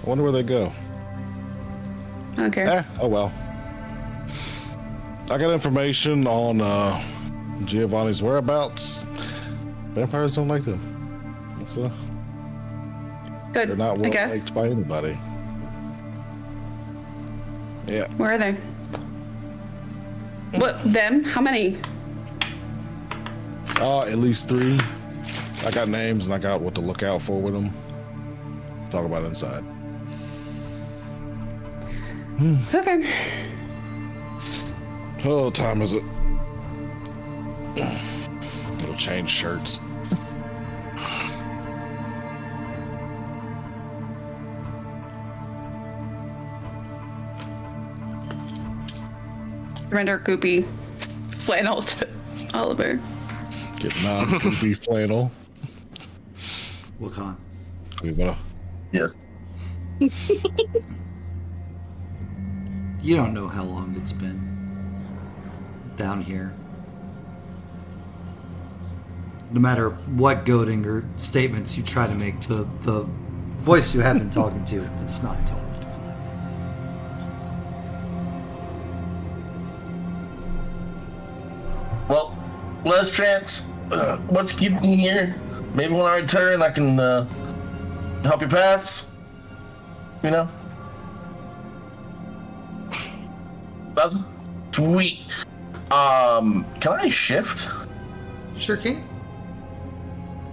I wonder where they go. Okay. Oh well. I got information on Giovanni's whereabouts. Vampires don't like them. So Good. they're not I well guess. liked by anybody. Yeah. Where are they? What? Them? How many? At least 3. I got names and I got what to look out for with them. Talk about it inside. Okay. Oh, what time is it? It'll change shirts. Render goopy flannel to Oliver. Get non-goopy flannel. Wakan. We wanna. Yes. You don't know how long it's been down here. No matter what goading or statements you try to make, the voice you have been talking to is not talked. Well, last chance. What's keeping me here? Maybe when I return, I can help you pass. You know? Nothing? Sweet. Can I shift? Sure can.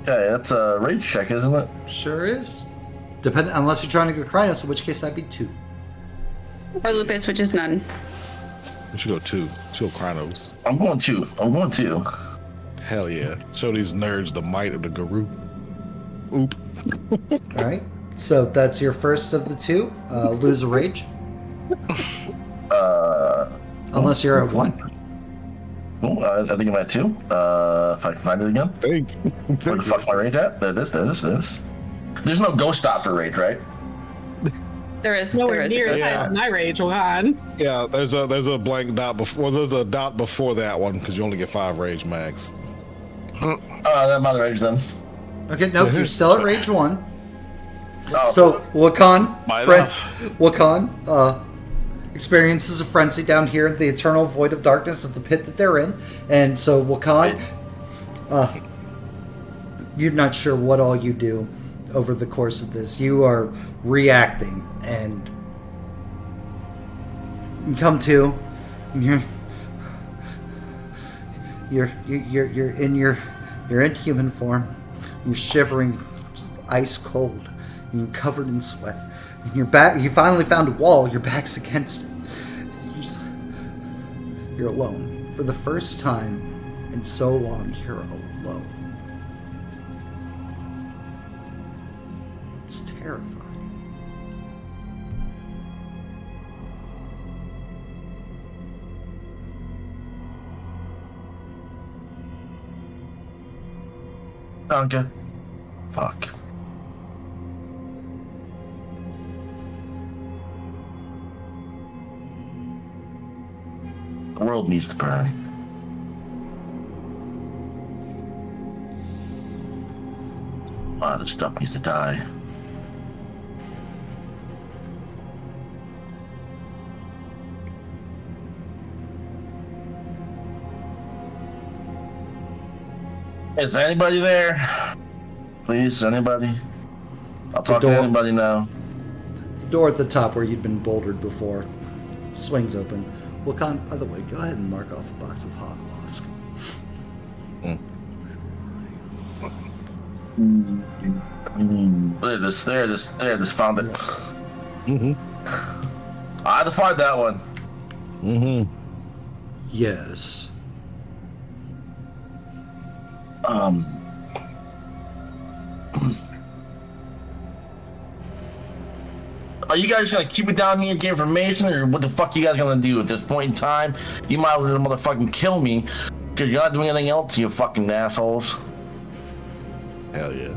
Okay, that's a rage check, isn't it? Sure is. Unless you're trying to go Krynos, in which case that'd be 2. Or lupus, which is none. We should go 2. Show Chronos. I'm going to. Hell yeah. Show these nerds the might of the guru. Oop. All right. So that's your first of the 2. Lose a rage. Unless you're at 1. Cool. I think I'm at 2. If I can find it again. Where the fuck's my rage at? There it is. There's no ghost dot for rage, right? There is. Nowhere There is. near A as ghost. high as my rage. Oh God. Yeah, there's a blank dot before. Well, there's a dot before that one because you only get 5 rage max. That mother rage then. Okay, nope, you're still at rage 1. Oh, So, Wakan, My friend, love. Wakan, experiences a frenzy down here in the eternal void of darkness of the pit that they're in. And so, Wakan, you're not sure what all you do over the course of this. You are reacting, and you come to, and you're in human form. You're shivering, just ice cold, and you're covered in sweat. And you're back. You finally found a wall. Your back's against it. You're alone for the first time in so long. You're alone. It's terrifying. Okay. Fuck. The world needs to burn. A lot of this stuff needs to die. Is anybody there? Please, anybody? I'll talk to door. anybody now. The door at the top where you'd been bouldered before swings open. Wakan, by the way, go ahead and mark off a box of hog losk. There, this found it. I had to find that one. Yes. Are you guys gonna keep it down here and get information, or what the fuck you guys gonna do at this point in time? You might as well motherfucking kill me, because you're not doing anything else, you fucking assholes. Hell yeah.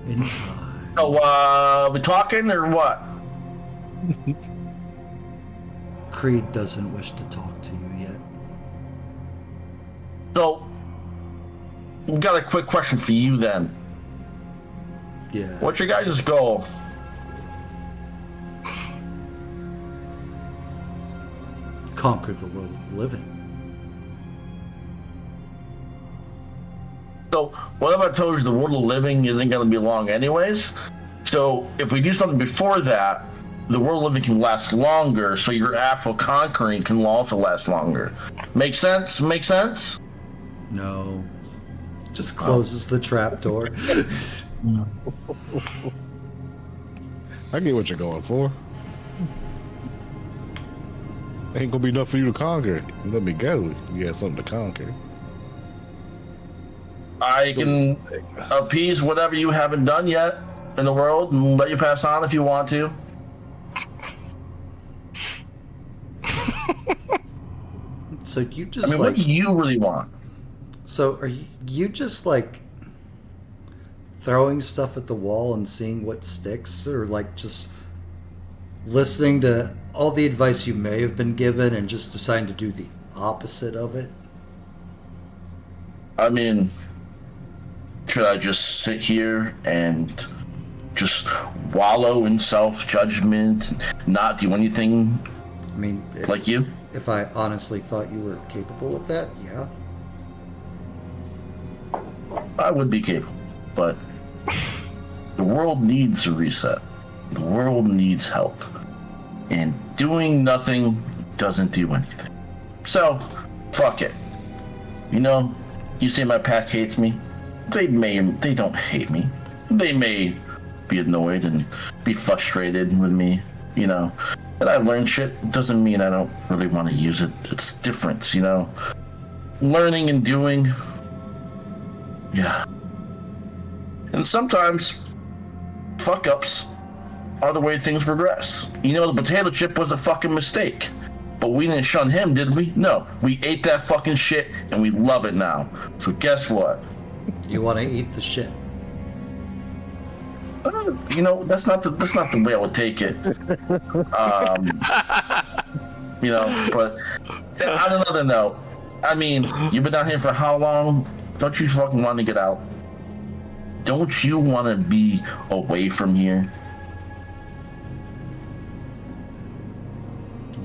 Inside. So, we talking, or what? Creed doesn't wish to talk to you yet. So, we got a quick question for you then. Yeah. What's your guys' goal? Conquer the world of the living. So, what if I told you the world of living isn't going to be long anyways? So, if we do something before that, the world of living can last longer, so your actual conquering can also last longer. Make sense? Make sense? No. Just closes the trap door. I get what you're going for. Ain't gonna be enough for you to conquer. Let me go. You got something to conquer. I can appease whatever you haven't done yet in the world and let you pass on if you want to. So you just I mean, what do you really want? So are you just like throwing stuff at the wall and seeing what sticks, or like just listening to all the advice you may have been given and just deciding to do the opposite of it? I mean, should I just sit here and just wallow in self-judgment, not do anything I mean, like you? If I honestly thought you were capable of that, yeah. I would be capable, but the world needs a reset. The world needs help. And doing nothing doesn't do anything. So, fuck it. You know, you say my pack hates me. They don't hate me. They may be annoyed and be frustrated with me, you know. But I learn shit doesn't mean I don't really want to use it. It's different, you know. Learning and doing. Yeah. And sometimes fuck ups are the way things progress. You know, the potato chip was a fucking mistake. but we didn't shun him, did we? No, we ate that fucking shit, and we love it now. So guess what? You want to eat the shit? You know, that's not the way I would take it. You know, but on another note, I mean, you've been down here for how long? Don't you fucking want to get out? Don't you want to be away from here?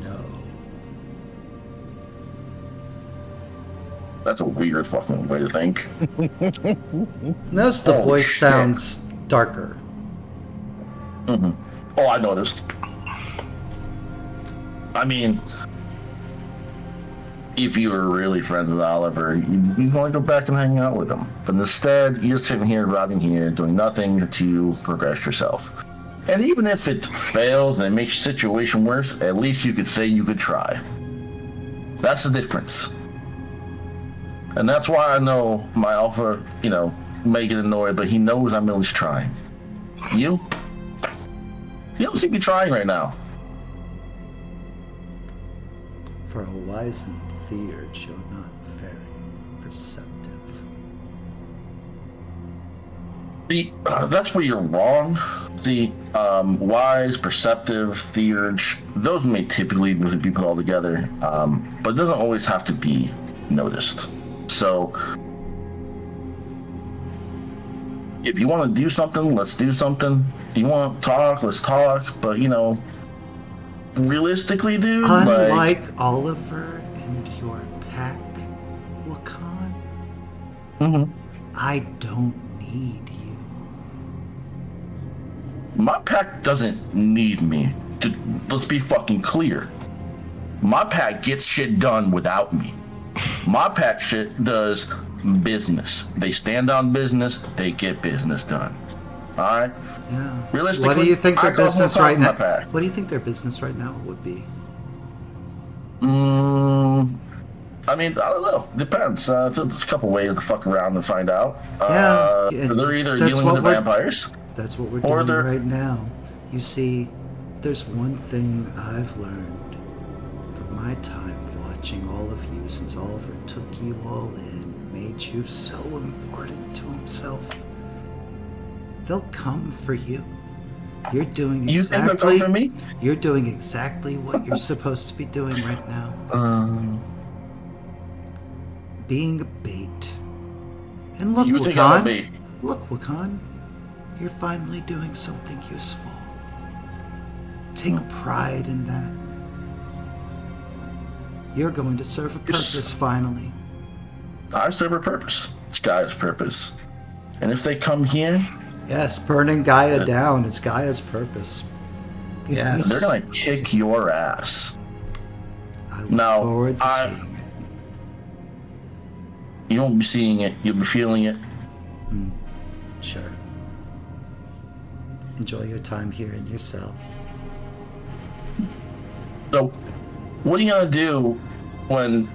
No. That's a weird fucking way to think. Notice the Holy voice shit. sounds darker. Mm-hmm. Oh, I noticed. I mean, if you were really friends with Oliver, you'd want to go back and hang out with him. But instead, you're sitting here, rotting here, doing nothing to progress yourself. And even if it fails and it makes your situation worse, at least you could say you could try. That's the difference. And that's why I know my alpha, you know, may get annoyed, but he knows I'm at least trying. You don't seem to be trying right now. For a wizened theurge, you're not very perceptive. See, that's where you're wrong. See, wise, perceptive, theurge, those may typically be put all together, but it doesn't always have to be noticed. So, if you want to do something, let's do something. If you want to talk, let's talk. But, you know, realistically, dude, Unlike Oliver and your pack, Wakan, I don't need you. my pack doesn't need me. Let's be fucking clear. My pack gets shit done without me. My pack shit does business. They stand on business, they get business done. Alright? Yeah. Realistically, What do you think their I go business full time right in my now? pack. What do you think their business right now would be? I mean, I don't know. Depends. There's a couple ways to fuck around and find out. Yeah, They're either that's dealing what with the we're- vampires. That's what we're Or doing they're- right now. You see, if there's one thing I've learned from my time watching all of you since Oliver took you all in, made you so important to himself, they'll come for you. You're doing You think they'll exactly. come for me? You're doing exactly what you're supposed to be doing right now. Being a bait. And look, You think I'm a Wakan. bait? Look, Wakan. You're finally doing something useful. Take pride in that. You're going to serve a purpose finally. I serve a purpose. It's Gaia's purpose. And if they come here, Yes, burning Gaia down is Gaia's purpose. Yes. they're gonna kick your ass. I look Now, forward to I- seeing it. You won't be seeing it, you'll be feeling it. Sure. Enjoy your time here in your cell. So, what are you gonna do when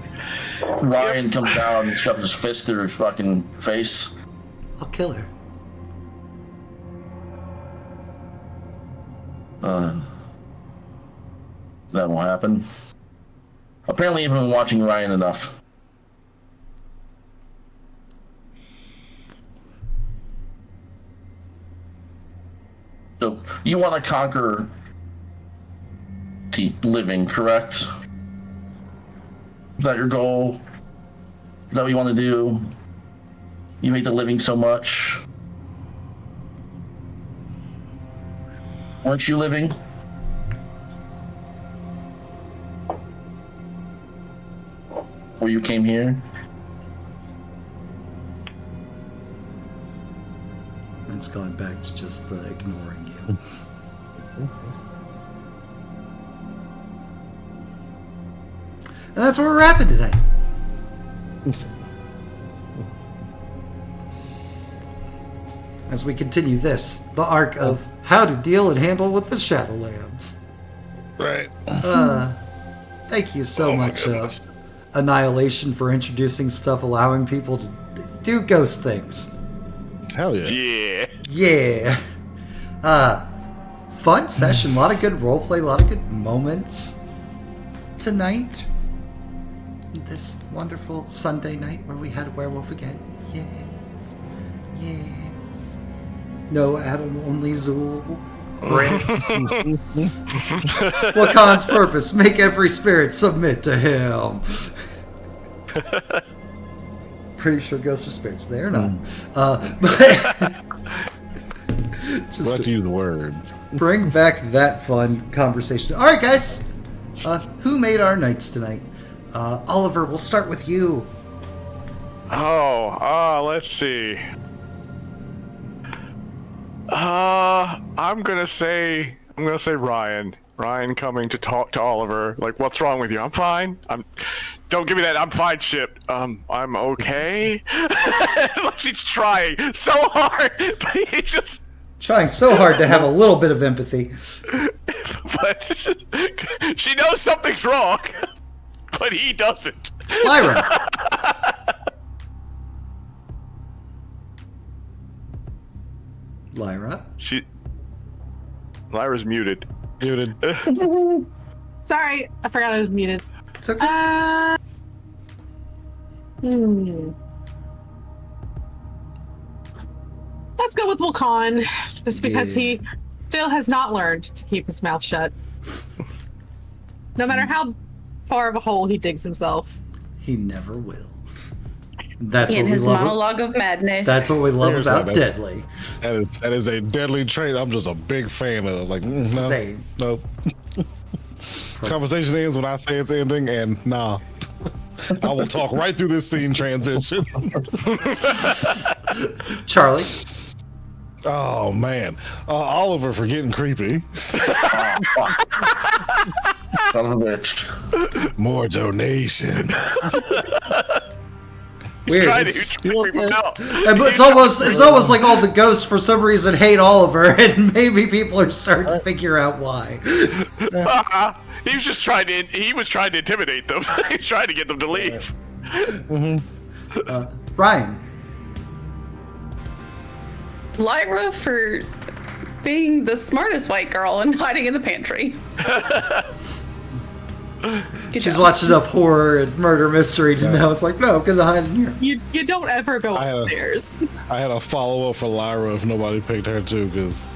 Ryan comes down and shoves his fist through his fucking face? I'll kill her. That won't happen. Apparently, you've been watching Ryan enough. So, you want to conquer the living, correct? Is that your goal? Is that what you want to do? You hate the living so much. Weren't you living? Or you came here? It's gone back to just the ignoring you. And that's where we're wrapping today. As we continue this, the arc of how to deal and handle with the Shadowlands. Right. Thank you so Oh my much, goodness. Annihilation, for introducing stuff, allowing people to do ghost things. Hell yeah. Yeah. Yeah. Fun session. A lot of good roleplay, a lot of good moments. tonight. This wonderful Sunday night where we had a werewolf again. Yes. Yes. No Adam, only Zool. Bricks. Wakan's purpose, make every spirit submit to him. Pretty sure ghosts are spirits. They're not. But just Let's use words. bring back that fun conversation. All right, guys. Who made our nights tonight? Oliver, we'll start with you. Let's see. I'm gonna say Ryan. Ryan coming to talk to Oliver. Like, what's wrong with you? I'm fine. Don't give me that I'm fine shit. I'm okay. Like she's trying so hard, but he just Trying so hard to have a little bit of empathy. but she knows something's wrong, but he doesn't. Lyra. Lyra. Lyra's muted. Muted. Sorry, I forgot I was muted. It's okay. Let's go with Wakan, just because he still has not learned to keep his mouth shut. No matter how far of a hole he digs himself. He never will. That's In what we his love. monologue of madness. That's what we love Seriously, about that's- Deadly. That is a deadly trait. I'm just a big fan of. Like, no, Same. no. Conversation ends when I say it's ending, and nah. I will talk right through this scene transition. Charlie. Oh man, Oliver for getting creepy. Son of a bitch. More donation. Weird. Trying It's, to creep him out. it's almost like all the ghosts for some reason hate Oliver, and maybe people are starting to figure out why. He was trying to intimidate them. He was trying to get them to leave. Ryan. Lyra for being the smartest white girl and hiding in the pantry. Good She's job. watched enough horror and murder mystery to know it's like, no, I'm gonna hide in here. You don't ever go I, upstairs. I had a follow up for Lyra if nobody picked her too, because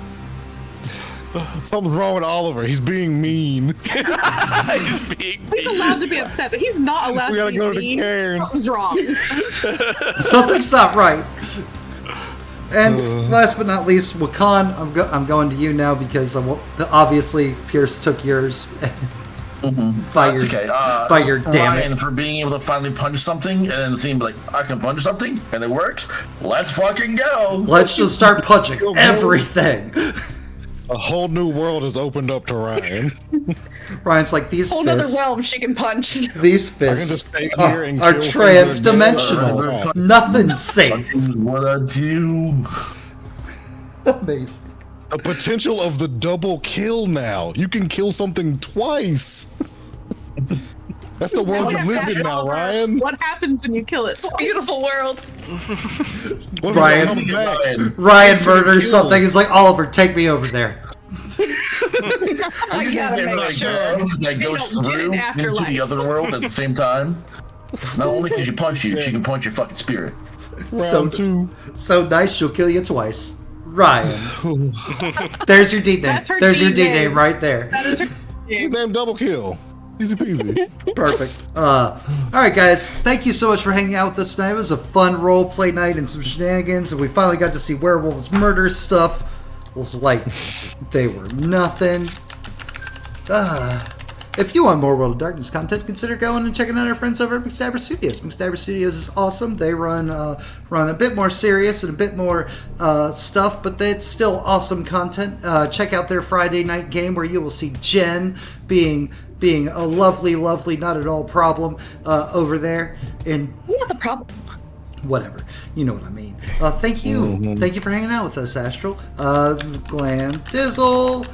something's wrong with Oliver. He's being mean. He's being He's allowed to be upset, but he's not allowed We to gotta be go to mean. Cairn. Something's wrong. Something's not right. And last but not least, Wakan, I'm going to you now because obviously Pierce took yours. That's okay. By your damn Ryan it. for being able to finally punch something, and then the scene be like, I can punch something, and it works. Let's fucking go. Let's just start punching everything. A whole new world has opened up to Ryan. Ryan's like, these Whole nother fists. realm she can punch. These I can just fists stay here and are kill things trans-dimensional. that are- Nothing's safe. What I do? Amazing. The potential of the double kill now. You can kill something twice. That's the world you live in now, Ryan. What happens when you kill it? It's a beautiful world. What if Ryan- it comes back? Ryan murders something. He's like, Oliver, take me over there. I gotta make sure. That goes don't get through an afterlife. into the other world at the same time. Not only can she punch you, she can punch your fucking spirit. Round two. So nice, she'll kill you twice. Ryan. There's your deed name. That's her There's your deed deed name. name right there. That is her His name double kill. Easy peasy. Perfect. All right, guys. Thank you so much for hanging out with us tonight. It was a fun role play night and some shenanigans, and we finally got to see werewolves murder stuff. Like they were nothing. If you want more World of Darkness content, consider going and checking out our friends over at McStabber Studios. McStabber Studios is awesome. They run a bit more serious and a bit more stuff, but it's still awesome content. Check out their Friday night game where you will see Jen being a lovely, not at all problem over there. And Not the problem. whatever, you know what I mean. Thank you. Thank you for hanging out with us, Astral. Glandizzle.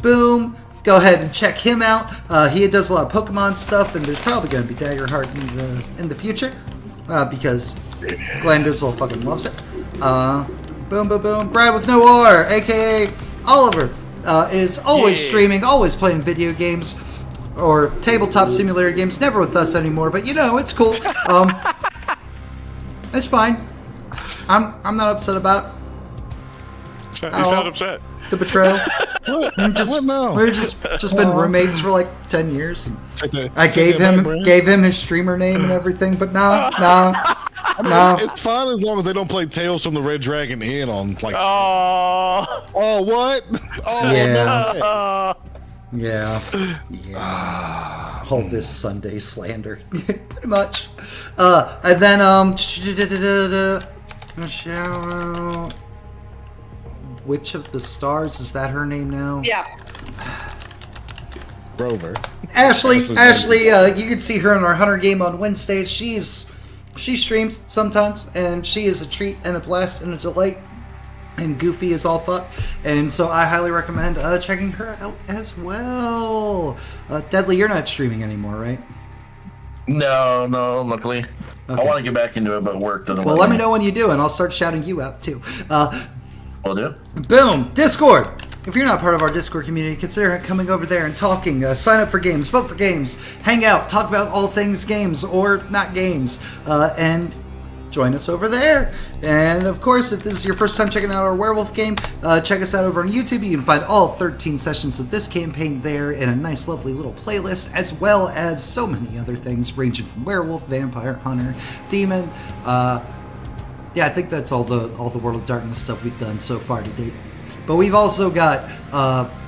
Boom. Go ahead and check him out. He does a lot of Pokemon stuff, and there's probably going to be Daggerheart in the future because Glandizzle fucking loves it. Boom, boom, boom. Brad with no R, aka Oliver, is always streaming, always playing video games. or tabletop simulator games. Never with us anymore, but you know, it's cool. It's fine. I'm not upset about You sound upset. the betrayal. What? Just, What now? we're just been roommates for like 10 years. And I Take gave that him back, Brand. gave him his streamer name and everything, but no. It's fine as long as they don't play Tales from the Red Dragon Inn on like. Oh. Oh what? Oh Yeah. no. Yeah. All this Sunday slander, pretty much. And then shout out. Witch of the Stars, is that her name now? Yeah. Rover. Ashley, you can see her in our Hunter game on Wednesdays. She streams sometimes, and she is a treat and a blast and a delight, and goofy as all fuck. And so I highly recommend checking her out as well. Deadly, you're not streaming anymore, right? No, luckily. Okay. I want to get back into it, but work doesn't Well, let me know when you do, and I'll start shouting you out too. Will do. Boom! Discord! If you're not part of our Discord community, consider coming over there and talking. Sign up for games, vote for games, hang out, talk about all things games or not games, and join us over there. And of course, if this is your first time checking out our Werewolf game, check us out over on YouTube. You can find all 13 sessions of this campaign there in a nice, lovely little playlist, as well as so many other things ranging from werewolf, vampire, hunter, demon. Yeah, I think that's all the World of Darkness stuff we've done so far to date. But we've also got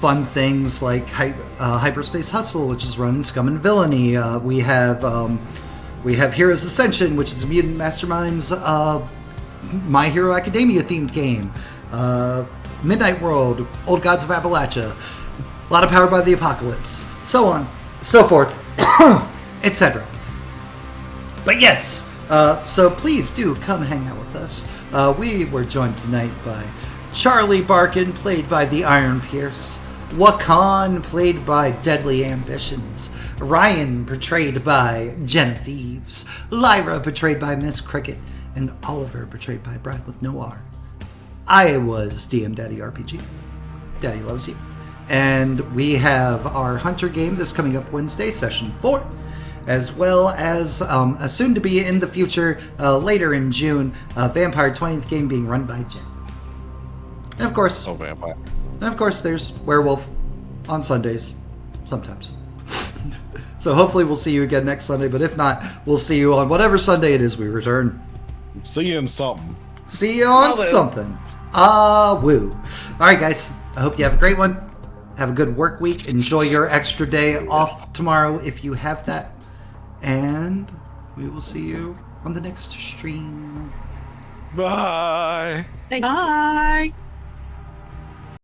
fun things like Hyperspace Hustle, which is run in Scum and Villainy. We have Heroes Ascension, which is Mutant Mastermind's My Hero Academia themed game. Midnight World, Old Gods of Appalachia, a lot of Powered by the Apocalypse, so on, so forth, etc. But yes, so please do come hang out with us. We were joined tonight by Charlie Barkin, played by the Iron Pierce, Wakan, played by Deadly Ambitions, Ryan, portrayed by JenOfThieves, Lyra, portrayed by Miss Cricket, and Oliver, portrayed by Brad with no R. I was DM Daddy RPG. Daddy loves you. And we have our Hunter game that's coming up Wednesday, session 4, as well as a soon-to-be in the future, later in June, Vampire 20th game being run by Jen. And of course, Vampire. And of course, there's Werewolf on Sundays, sometimes. So hopefully we'll see you again next Sunday, but if not, we'll see you on whatever Sunday it is we return. See you in something. See you on something. Woo. Alright guys, I hope you have a great one. Have a good work week. Enjoy your extra day off tomorrow if you have that. And we will see you on the next stream. Bye. Thank you. Bye.